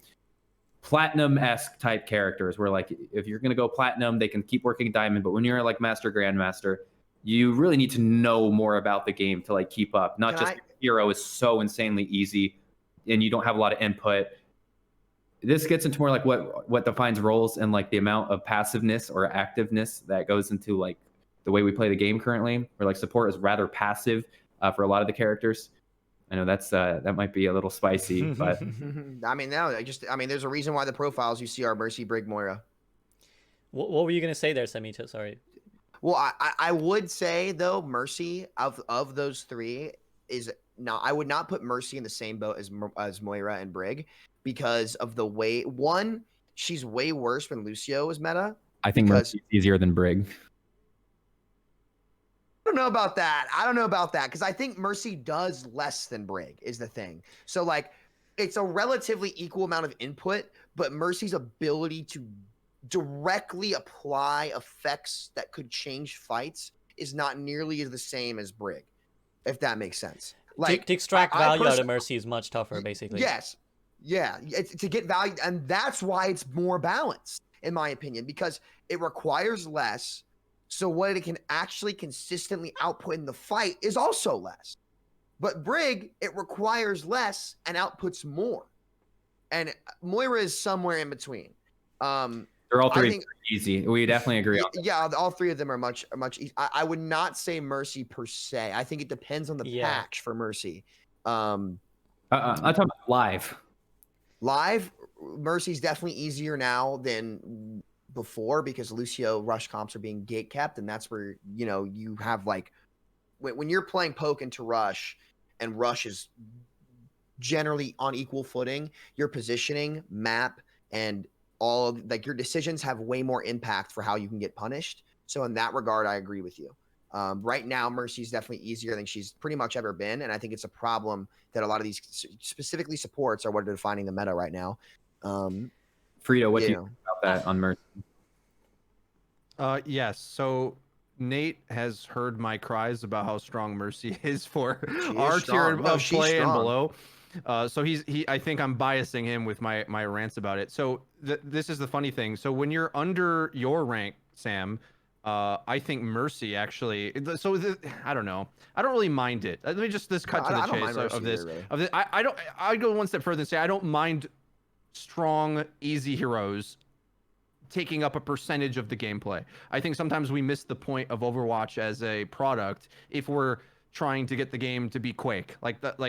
platinum-esque type characters, where like if you're gonna go platinum, they can keep working diamond. But when you're like master, grandmaster, you really need to know more about the game to like keep up. Not just hero is so insanely easy, and you don't have a lot of input. This gets into more like what defines roles and like the amount of passiveness or activeness that goes into like the way we play the game currently, where like support is rather passive for a lot of the characters. I know that might be a little spicy, but I mean, there's a reason why the profiles you see are Mercy, Brig, Moira. What were you gonna say there, Samito? Sorry. Well, I would say though, Mercy of those three is not. I would not put Mercy in the same boat as Moira and Brig, because of the way she's way worse when Lucio is meta. I think Mercy's easier than Brig. I don't know about that because I think Mercy does less than Brig is the thing. So like it's a relatively equal amount of input, but Mercy's ability to directly apply effects that could change fights is not nearly the same as Brig, if that makes sense. Like to extract value out of Mercy is much tougher, basically. Yes. Yeah, it's to get value, and that's why it's more balanced, in my opinion, because it requires less. So what it can actually consistently output in the fight is also less. But Brig, it requires less and outputs more. And Moira is somewhere in between. They're all three easy. We definitely agree on that. Yeah, all three of them are much easier. I would not say Mercy per se. I think it depends on the patch for Mercy. I'm talking about live. Live, Mercy's definitely easier now than before because Lucio rush comps are being gate kept, and that's where you have like when you're playing poke into rush, and rush is generally on equal footing, your positioning, map, and all like your decisions have way more impact for how you can get punished. So in that regard, I agree with you. Right now, Mercy is definitely easier than she's pretty much ever been, and I think it's a problem that a lot of these, specifically supports, are what are defining the meta right now. Freedo, what do you think about that on Mercy? Yes. So Nate has heard my cries about how strong Mercy is for our tier of play and below. So I think I'm biasing him with my rants about it. So this is the funny thing. So when you're under your rank, Sam, I think Mercy actually. So I don't know. I don't really mind it. Let me just cut to the chase of this. Really. Of this, I don't. I go one step further and say I don't mind strong, easy heroes taking up a percentage of the gameplay. I think sometimes we miss the point of Overwatch as a product if we're trying to get the game to be Quake. Like that,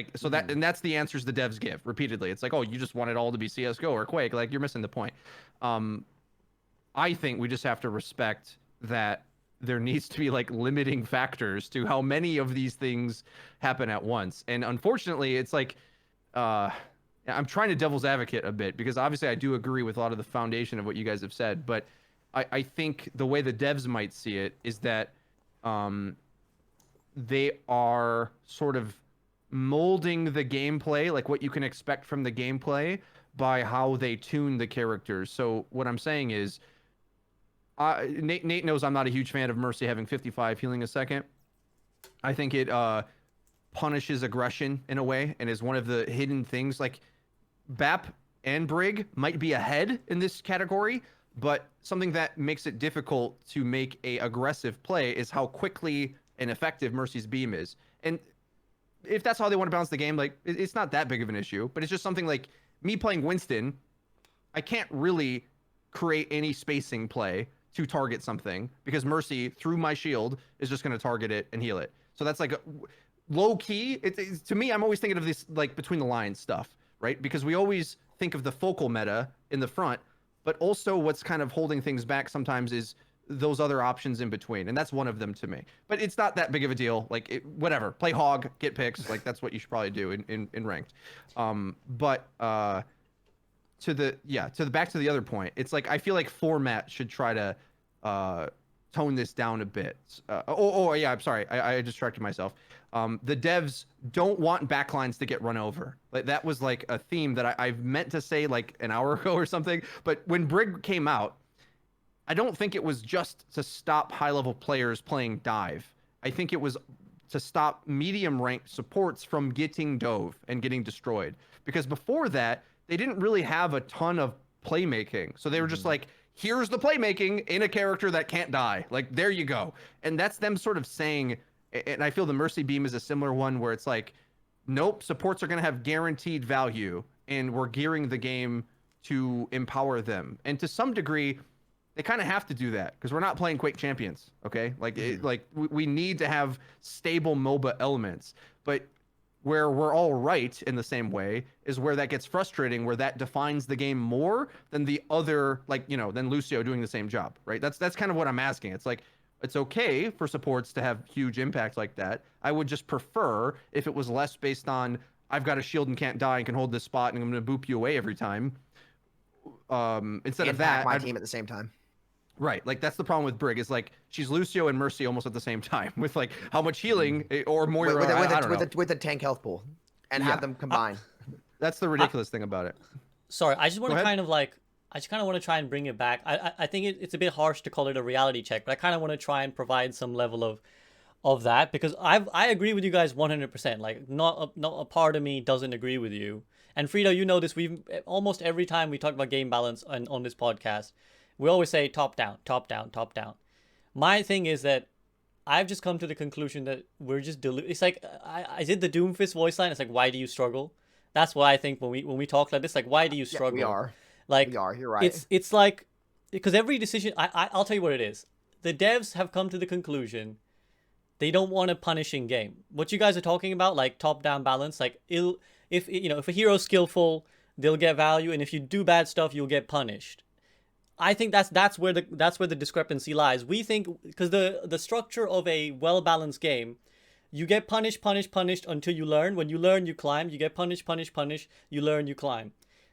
and that's the answers the devs give repeatedly. It's like, oh, you just want it all to be CS:GO or Quake. Like, you're missing the point. I think we just have to respect that there needs to be like limiting factors to how many of these things happen at once. And unfortunately, it's like I'm trying to devil's advocate a bit because obviously I do agree with a lot of the foundation of what you guys have said, but I think the way the devs might see it is that they are sort of molding the gameplay, like what you can expect from the gameplay, by how they tune the characters. So what I'm saying is, Nate knows I'm not a huge fan of Mercy having 55 healing a second. I think it punishes aggression in a way and is one of the hidden things. Like, BAP and Brig might be ahead in this category, but something that makes it difficult to make a aggressive play is how quickly and effective Mercy's beam is. And if that's how they want to balance the game, like, it's not that big of an issue, but it's just something like me playing Winston, I can't really create any spacing play to target something because Mercy, through my shield, is just going to target it and heal it. So that's like low key. It's to me, I'm always thinking of this like between the lines stuff, right? Because we always think of the focal meta in the front, but also what's kind of holding things back sometimes is those other options in between, and that's one of them to me. But it's not that big of a deal. Like, whatever, play hog, get picks. Like, that's what you should probably do in ranked. But to the back to the other point, it's like I feel like format should try to tone this down a bit. Yeah, I'm sorry, I distracted myself. The devs don't want backlines to get run over. Like, that was like a theme that I've meant to say like an hour ago or something. But when Brig came out, I don't think it was just to stop high-level players playing dive. I think it was to stop medium-ranked supports from getting dove and getting destroyed. Because before that, they didn't really have a ton of playmaking. So they were just like, here's the playmaking in a character that can't die. Like, there you go. And that's them sort of saying, and I feel the Mercy Beam is a similar one where it's like, nope, supports are going to have guaranteed value, and we're gearing the game to empower them. And to some degree, they kind of have to do that because we're not playing Quake Champions, okay? Like, we need to have stable MOBA elements. But where we're all right in the same way is where that gets frustrating, where that defines the game more than the other, like, than Lucio doing the same job, right? That's kind of what I'm asking. It's like, it's okay for supports to have huge impact like that. I would just prefer if it was less based on, I've got a shield and can't die and can hold this spot and I'm going to boop you away every time. Instead of that, my team at the same time. Right, like that's the problem with Brig is like she's Lucio and Mercy almost at the same time with like how much healing or more with a tank health pool and have them combine. That's the ridiculous thing about it. Sorry, I just want to kind of want to try and bring it back. I think it's a bit harsh to call it a reality check, but I kind of want to try and provide some level of that because I agree with you guys 100%. Like, not a part of me doesn't agree with you. And Freedo, you know this. We've almost every time we talk about game balance on this podcast, we always say top down, top down, top down. My thing is that I've just come to the conclusion that we're just it's like I did the Doomfist voice line. It's like, why do you struggle? That's what I think when we talk like this. Like, why do you struggle? Yeah, we are. Like, we are. You're right. It's like, because every decision, I'll tell you what it is. The devs have come to the conclusion they don't want a punishing game. What you guys are talking about, like top down balance, like if a hero's skillful, they'll get value, and if you do bad stuff, you'll get punished. I think that's where the discrepancy lies. We think because the structure of a well-balanced game, you get punished, until you learn. When you learn, you climb. You get punished, you learn, you climb.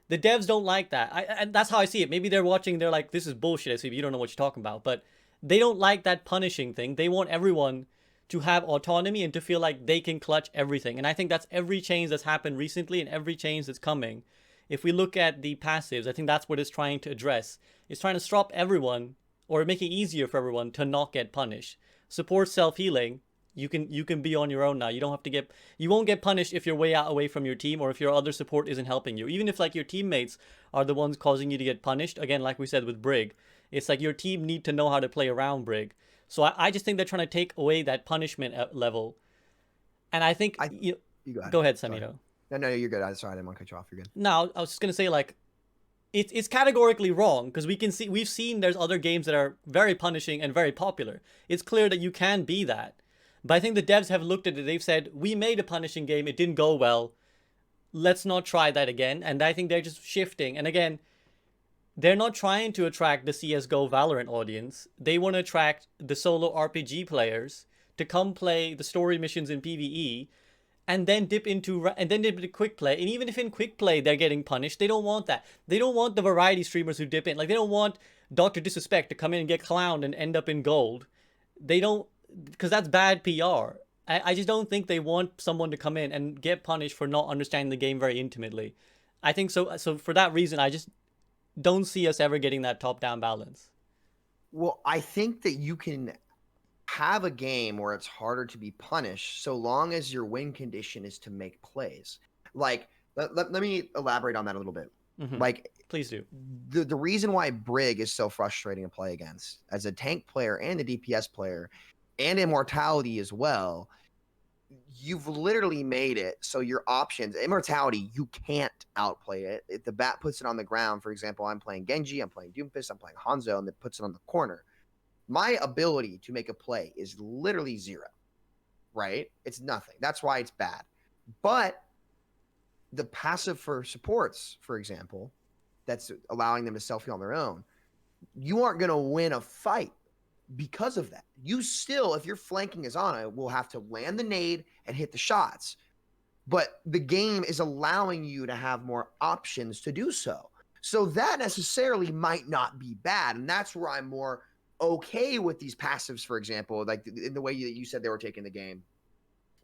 The devs don't like that. And that's how I see it. Maybe they're watching, they're like, this is bullshit, SVB, you don't know what you're talking about. But they don't like that punishing thing. They want everyone to have autonomy and to feel like they can clutch everything. And I think that's every change that's happened recently and every change that's coming. If we look at the passives, I think that's what it's trying to address. It's trying to stop everyone, or make it easier for everyone to not get punished. Support self-healing. You can be on your own now. You won't get punished if you're way out away from your team, or if your other support isn't helping you. Even if like your teammates are the ones causing you to get punished. Again, like we said with Brig, it's like your team need to know how to play around Brig. So I just think they're trying to take away that punishment level. And I think you go ahead, Samito. No, you're good. Sorry, I didn't want to cut you off. You're good. No, I was just gonna say, like, it's categorically wrong, because we've seen there's other games that are very punishing and very popular. It's clear that you can be that. But I think the devs have looked at it, they've said, we made a punishing game, it didn't go well, let's not try that again. And I think they're just shifting. And again, they're not trying to attract the CSGO Valorant audience. They want to attract the solo RPG players to come play the story missions in PvE, and then dip into quick play. And even if in quick play they're getting punished, they don't want that. They don't want the variety streamers who dip in. Like, they don't want Dr. Disrespect to come in and get clowned and end up in gold. They don't, because that's bad PR. I just don't think they want someone to come in and get punished for not understanding the game very intimately. I think so. So for that reason, I just don't see us ever getting that top-down balance. Well, I think that you can have a game where it's harder to be punished so long as your win condition is to make plays. Like, let me elaborate on that a little bit. Mm-hmm. Like, please do. The reason why Brig is so frustrating to play against as a tank player and a DPS player, and Immortality as well, you've literally made it so your options, Immortality, you can't outplay it. If the bat puts it on the ground, for example, I'm playing Genji, I'm playing Doomfist, I'm playing Hanzo, and it puts it on the corner, my ability to make a play is literally zero, right? It's nothing. That's why it's bad. But the passive for supports, for example, that's allowing them to self-heal on their own, you aren't going to win a fight because of that. You still, if your flanking is on it, will have to land the nade and hit the shots. But the game is allowing you to have more options to do so. So that necessarily might not be bad. And that's where I'm more okay with these passives, for example, like in the way that you said they were taking the game.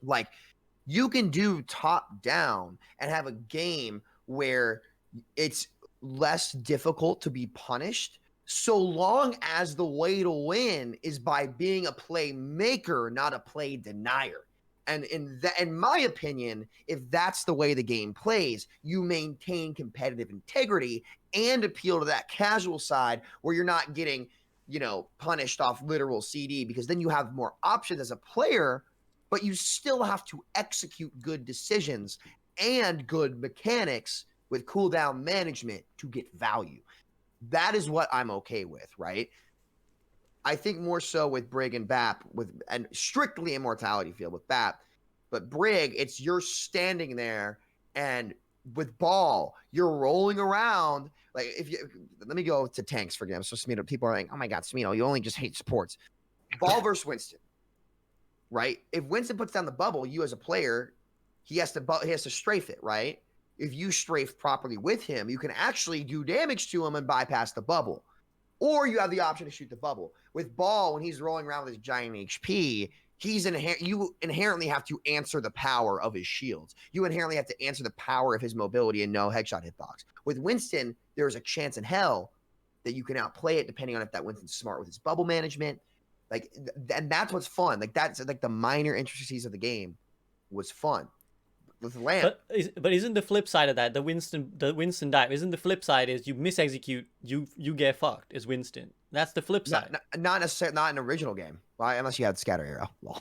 Like, you can do top down and have a game where it's less difficult to be punished, so long as the way to win is by being a playmaker, not a play denier. And in my opinion, if that's the way the game plays, you maintain competitive integrity and appeal to that casual side where you're not getting, punished off literal CD, because then you have more options as a player, but you still have to execute good decisions and good mechanics with cooldown management to get value. That is what I'm okay with, right? I think more so with Brig and BAP, and strictly Immortality field with BAP, but Brig, it's you're standing there, and with Ball, you're rolling around. Like, let me go to tanks for example. So Samito, people are like, oh my God, Samito, you only just hate supports. Ball versus Winston, right? If Winston puts down the bubble, you as a player, he has to strafe it, right? If you strafe properly with him, you can actually do damage to him and bypass the bubble. Or you have the option to shoot the bubble. With Ball, when he's rolling around with his giant HP, you inherently have to answer the power of his shields. You inherently have to answer the power of his mobility and no headshot hitbox. With Winston, there's a chance in hell that you can outplay it depending on if that Winston's smart with his bubble management. Like, and that's what's fun. Like, that's like the minor intricacies of the game was fun. With Lamp. But isn't the flip side of that the Winston dive? Isn't the flip side is you misexecute, you get fucked? Is Winston? That's the flip side. Not necessarily, not an original game, right? Unless you had Scatter Arrow. Well,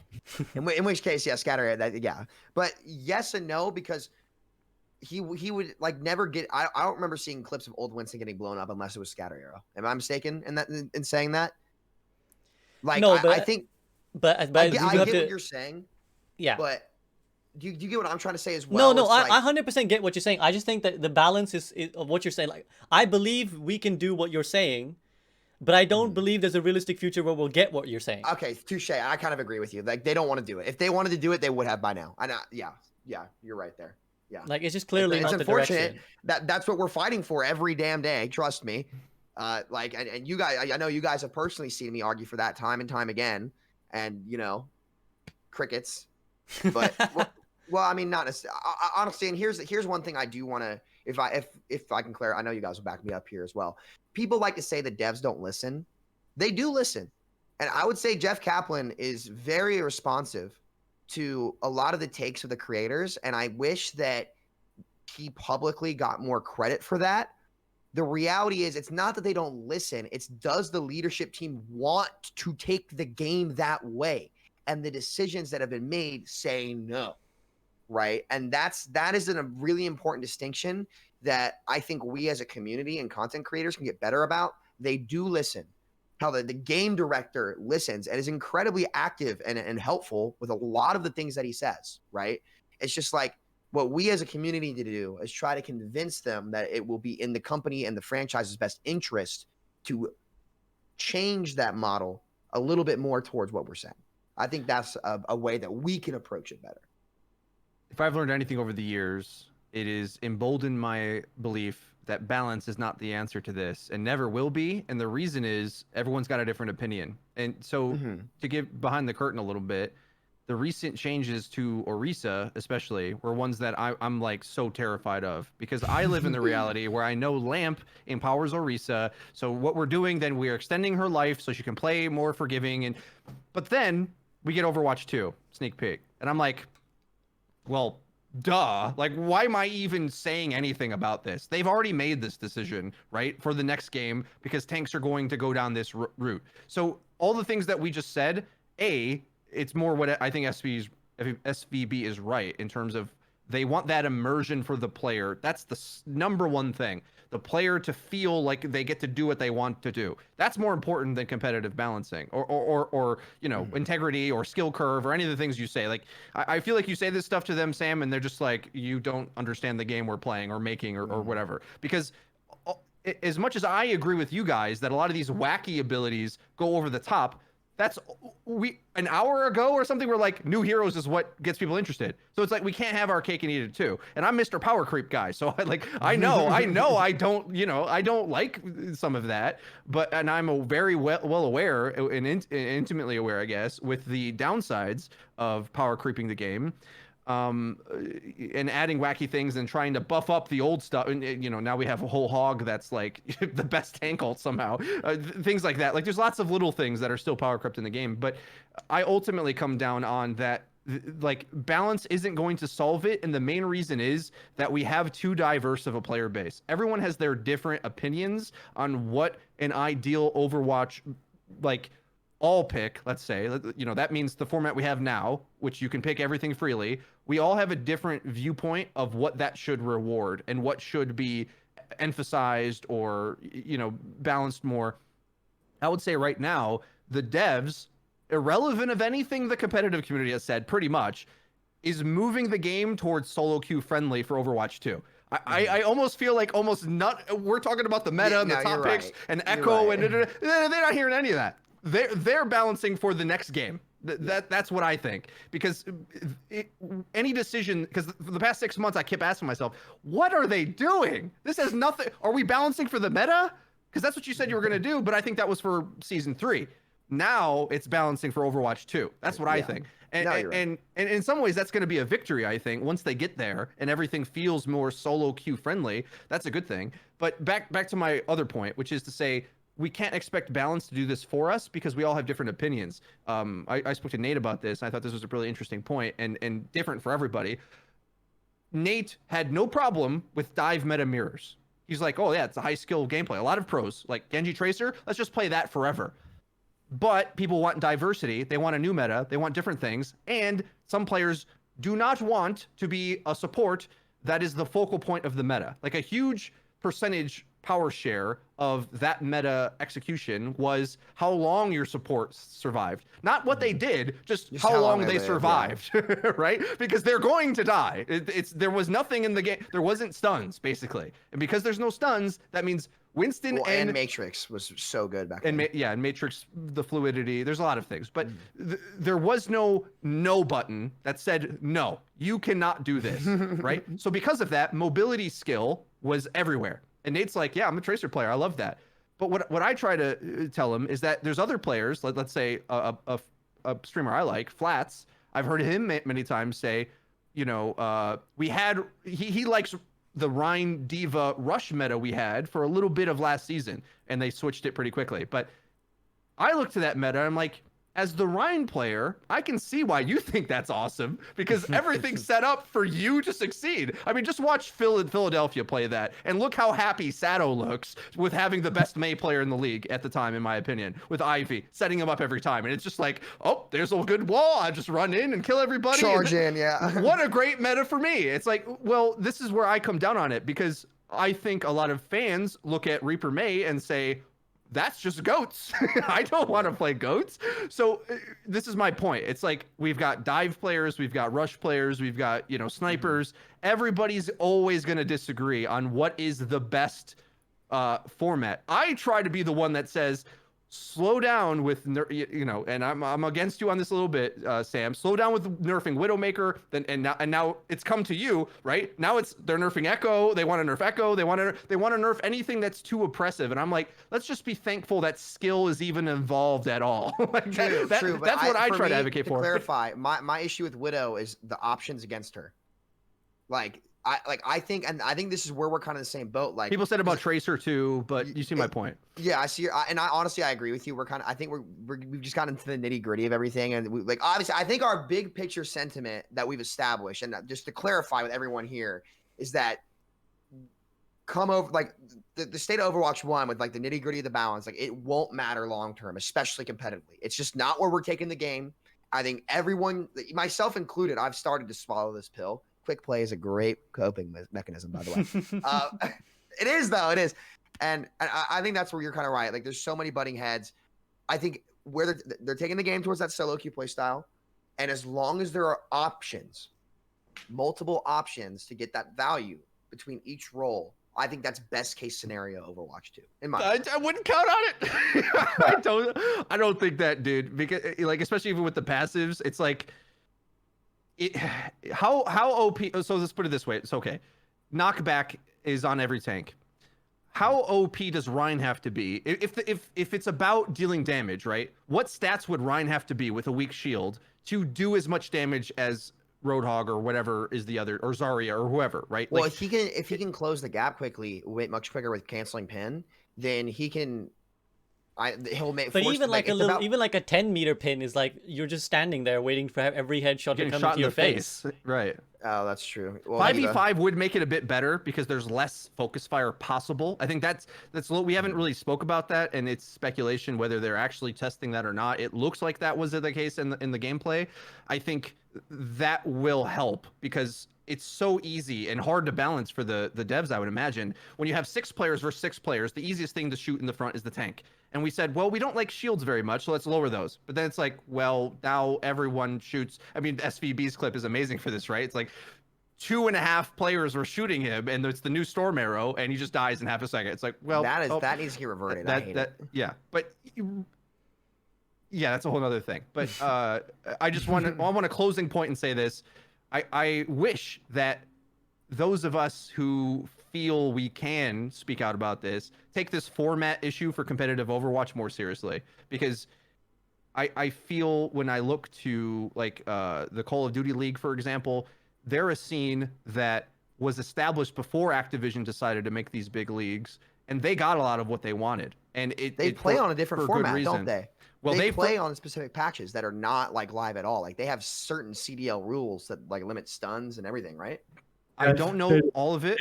in which case, yeah, Scatter Arrow. Yeah, but yes and no, because he would like never get. I don't remember seeing clips of old Winston getting blown up unless it was Scatter Arrow. Am I mistaken in saying that? Like, no, I think. But I get what you're saying. Yeah, but. Do you get what I'm trying to say as well? No, I 100% get what you're saying. I just think that the balance is of what you're saying. Like, I believe we can do what you're saying, but I don't believe there's a realistic future where we'll get what you're saying. Okay, touche. I kind of agree with you. Like they don't want to do it. If they wanted to do it, they would have by now. Yeah, you're right there. Yeah, Like it's just clearly it's not the unfortunate direction. that's what we're fighting for every damn day. Trust me. Like and you guys, I know you guys have personally seen me argue for that time and time again, and crickets. But well, I mean, not necessarily. Honestly, and here's one thing I do want to, if I can clarify, I know you guys will back me up here as well. People like to say the devs don't listen. They do listen, and I would say Jeff Kaplan is very responsive to a lot of the takes of the creators, and I wish that he publicly got more credit for that. The reality is, it's not that they don't listen. It's does the leadership team want to take the game that way? And the decisions that have been made say no, right? And that is a really important distinction that I think we as a community and content creators can get better about. They do listen. How the game director listens and is incredibly active and helpful with a lot of the things that he says, right? It's just like what we as a community need to do is try to convince them that it will be in the company and the franchise's best interest to change that model a little bit more towards what we're saying. I think that's a way that we can approach it better. If I've learned anything over the years, it is emboldened my belief that balance is not the answer to this and never will be. And the reason is everyone's got a different opinion. And so to get behind the curtain a little bit, the recent changes to Orisa especially were ones that I'm like so terrified of, because I live in the reality where I know Lamp empowers Orisa. So what we're doing, then we're extending her life so she can play more forgiving. But then we get Overwatch 2 sneak peek. And I'm like, well, duh. Like, why am I even saying anything about this? They've already made this decision, right, for the next game, because tanks are going to go down this route. So all the things that we just said, it's more what I think SVB is right in terms of they want that immersion for the player. That's the number one thing. The player to feel like they get to do what they want to do. That's more important than competitive balancing or integrity or skill curve or any of the things you say. Like, I feel like you say this stuff to them, Sam, and they're just like, you don't understand the game we're playing or making or whatever. Because as much as I agree with you guys that a lot of these wacky abilities go over the top, that's an hour ago or something, we're like, new heroes is what gets people interested. So it's like, we can't have our cake and eat it too. And I'm Mr. Power Creep guy. So I know I don't like some of that, and I'm very well aware and intimately aware, I guess, with the downsides of power creeping the game. And adding wacky things and trying to buff up the old stuff, and now we have a whole hog that's like the best tank ult somehow, things like that. Like, there's lots of little things that are still power crept in the game, but I ultimately come down on that, like, balance isn't going to solve it, and the main reason is that we have too diverse of a player base. Everyone has their different opinions on what an ideal Overwatch, like, all pick, let's say, that means the format we have now, which you can pick everything freely. We all have a different viewpoint of what that should reward and what should be emphasized or, balanced more. I would say right now, the devs, irrelevant of anything the competitive community has said, pretty much, is moving the game towards solo queue friendly for Overwatch 2. I almost feel like we're talking about the meta and the top picks and Echo, and they're not hearing any of that. They're balancing for the next game. That's what I think, because any decision, because for the past 6 months I kept asking myself, what are they doing? This has nothing. Are we balancing for the meta? Because that's what you said you were going to do, but I think that was for season 3. Now it's balancing for Overwatch 2. That's what I think. And in some ways that's going to be a victory, I think, once they get there and everything feels more solo queue friendly. That's a good thing. But back to my other point, which is to say, we can't expect balance to do this for us because we all have different opinions. I spoke to Nate about this. I thought this was a really interesting point and different for everybody. Nate had no problem with dive meta mirrors. He's like, oh yeah, it's a high skill gameplay. A lot of pros, like Genji Tracer, let's just play that forever. But people want diversity. They want a new meta. They want different things. And some players do not want to be a support that is the focal point of the meta. Like, a huge percentage power share of that meta execution was how long your support survived, not what they did, just how long they survived. Yeah. Right, because they're going to die. There was nothing in the game. There wasn't stuns, basically, and because there's no stuns, that means Winston and Matrix was so good back then. And Matrix, the fluidity. There's a lot of things, but there was no button that said no. You cannot do this, right? So because of that, mobility skill was everywhere. And Nate's like, yeah, I'm a Tracer player. I love that. But what I try to tell him is that there's other players. Let's say a streamer I like, Flats. I've heard him many times say, you know, he likes the Rhine Diva Rush meta we had for a little bit of last season, and they switched it pretty quickly. But I look to that meta, I'm like, as the Rhine player, I can see why you think that's awesome, because everything's set up for you to succeed. I mean, just watch Phil in Philadelphia play that, and look how happy Sato looks with having the best Mei player in the league at the time, in my opinion, with Ivy, setting him up every time. And it's just like, oh, there's a good wall. I just run in and kill everybody. Charge in, yeah. What a great meta for me. It's like, well, this is where I come down on it, because I think a lot of fans look at Reaper Mei and say, that's just goats. I don't want to play goats. So this is my point. It's like, we've got dive players, we've got rush players, we've got, you know, snipers. Everybody's always going to disagree on what is the best format. I try to be the one that says, slow down with, you know, and I'm against you on this a little bit, Sam. Slow down with nerfing Widowmaker, and now it's come to you, right? Now they're nerfing Echo. They want to nerf Echo. They want to nerf anything that's too oppressive. And I'm like, let's just be thankful that skill is even involved at all. Like true. That's what I try to advocate for. To clarify, my issue with Widow is the options against her. I think this is where we're kind of the same boat. Like, people said about Tracer too, but you see my point. Yeah, I see. And I honestly, I agree with you. I think we've just gotten into the nitty gritty of everything, and obviously, I think our big picture sentiment that we've established, and just to clarify with everyone here, is that come over like the state of Overwatch 1 with like the nitty gritty of the balance, like it won't matter long term, especially competitively. It's just not where we're taking the game. I think everyone, myself included, I've started to swallow this pill. Quick play is a great coping mechanism, by the way. It is, though. It is. And I think that's where you're kind of right. Like, there's so many butting heads. I think where they're taking the game towards that solo queue play style. And as long as there are options, multiple options to get that value between each role, I think that's best case scenario Overwatch 2. In my I wouldn't count on it. I don't think that, dude. Because, like, especially even with the passives, it's like, how OP. So let's put it this way. It's okay. Knockback is on every tank. How OP does Rhine have to be? If it's about dealing damage, right? What stats would Rhine have to be with a weak shield to do as much damage as Roadhog or whatever is the other, or Zarya or whoever, right? Well, like, if he can close the gap quickly, much quicker with canceling pin, then he can. He'll make. But even like even like a 10-meter pin is like you're just standing there waiting for every headshot to come into your face. Right. Oh, that's true. Well, 5v5 would make it a bit better because there's less focus fire possible. I think that's we haven't really spoke about that, and it's speculation whether they're actually testing that or not. It looks like that was the case in the gameplay. I think that will help because it's so easy and hard to balance for the devs, I would imagine. When you have 6 players versus 6 players, the easiest thing to shoot in the front is the tank. And we said, well, we don't like shields very much, so let's lower those. But then it's like, well, now everyone shoots. I mean, SVB's clip is amazing for this, right? It's like 2.5 players were shooting him, and it's the new Storm Arrow, and he just dies in half a second. It's like, well, that needs to get reverted. I hate it. Yeah, but yeah, that's a whole other thing. But I just want a closing point and say this. I wish that those of us who feel we can speak out about this take this format issue for competitive Overwatch more seriously, because I feel when I look to like the Call of Duty League, for example, they're a scene that was established before Activision decided to make these big leagues, and they got a lot of what they wanted. And they play on a different format, don't they? Well, they play on specific patches that are not like live at all. Like they have certain CDL rules that like limit stuns and everything, right? I don't know all of it.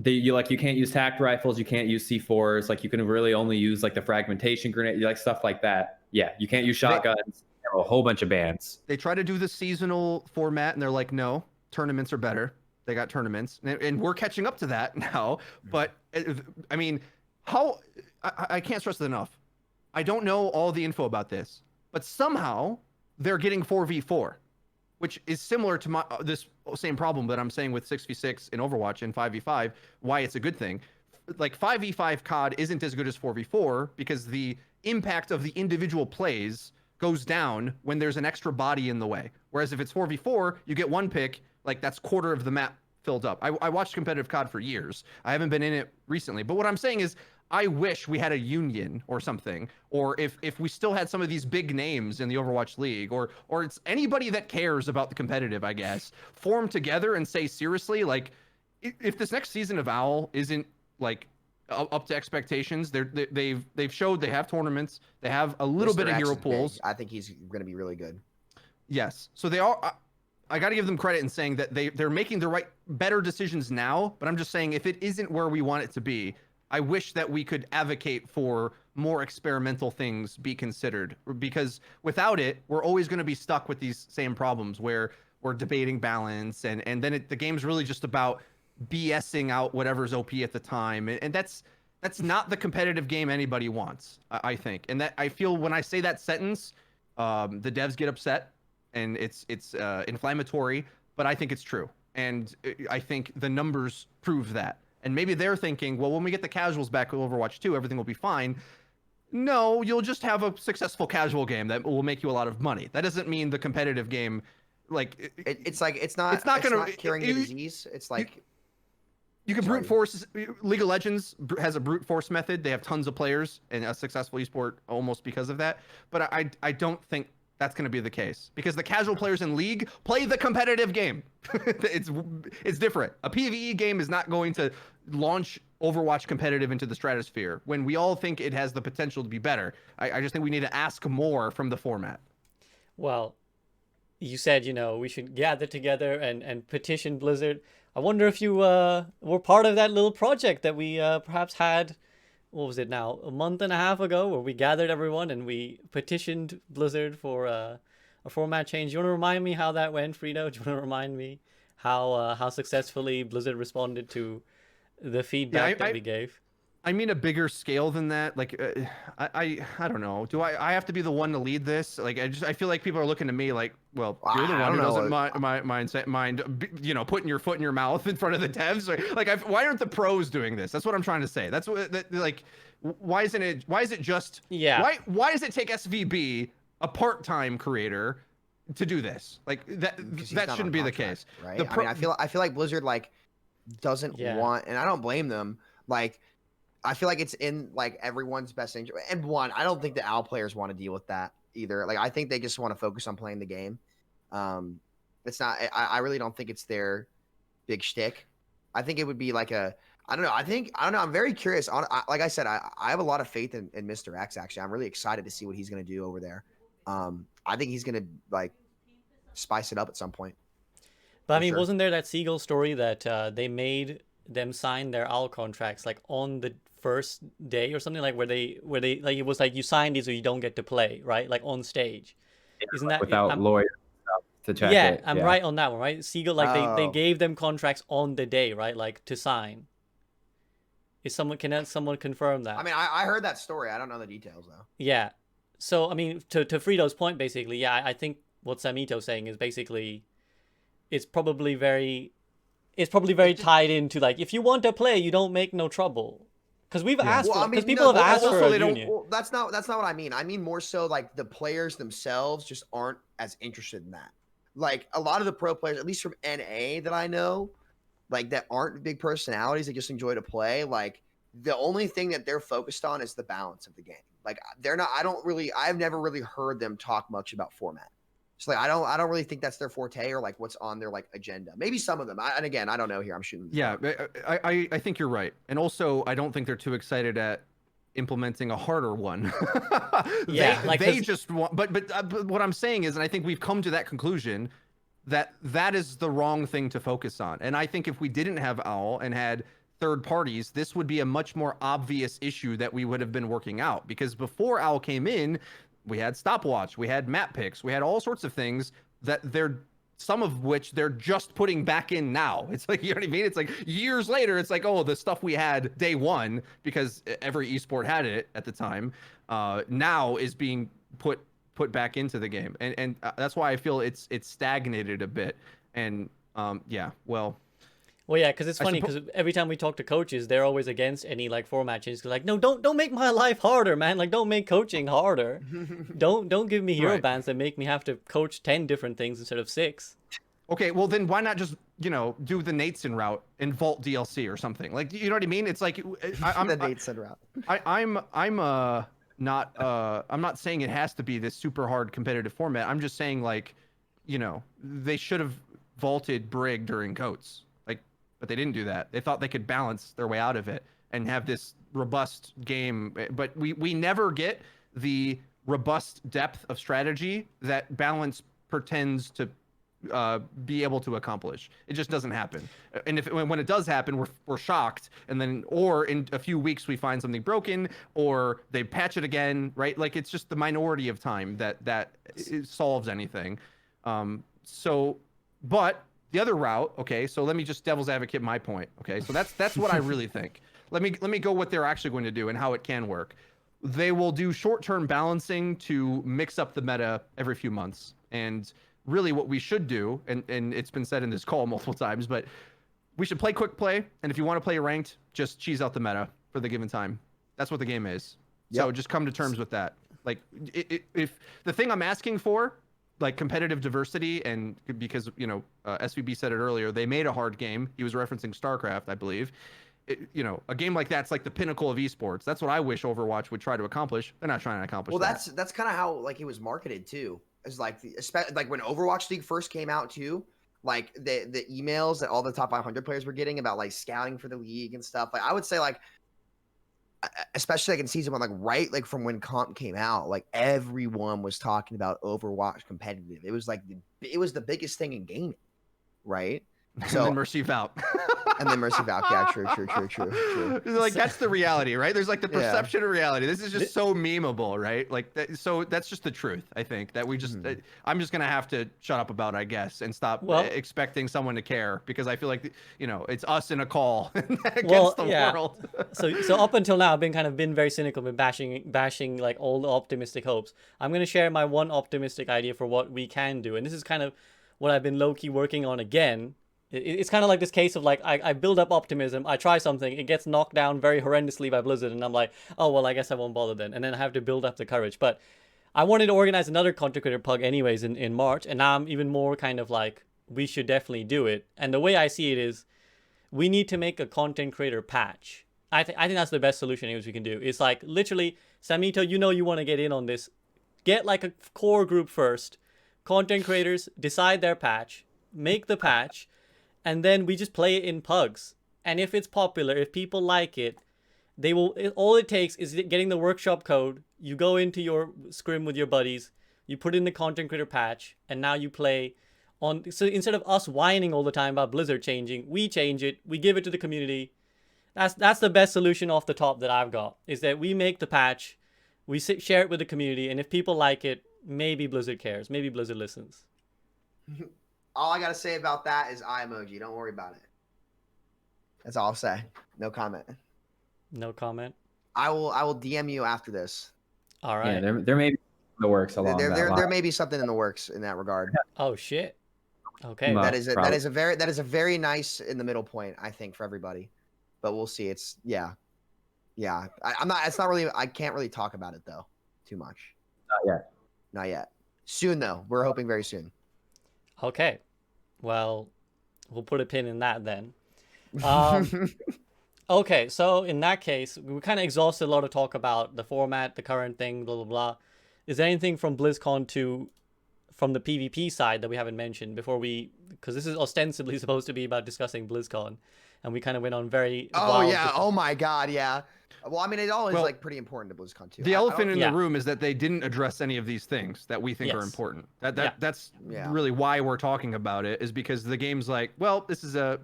You can't use tact rifles, you can't use C4s, like you can really only use like the fragmentation grenade, like stuff like that. Yeah, you can't use shotguns. A whole bunch of bans. They try to do the seasonal format, and they're like, no, tournaments are better. They got tournaments, and we're catching up to that now. But I mean, I can't stress it enough. I don't know all the info about this, but somehow they're getting 4v4, which is similar to this same problem that I'm saying with 6v6 in Overwatch and 5v5, why it's a good thing. like 5v5 COD isn't as good as 4v4 because the impact of the individual plays goes down when there's an extra body in the way. Whereas if it's 4v4, you get one pick, like that's quarter of the map filled up. I watched competitive COD for years. I haven't been in it recently, but what I'm saying is I wish we had a union or something, or if we still had some of these big names in the Overwatch League, or it's anybody that cares about the competitive, I guess, form together and say seriously, like if this next season of OWL isn't like up to expectations, they've showed they have tournaments, they have a little Mr. bit of X hero is big. pools. I think he's going to be really good. Yes, so they are. I got to give them credit in saying that they're making the better decisions now. But I'm just saying if it isn't where we want it to be, I wish that we could advocate for more experimental things be considered, because without it, we're always going to be stuck with these same problems where we're debating balance, and then the game's really just about BSing out whatever's OP at the time, and that's not the competitive game anybody wants, I think. And that I feel when I say that sentence, the devs get upset, and it's inflammatory, but I think it's true, and I think the numbers prove that. And maybe they're thinking, well, when we get the casuals back with Overwatch 2, everything will be fine. No, you'll just have a successful casual game that will make you a lot of money. That doesn't mean the competitive game, like it's not curing the disease. It's like you can brute force. League of Legends has a brute force method. They have tons of players and a successful esport almost because of that. But I don't think that's going to be the case, because the casual players in League play the competitive game. It's different. A PvE game is not going to launch Overwatch competitive into the stratosphere when we all think it has the potential to be better. I just think we need to ask more from the format. Well, you said, we should gather together and petition Blizzard. I wonder if you were part of that little project that we perhaps had, what was it now, a month and a half ago, where we gathered everyone and we petitioned Blizzard for a format change. You want to remind me how that went, Freedo? Do you want to remind me how successfully Blizzard responded to the feedback that we gave? I mean, a bigger scale than that. Like, I don't know. Do I have to be the one to lead this? Like, I feel like people are looking to me like, well, you're the one who doesn't mind, putting your foot in your mouth in front of the devs. Like, why aren't the pros doing this? That's what I'm trying to say. That's what, like, why is it just, why does it take SVB, a part-time creator, to do this? Like, that shouldn't be the case. Right? I mean, I feel like Blizzard, like, doesn't want, and I don't blame them, like, I feel like it's in like everyone's best interest. And one, I don't think the OWL players want to deal with that either. Like, I think they just want to focus on playing the game. It's not. I really don't think it's their big shtick. I think it would be like I don't know. I don't know. I'm very curious. Like I said, I have a lot of faith in Mr. X. Actually, I'm really excited to see what he's going to do over there. I think he's going to like spice it up at some point. But I mean, wasn't there that Seagull story that they made them sign their OWL contracts like on the first day or something, like where they like, it was like you sign these or you don't get to play, right? Like on stage. Isn't that without lawyers to check it? I'm right on that one, right? Seagull, like they gave them contracts on the day, right? Like to sign. Can someone confirm that? I mean, I heard that story. I don't know the details though. Yeah. So I mean, to Freedo's point, basically, I think what Samito's saying is basically it's probably very tied into like, if you want to play, you don't make no trouble. Because we've asked for, because people have asked for a union. Well, that's not what I mean. I mean more so like the players themselves just aren't as interested in that. Like a lot of the pro players, at least from NA that I know, like that aren't big personalities, they just enjoy to play. Like the only thing that they're focused on is the balance of the game. Like they're not. I've never really heard them talk much about format. So like I don't really think that's their forte or like what's on their like agenda. Maybe some of them. And again, I don't know here. I'm shooting. Yeah, I think you're right. And also, I don't think they're too excited at implementing a harder one. They just want. But what I'm saying is, and I think we've come to that conclusion, that is the wrong thing to focus on. And I think if we didn't have OWL and had third parties, this would be a much more obvious issue that we would have been working out. Because before OWL came in, we had stopwatch, we had map picks, we had all sorts of things that some of which they're just putting back in now. It's like, you know what I mean? It's like years later, it's like, oh, the stuff we had day one, because every esport had it at the time, now is being put back into the game. And that's why I feel it's stagnated a bit. And well. Well, yeah, because it's I funny because every time we talk to coaches, they're always against any like format changes. Like, no, don't make my life harder, man. Like, don't make coaching harder. Don't give me hero Right. bans that make me have to coach 10 different things instead of 6. Okay, well then why not just do the Nateson route and vault DLC or something? Like, you know what I mean? It's like I'm The Nateson route. I'm not saying it has to be this super hard competitive format. I'm just saying like, they should have vaulted Brig during Coats. Like, but they didn't do that. They thought they could balance their way out of it and have this robust game. But we never get the robust depth of strategy that balance pretends to be able to accomplish. It just doesn't happen. And when it does happen, we're shocked, and then or in a few weeks we find something broken or they patch it again, right? Like it's just the minority of time that it solves anything. But the other route, okay, so let me just devil's advocate my point, okay? So that's what I really think. Let me go what they're actually going to do and how it can work. They will do short-term balancing to mix up the meta every few months. And really what we should do, and it's been said in this call multiple times, but we should play quick play, and if you want to play ranked, just cheese out the meta for the given time. That's what the game is. So just come to terms with that. Like, if the thing I'm asking for, like competitive diversity, and because SVB said it earlier, they made a hard game. He was referencing StarCraft, I believe. A game like that's like the pinnacle of esports. That's what I wish Overwatch would try to accomplish. They're not trying to accomplish. Well, that's kind of how like it was marketed too. It's like like when Overwatch League first came out too, like the emails that all the top 500 players were getting about like scouting for the league and stuff. Like I would say like, especially like in season 1, like right like from when comp came out, like everyone was talking about Overwatch competitive. It was like it was the biggest thing in gaming, right? So and then Mercy Valk. And then Mercy Valk. Yeah, true. Like that's the reality, right? There's like the perception of reality. This is just so memeable, right? Like so that's just the truth. I think that we just I'm just gonna have to shut up about it, I guess, and stop expecting someone to care, because I feel like it's us in a call against the world. so up until now, I've been very cynical, been bashing like all the optimistic hopes. I'm gonna share my one optimistic idea for what we can do, and this is kind of what I've been low-key working on again. It's kind of like this case of like I build up optimism, I try something, it gets knocked down very horrendously by Blizzard, and I'm like, oh well, I guess I won't bother then, and then I have to build up the courage. But I wanted to organize another content creator pug anyways in March, and now I'm even more kind of like, we should definitely do it. And the way I see it is, we need to make a content creator patch. I think that's the best solution anyways we can do. It's like literally, Samito, you want to get in on this, get like a core group first, content creators decide their patch, make the patch, and then we just play it in pugs. And if it's popular, if people like it, they will. All it takes is getting the workshop code. You go into your scrim with your buddies, you put in the content creator patch, and now you play on. So instead of us whining all the time about Blizzard changing, we change it. We give it to the community. That's the best solution off the top that I've got. Is that we make the patch, we share it with the community, and if people like it, maybe Blizzard cares. Maybe Blizzard listens. All I gotta say about that is eye emoji. Don't worry about it. That's all I'll say. No comment. No comment. I will DM you after this. All right. Yeah, there may be the works along there may be something in the works in that regard. Oh shit. Okay. That is a very nice in the middle point, I think, for everybody. But we'll see. It's I'm not. It's not really. I can't really talk about it though too much. Not yet. Soon though. We're hoping very soon. Okay. Well, we'll put a pin in that then. Okay, so in that case, we kind of exhausted a lot of talk about the format, the current thing, blah, blah, blah. Is there anything from BlizzCon from the PvP side that we haven't mentioned before because this is ostensibly supposed to be about discussing BlizzCon, and we kind of went on very oh my god, yeah. Well, I mean, it all is like pretty important to BlizzCon too. The elephant in the room is that they didn't address any of these things that we think are important. That's really why we're talking about it, is because the game's like, well, this is a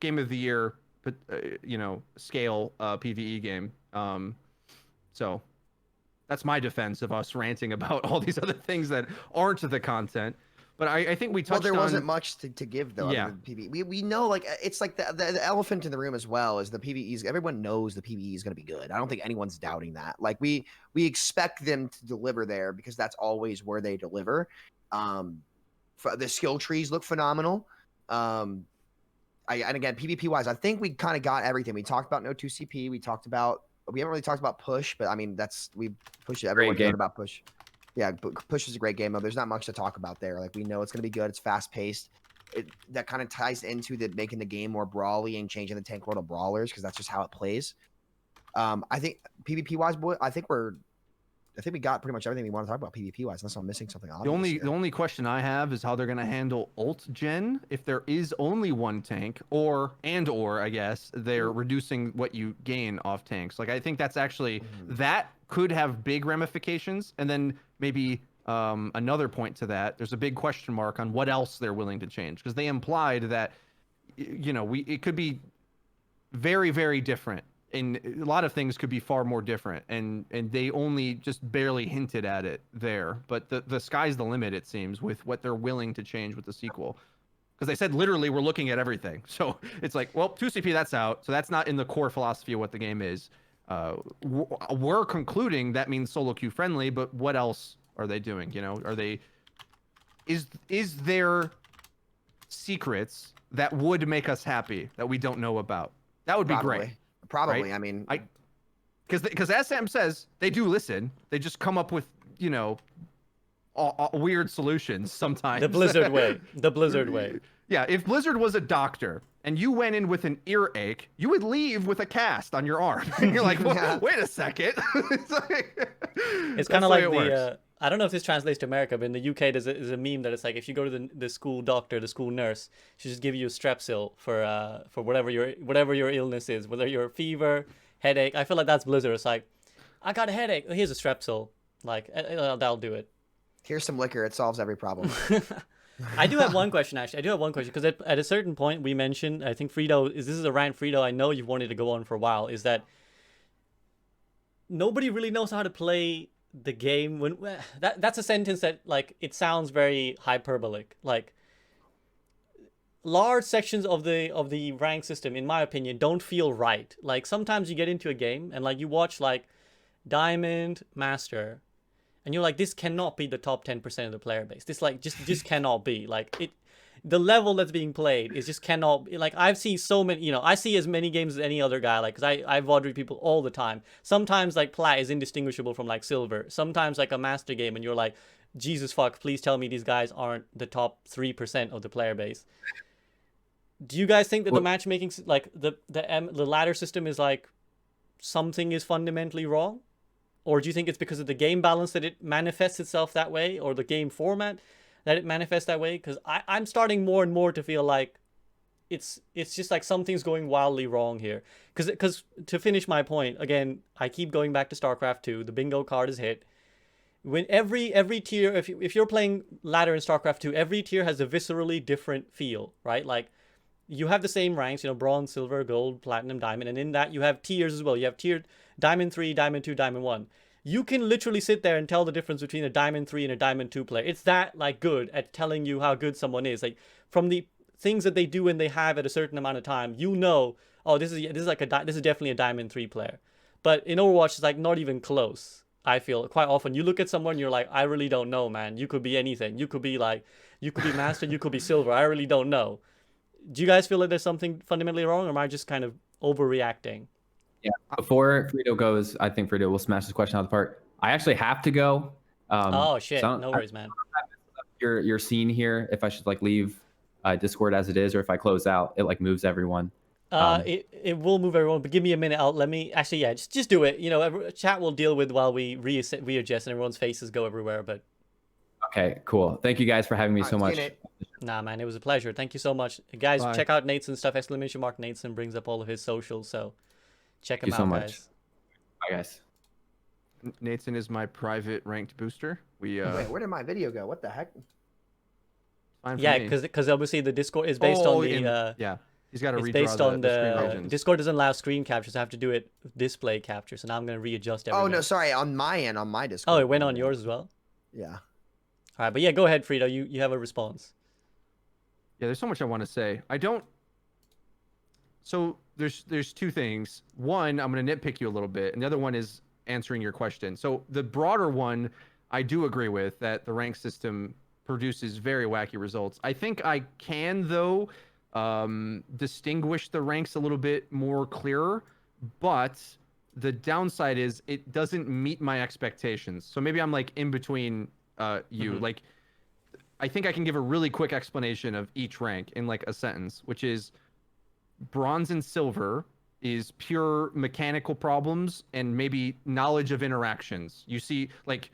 game of the year, but scale PvE game. So that's my defense of us ranting about all these other things that aren't the content. But I think we touched on... Well, there wasn't much to give, though. Yeah. Other than PvE. We know, like, it's like the elephant in the room as well is the PvEs. Everyone knows the PvE is going to be good. I don't think anyone's doubting that. Like, we expect them to deliver there because that's always where they deliver. The skill trees look phenomenal. and again, PvP wise, I think we kind of got everything. We talked about no 2CP. We haven't really talked about push, but I mean, we push it. Everyone's known about push. Yeah, push is a great game though. There's not much to talk about there. Like we know it's gonna be good. It's fast paced. That kind of ties into making the game more brawly and changing the tank world of brawlers because that's just how it plays. I think PvP wise, I think we got pretty much everything we want to talk about PvP wise, unless I'm missing something obvious. The only question I have is how they're gonna handle ult gen if there is only one tank, or I guess they're reducing what you gain off tanks. Like I think that's actually that could have big ramifications, and then maybe another point to that, there's a big question mark on what else they're willing to change, because they implied that it could be very, very different. And a lot of things could be far more different, and they only just barely hinted at it there. But the sky's the limit, it seems, with what they're willing to change with the sequel, because they said literally we're looking at everything. So it's like, well, 2CP, that's out, so that's not in the core philosophy of what the game is. We're concluding that means solo queue friendly, but what else are they doing? Is there secrets that would make us happy that we don't know about? That would be great. Probably. Right? I mean, because as Sam says, they do listen. They just come up with weird solutions sometimes. The Blizzard way. The Blizzard way. Yeah, if Blizzard was a doctor and you went in with an earache, you would leave with a cast on your arm. And you're like, well, wait a second. It's kind of like I don't know if this translates to America, but in the UK there's a meme that it's like if you go to the school doctor, the school nurse, she just give you a Strepsil for whatever your illness is, whether you're fever, headache. I feel like that's Blizzard. It's like, I got a headache. Here's a Strepsil. Like that'll do it. Here's some liquor. It solves every problem. I do have one question, actually. I do have one question, because at a certain point we mentioned, I think Freedo, this is a rant, Freedo, I know you've wanted to go on for a while, is that nobody really knows how to play the game. That's a sentence that, like, it sounds very hyperbolic. Like, large sections of the rank system, in my opinion, don't feel right. Like, sometimes you get into a game and, like, you watch, like, Diamond, Master, and you're like, this cannot be the top 10% of the player base. This, like, just cannot be. Like, the level that's being played is just cannot. Like, I've seen so many, I see as many games as any other guy. Like, because I VOD with people all the time. Sometimes, like, plat is indistinguishable from, like, silver. Sometimes, like, a master game, and you're like, Jesus fuck, please tell me these guys aren't the top 3% of the player base. Do you guys think that the matchmaking, like, the ladder system is, like, something is fundamentally wrong? Or do you think it's because of the game balance that it manifests itself that way, or the game format that it manifests that way? Because I'm starting more and more to feel like it's just like something's going wildly wrong here. Because to finish my point, again, I keep going back to StarCraft 2. The bingo card is hit. When every tier, if you're playing ladder in StarCraft 2, every tier has a viscerally different feel, right? Like, you have the same ranks, bronze, silver, gold, platinum, diamond, and in that you have tiers as well. You have tiered Diamond 3, Diamond 2, Diamond 1. You can literally sit there and tell the difference between a Diamond 3 and a Diamond 2 player. It's that, like, good at telling you how good someone is. Like, from the things that they do and they have at a certain amount of time, oh, this is definitely a Diamond 3 player. But in Overwatch, it's like not even close. I feel quite often you look at someone, you're like, I really don't know, man. You could be anything. You could be master, you could be silver. I really don't know. Do you guys feel like there's something fundamentally wrong, or am I just kind of overreacting? Yeah. Before Freedo goes, I think Freedo will smash this question out of the park. I actually have to go. Oh shit! So no worries, man. Your scene here. If I should, like, leave Discord as it is, or if I close out, it, like, moves everyone. It will move everyone, but give me a minute. Just do it. Chat will deal with while we readjust and everyone's faces go everywhere. But okay, cool. Thank you guys for having me so much. Nah, man, it was a pleasure. Thank you so much, guys. Bye. Check out Nateson's stuff. !! Nateson brings up all of his socials, so check him out, guys. Bye, guys. Nateson is my private ranked booster. Wait, where did my video go? What the heck? Yeah, because obviously the Discord is based on the yeah. He's got to redraw based on the screen regions. Discord doesn't allow screen capture, so I have to do it display capture. So now I'm going to readjust everything. Oh, no, sorry. On my end, on my Discord. Oh, it went on yours as well? Yeah. All right, but yeah, go ahead, Freedo. You have a response. Yeah, there's so much I want to say. So there's two things. One, I'm going to nitpick you a little bit, and the other one is answering your question. So the broader one, I do agree with, that the rank system produces very wacky results. I think I can, though, distinguish the ranks a little bit more clearer, but the downside is it doesn't meet my expectations. So maybe I'm like in between you. Like, I think I can give a really quick explanation of each rank in like a sentence, which is bronze and silver is pure mechanical problems and maybe knowledge of interactions. You see, like,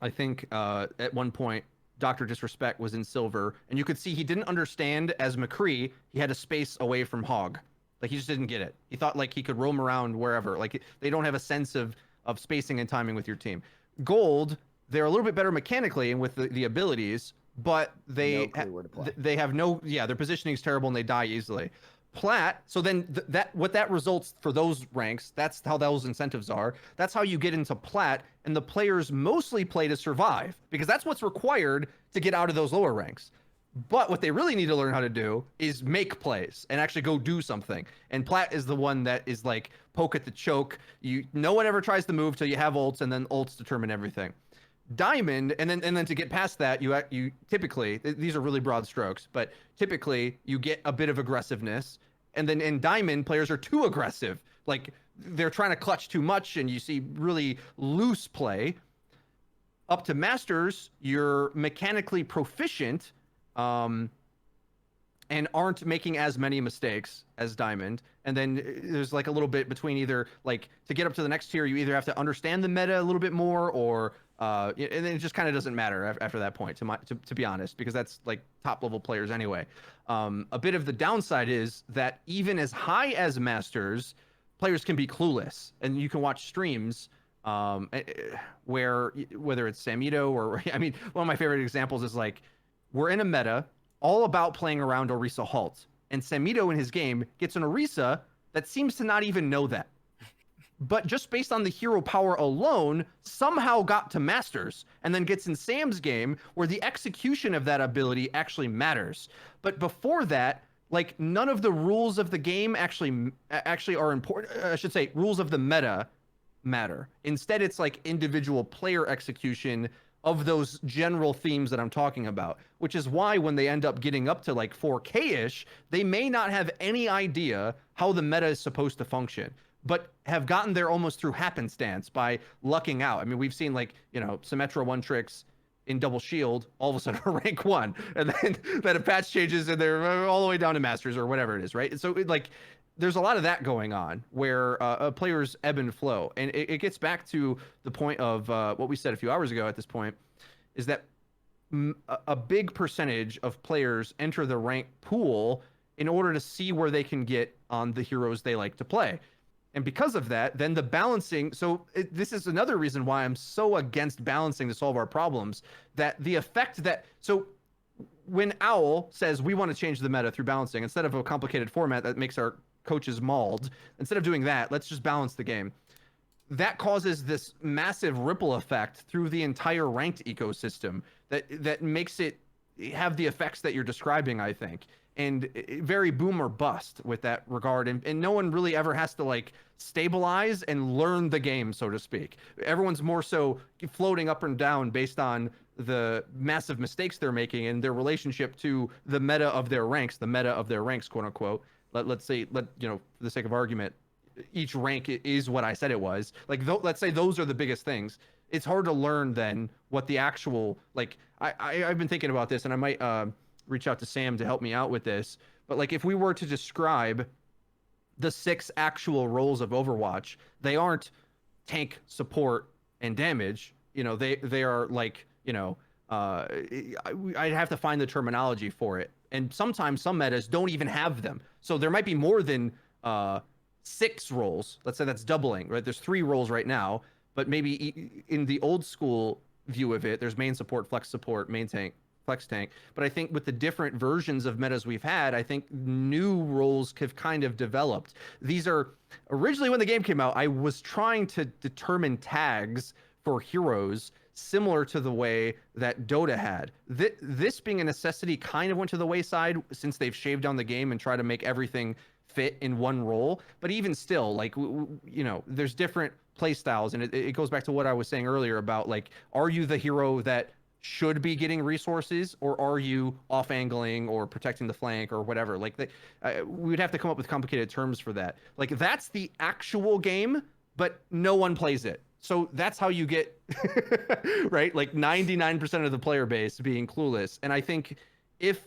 I think at one point, Dr. Disrespect was in silver, and you could see he didn't understand as McCree, he had a space away from Hog. Like, he just didn't get it. He thought, like, he could roam around wherever. Like, they don't have a sense of spacing and timing with your team. Gold, they're a little bit better mechanically and with the abilities, but they have no, their positioning is terrible and they die easily. Plat, so then that results for those ranks, that's how those incentives are. That's how you get into plat, and the players mostly play to survive because that's what's required to get out of those lower ranks. But what they really need to learn how to do is make plays and actually go do something. And plat is the one that is like poke at the choke. No one ever tries to move till you have ults, and then ults determine everything. Diamond, and then to get past that, you typically, these are really broad strokes, but typically you get a bit of aggressiveness, and then in diamond, players are too aggressive, like they're trying to clutch too much, and you see really loose play. Up to masters, you're mechanically proficient, and aren't making as many mistakes as diamond. And then there's like a little bit between either, like, to get up to the next tier, you either have to understand the meta a little bit more, or and then it just kind of doesn't matter after that point, to be honest, because that's like top level players anyway. A bit of the downside is that even as high as masters, players can be clueless, and you can watch streams where, whether it's Samito or, I mean, one of my favorite examples is like, we're in a meta all about playing around Orisa Halt, and Samito in his game gets an Orisa that seems to not even know that. But just based on the hero power alone, somehow got to Masters, and then gets in Sam's game where the execution of that ability actually matters. But before that, like, none of the rules of the game actually are important. I should say, rules of the meta matter. Instead, it's like individual player execution of those general themes that I'm talking about, which is why when they end up getting up to like 4K-ish, they may not have any idea how the meta is supposed to function, but have gotten there almost through happenstance by lucking out. I mean, we've seen, like, you know, Symmetra one tricks in double shield, all of a sudden are rank 1, and then that a patch changes and they're all the way down to masters or whatever it is, right? So like, there's a lot of that going on where players ebb and flow, and it gets back to the point of what we said a few hours ago. At this point, is that a big percentage of players enter the rank pool in order to see where they can get on the heroes they like to play. And because of that, then the balancing, this is another reason why I'm so against balancing to solve our problems, that the effect that, so when Owl says we want to change the meta through balancing, instead of a complicated format that makes our coaches mauled, instead of doing that, let's just balance the game. That causes this massive ripple effect through the entire ranked ecosystem that makes it have the effects that you're describing, I think. And very boom or bust with that regard, and no one really ever has to like stabilize and learn the game, so to speak. Everyone's more so floating up and down based on the massive mistakes they're making and their relationship to the meta of their ranks, quote unquote. Let's say, you know, for the sake of argument, each rank is what I said it was. Like, let's say those are the biggest things. It's hard to learn then what the actual, like, I've been thinking about this, and I might reach out to Sam to help me out with this. But like, if we were to describe the 6 actual roles of Overwatch, they aren't tank, support, and damage. You know, they are like, you know, I'd have to find the terminology for it. And sometimes some metas don't even have them. So there might be more than 6 roles. Let's say that's doubling, right? There's 3 roles right now, but maybe in the old school view of it, there's main support, main tank, flex tank. But I think with the different versions of metas we've had, I think new roles have kind of developed. These are, originally when the game came out, I was trying to determine tags for heroes similar to the way that Dota had. This being a necessity kind of went to the wayside since they've shaved down the game and tried to make everything fit in one role. But even still, like, you know, there's different play styles, and it goes back to what I was saying earlier about, like, are you the hero that should be getting resources, or are you off angling or protecting the flank or whatever? Like we would have to come up with complicated terms for that. Like that's the actual game, but no one plays it. So that's how you get right, like 99% of the player base being clueless. And I think if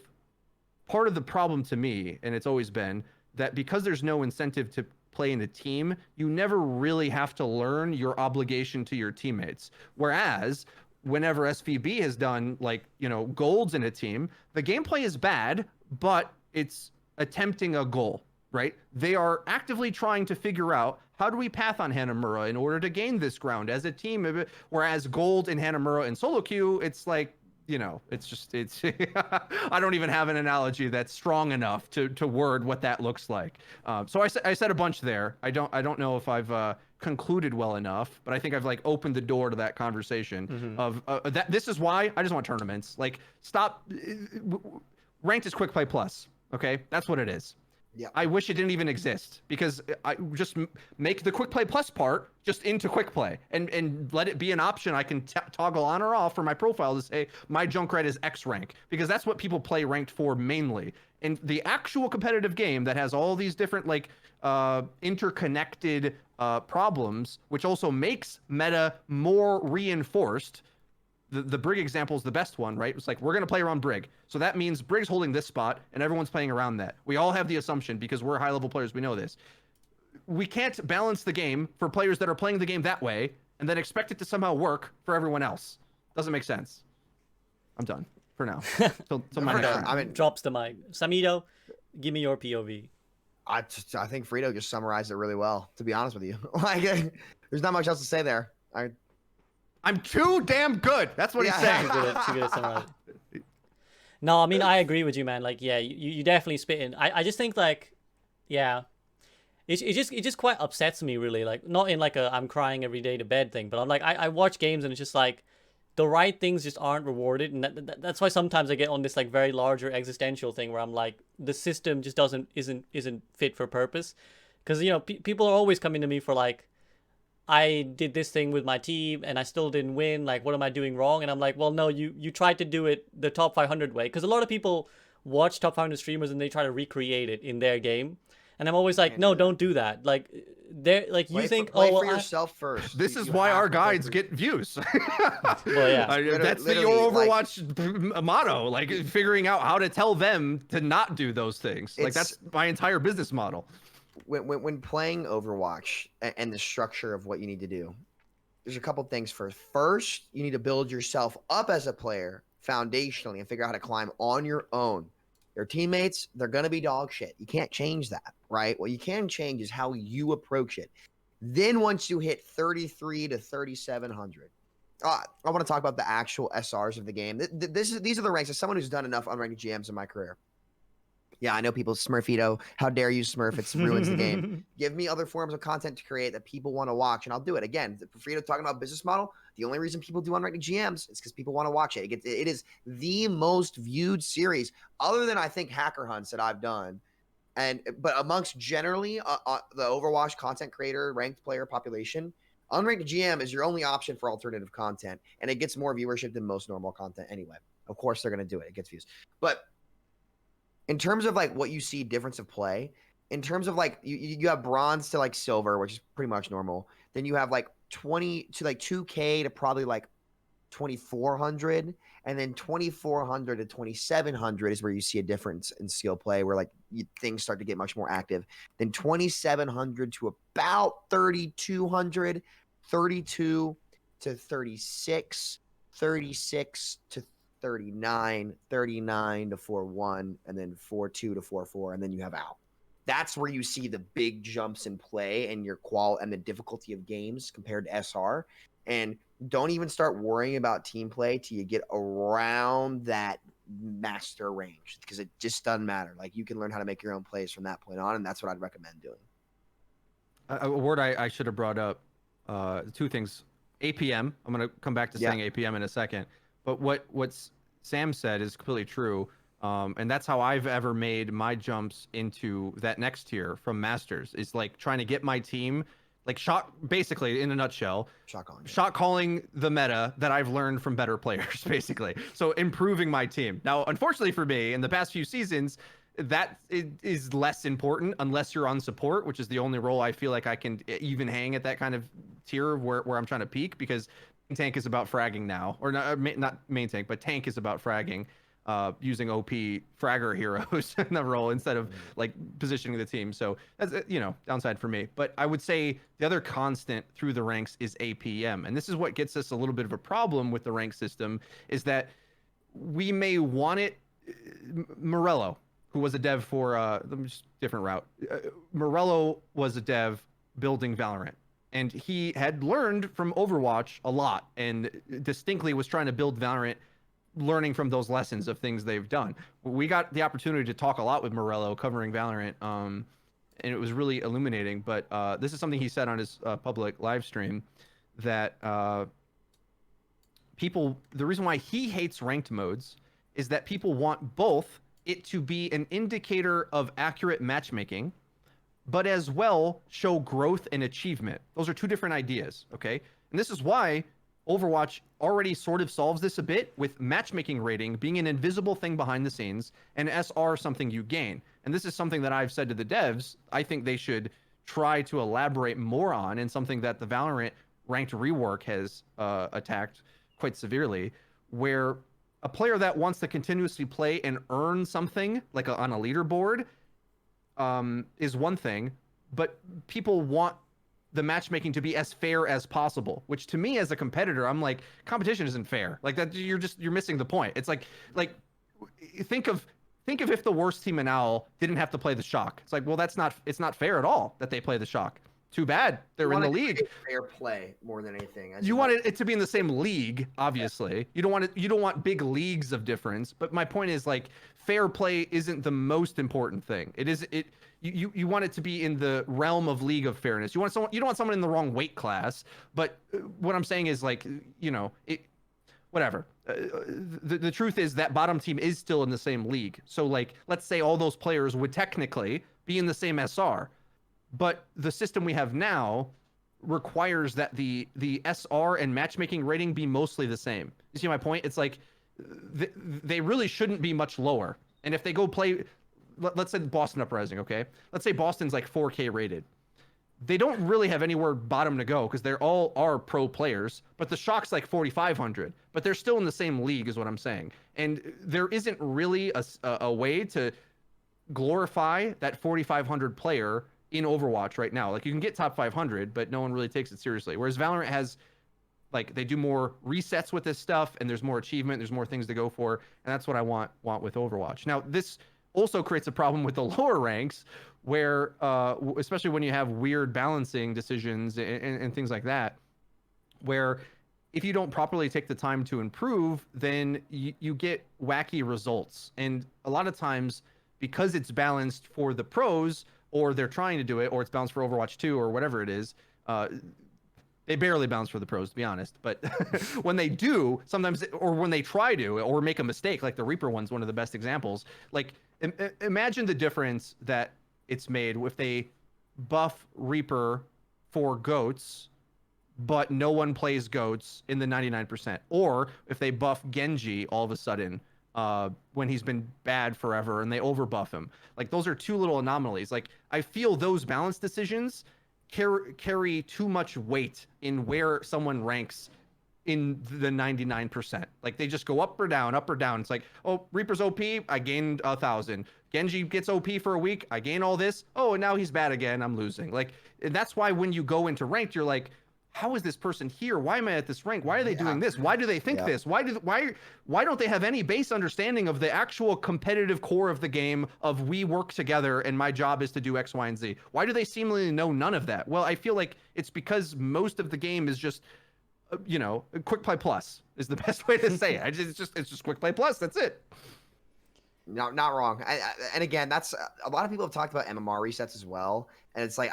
part of the problem to me, and it's always been that because there's no incentive to play in a team, you never really have to learn your obligation to your teammates. Whereas whenever SVB has done like, you know, golds in a team, the gameplay is bad, but it's attempting a goal, right? They are actively trying to figure out how do we path on Hanamura in order to gain this ground as a team. Whereas gold in Hanamura and solo queue, it's like, you know, it's I don't even have an analogy that's strong enough to word what that looks like. So I said a bunch there. I don't know if I've concluded well enough, but I think I've like opened the door to that conversation of that. This is why I just want tournaments. Like stop. Ranked is quick play plus. Okay, that's what it is. Yeah. I wish it didn't even exist, because I just make the quick play plus part just into quick play and let it be an option I can toggle on or off for my profile to say my Junkrat is X rank, because that's what people play ranked for mainly. And the actual competitive game that has all these different like interconnected problems, which also makes meta more reinforced. The Brig example is the best one, right? It's like, we're going to play around Brig. So that means Brig's holding this spot and everyone's playing around that. We all have the assumption, because we're high level players, we know this. We can't balance the game for players that are playing the game that way and then expect it to somehow work for everyone else. Doesn't make sense. I'm done for now. So my next I mean, Drops the mic. Samito, give me your POV. I think Freedo just summarized it really well, to be honest with you. Like, there's not much else to say there. I'm too damn good. That's what he's saying. Too good at summarizing. No, I mean, I agree with you, man. Like, yeah, you definitely spit in. I just think, like, yeah, it just quite upsets me, really. Like, not in like a I'm crying every day to bed thing, but I'm like, I watch games and it's just like the right things just aren't rewarded, and that's why sometimes I get on this like very larger existential thing where I'm like, the system just isn't fit for purpose, because you know people are always coming to me for like, I did this thing with my team and I still didn't win. Like, what am I doing wrong? And I'm like, well, no, you tried to do it the top 500 way. Because a lot of people watch top 500 streamers and they try to recreate it in their game. And I'm always like, no, don't do that. Like, they're like, you think, play oh, well, for yourself first. This is You why have our to play guides for- get views. Well, yeah. That's your literally, Overwatch motto. Like figuring out how to tell them to not do those things. Like that's my entire business model. When playing Overwatch and the structure of what you need to do, there's a couple things first. First, you need to build yourself up as a player foundationally and figure out how to climb on your own. Your teammates, they're going to be dog shit. You can't change that, right? What you can change is how you approach it. Then once you hit 33 to 3,700, I want to talk about the actual SRs of the game. These are the ranks. As someone who's done enough unranked GMs in my career. Yeah, I know people Smurfito. How dare you, Smurf? It ruins the game. Give me other forms of content to create that people want to watch, and I'll do it. Again, Frito talking about business model. The only reason people do unranked GMs is because people want to watch it. It is the most viewed series, other than I think Hacker Hunts that I've done, but amongst generally the Overwatch content creator ranked player population, unranked GM is your only option for alternative content, and it gets more viewership than most normal content anyway. Of course, they're gonna do it. It gets views, but in terms of like what you see difference of play, in terms of like you have bronze to like silver, which is pretty much normal. Then you have like 20 to like 2K to probably like 2,400, and then 2,400 to 2,700 is where you see a difference in skill play, where like things start to get much more active. Then 2,700 to about 3,200, 32 to 36, 36 to 39, 39 to 4-1, and then 4-2 to 4-4, and then you have out. That's where you see the big jumps in play and your and the difficulty of games compared to SR. And don't even start worrying about team play till you get around that master range, because it just doesn't matter. Like, you can learn how to make your own plays from that point on, and that's what I'd recommend doing. A word I should have brought up, two things. APM. I'm going to come back to saying APM in a second. But what Sam said is completely true, and that's how I've ever made my jumps into that next tier from Masters. Is like trying to get my team Like basically in a nutshell, Shot calling. shot calling the meta that I've learned from better players, basically. So improving my team. Now, unfortunately for me, in the past few seasons, that is less important unless you're on support, which is the only role I feel like I can even hang at that kind of tier where I'm trying to peak, because tank is about fragging now, or not main tank, but tank is about fragging, using OP fragger heroes in the role instead of like positioning the team. So that's, downside for me. But I would say the other constant through the ranks is APM, and this is what gets us a little bit of a problem with the rank system, is that we may want it. Morello, who was a dev for different route. Morello was a dev building Valorant, and he had learned from Overwatch a lot, and distinctly was trying to build Valorant, learning from those lessons of things they've done. We got the opportunity to talk a lot with Morello covering Valorant, and it was really illuminating. But this is something he said on his public live stream, that the reason why he hates ranked modes is that people want both it to be an indicator of accurate matchmaking, but as well show growth and achievement. Those are two different ideas, okay? And this is why Overwatch already sort of solves this a bit, with matchmaking rating being an invisible thing behind the scenes and SR something you gain. And this is something that I've said to the devs, I think they should try to elaborate more on, and something that the Valorant ranked rework has attacked quite severely, where a player that wants to continuously play and earn something, like on a leaderboard, is one thing, but people want the matchmaking to be as fair as possible, which to me as a competitor, I'm like, competition isn't fair. Like that, you're missing the point. It's like think of if the worst team in OWL didn't have to play the Shock. It's like, well, it's not fair at all that they play the Shock. Too bad they're in the league. Fair play more than anything. You want it to be in the same league, obviously. Yeah. You don't want big leagues of difference. But my point is, like, fair play isn't the most important thing. You want it to be in the realm of league of fairness. You don't want someone in the wrong weight class. But what I'm saying is, like, whatever. The truth is that bottom team is still in the same league. So, like, let's say all those players would technically be in the same SR. But the system we have now requires that the SR and matchmaking rating be mostly the same. You see my point? It's like they really shouldn't be much lower. And if they go play, let's say Boston Uprising, okay? Let's say Boston's like 4K rated. They don't really have anywhere bottom to go because they're all are pro players, but the Shock's like 4,500, but they're still in the same league is what I'm saying. And there isn't really a way to glorify that 4,500 player in Overwatch right now. Like, you can get top 500, but no one really takes it seriously. Whereas Valorant has, like, they do more resets with this stuff, and there's more achievement, there's more things to go for, and that's what I want with Overwatch. Now, this also creates a problem with the lower ranks, where, especially when you have weird balancing decisions and things like that, where if you don't properly take the time to improve, then you get wacky results. And a lot of times, because it's balanced for the pros, or they're trying to do it, or it's balanced for Overwatch 2 or whatever it is, they barely balance for the pros, to be honest. But when they do, sometimes, or when they try to, or make a mistake, like the Reaper one's one of the best examples. Like, imagine the difference that it's made if they buff Reaper for goats, but no one plays goats in the 99%. Or if they buff Genji all of a sudden, when he's been bad forever, and they overbuff him. Like, those are two little anomalies. Like, I feel those balance decisions carry too much weight in where someone ranks in the 99%. Like, they just go up or down, up or down. It's like, oh, Reaper's OP, I gained 1,000. Genji gets OP for a week, I gain all this. Oh, and now he's bad again, I'm losing. Like, that's why when you go into ranked, you're like, how is this person here? Why am I at this rank? Why are they doing this? Why do they think this? Why don't they have any base understanding of the actual competitive core of the game of we work together and my job is to do X, Y, and Z? Why do they seemingly know none of that? Well, I feel like it's because most of the game is just, quick play plus is the best way to say it. It's just quick play plus. That's it. No, not wrong. And again, that's a lot of people have talked about MMR resets as well. And it's like,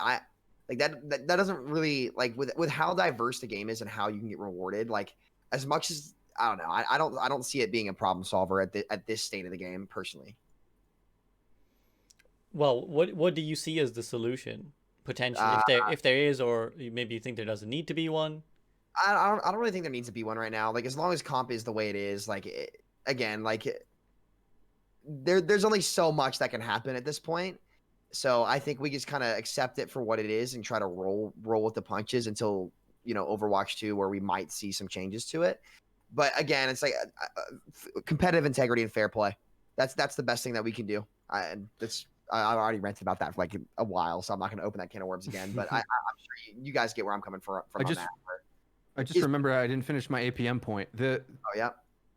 that doesn't really, like, with how diverse the game is and how you can get rewarded, like, as much as I don't know, I don't see it being a problem solver at this state of the game personally. Well, what do you see as the solution potentially, if there is, or maybe you think there doesn't need to be one? I don't really think there needs to be one right now. Like, as long as comp is the way it is, like, again, like, there's only so much that can happen at this point. So I think we just kind of accept it for what it is and try to roll with the punches until, Overwatch 2, where we might see some changes to it. But again, it's like competitive integrity and fair play. That's the best thing that we can do. I've already ranted about that for like a while, so I'm not going to open that can of worms again. But I'm sure you guys get where I'm coming from on that. I just remember I didn't finish my APM point. Oh yeah.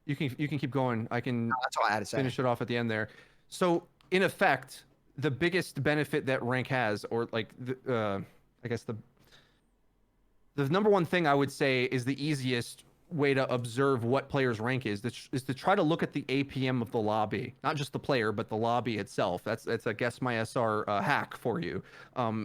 You can keep going. I can. No, that's all I had to say. Finish it off at the end there. So in effect, the biggest benefit that rank has, or like I guess the number one thing I would say is the easiest way to observe what player's rank is to try to look at the APM of the lobby, not just the player, but the lobby itself. That's a Guess My SR hack for you,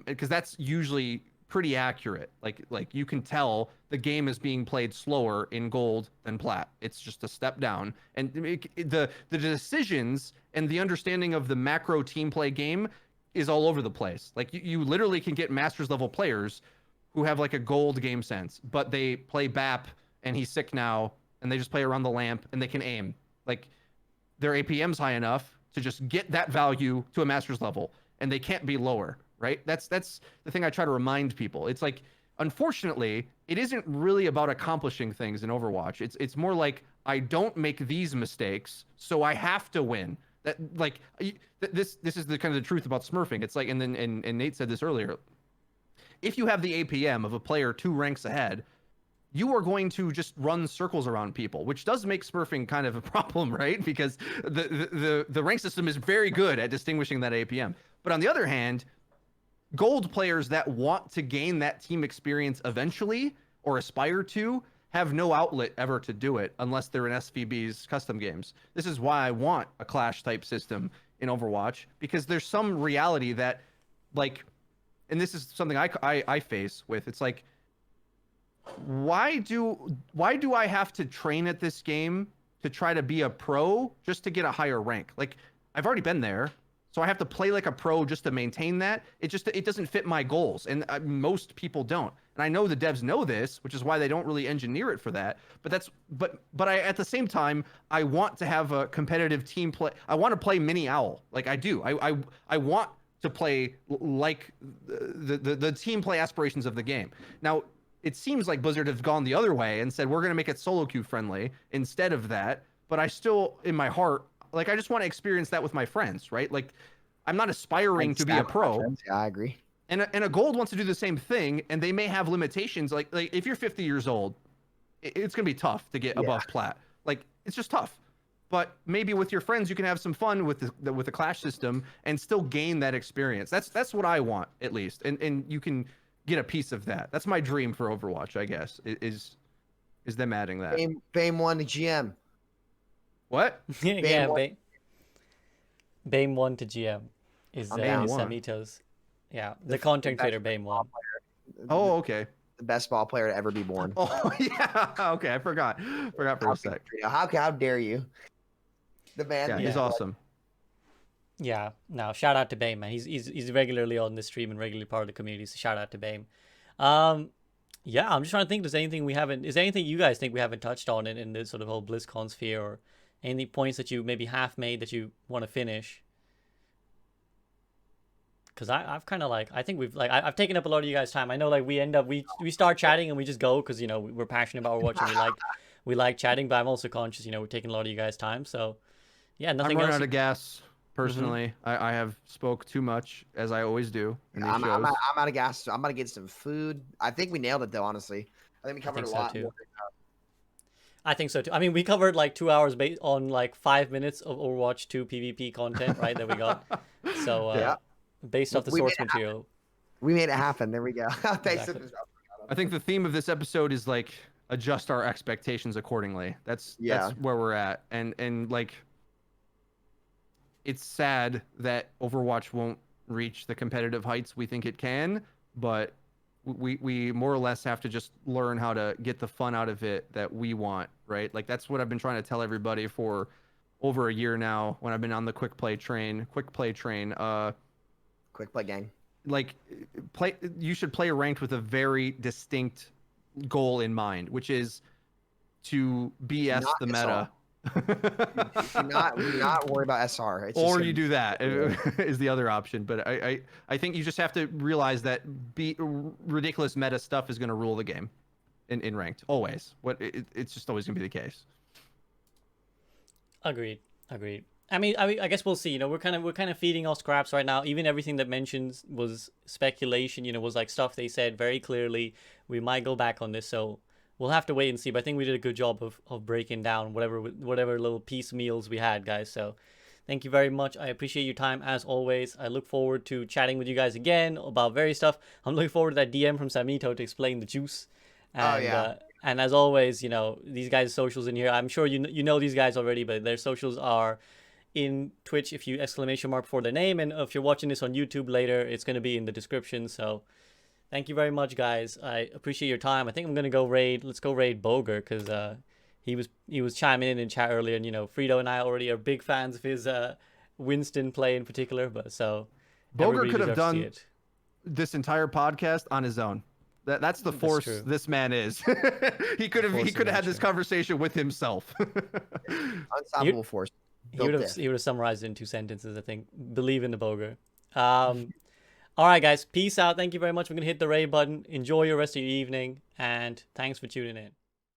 because that's usually pretty accurate. Like you can tell the game is being played slower in gold than plat. It's just a step down, and the decisions and the understanding of the macro team play game is all over the place. Like you literally can get masters level players who have like a gold game sense, but they play BAP and he's sick now, and they just play around the lamp and they can aim. Like their APM's high enough to just get that value to a master's level, and they can't be lower, right? That's the thing I try to remind people. It's like, unfortunately, it isn't really about accomplishing things in Overwatch. It's more like, I don't make these mistakes, so I have to win. That like this is the kind of the truth about smurfing. It's like, and Nate said this earlier. If you have the APM of a player 2 ranks ahead, you are going to just run circles around people, which does make smurfing kind of a problem, right? Because the rank system is very good at distinguishing that APM. But on the other hand, gold players that want to gain that team experience eventually, or aspire to, have no outlet ever to do it unless they're in SVB's custom games. This is why I want a clash type system in Overwatch, because there's some reality that, like, and this is something I face with. It's like, why do I have to train at this game to try to be a pro just to get a higher rank? Like, I've already been there, so I have to play like a pro just to maintain that. It doesn't fit my goals, and most people don't. And I know the devs know this, which is why they don't really engineer it for that. But I, at the same time, I want to have a competitive team play. I want to play mini owl, like I do. I want to play like the team play aspirations of the game. Now, it seems like Blizzard have gone the other way and said, we're going to make it solo queue friendly instead of that. But I still, in my heart, like, I just want to experience that with my friends, right? Like, I'm not aspiring to be a pro. Yeah, I agree. And a gold wants to do the same thing, and they may have limitations. Like if you're 50 years old, it's going to be tough to get above plat. Like, it's just tough. But maybe with your friends, you can have some fun with the clash system and still gain that experience. That's what I want, at least. And you can get a piece of that. That's my dream for Overwatch, I guess, is them adding that. BAME 1 to GM. What? Yeah, BAME 1 to GM is Samito's. Yeah, the content creator BAME 1. Oh, okay. The best ball player to ever be born. Oh, yeah. Okay, I forgot for a sec. How dare you? The man. Yeah, he's awesome. Yeah, no, shout out to BAME, man. He's regularly on the stream and regularly part of the community, so shout out to BAME. Yeah, I'm just trying to think, is there anything you guys think we haven't touched on in this sort of whole BlizzCon sphere, or any points that you maybe half made that you want to finish? Because I've kind of like, I think I've taken up a lot of you guys' time. I know, like, we start chatting and we just go because, we're passionate about Overwatch and we like chatting, but I'm also conscious, we're taking a lot of you guys' time. So yeah, nothing I'm running else. out of gas. Personally, I have spoke too much, as I always do in these I'm shows. out of gas. So I'm gonna get some food. I think we nailed it, though. Honestly, I think we covered a lot. Too. I think so too. I mean, we covered like 2 hours based on like 5 minutes of Overwatch 2 PvP content, right? That we got. So based off the source material, we made it happen. There we go. Exactly. I think the theme of this episode is like adjust our expectations accordingly. That's where we're at, and like, it's sad that Overwatch won't reach the competitive heights we think it can, but we more or less have to just learn how to get the fun out of it that we want, right? Like, that's what I've been trying to tell everybody for over a year now when I've been on the quick play train. Quick play gang. like you should play ranked with a very distinct goal in mind, which is to BS Not the SR. meta. do not worry about SR. It's just Or gonna you be- do that is the other option. But I think you just have to realize that ridiculous meta stuff is going to rule the game in ranked always. It's just always going to be the case. Agreed. I guess we'll see. You know, we're kind of feeding off scraps right now. Even everything that mentions was speculation. You know, was like stuff they said very clearly. We might go back on this, so we'll have to wait and see. But I think we did a good job of breaking down whatever little piecemeals we had, guys. So thank you very much. I appreciate your time as always. I look forward to chatting with you guys again about various stuff. I'm looking forward to that DM from Samito to explain the juice. And, and as always, you know, these guys' socials in here. I'm sure you know these guys already, but their socials are in Twitch if you ! Before their name, and if you're watching this on YouTube later, it's going to be in the description. So thank you very much, guys. I appreciate your time. I think I'm going to go raid. Let's go raid Boger, because he was chiming in chat earlier, and you know, Freedo and I already are big fans of his Winston play in particular. But so Boger everybody could have deserves to see done it. this entire podcast on his own. That's the force true. this man is. he could have had this conversation with himself. unstoppable force. He would have summarized it in 2 sentences, I think. Believe in the Boger. All right, guys. Peace out. Thank you very much. We're going to hit the raid button. Enjoy your rest of your evening. And thanks for tuning in.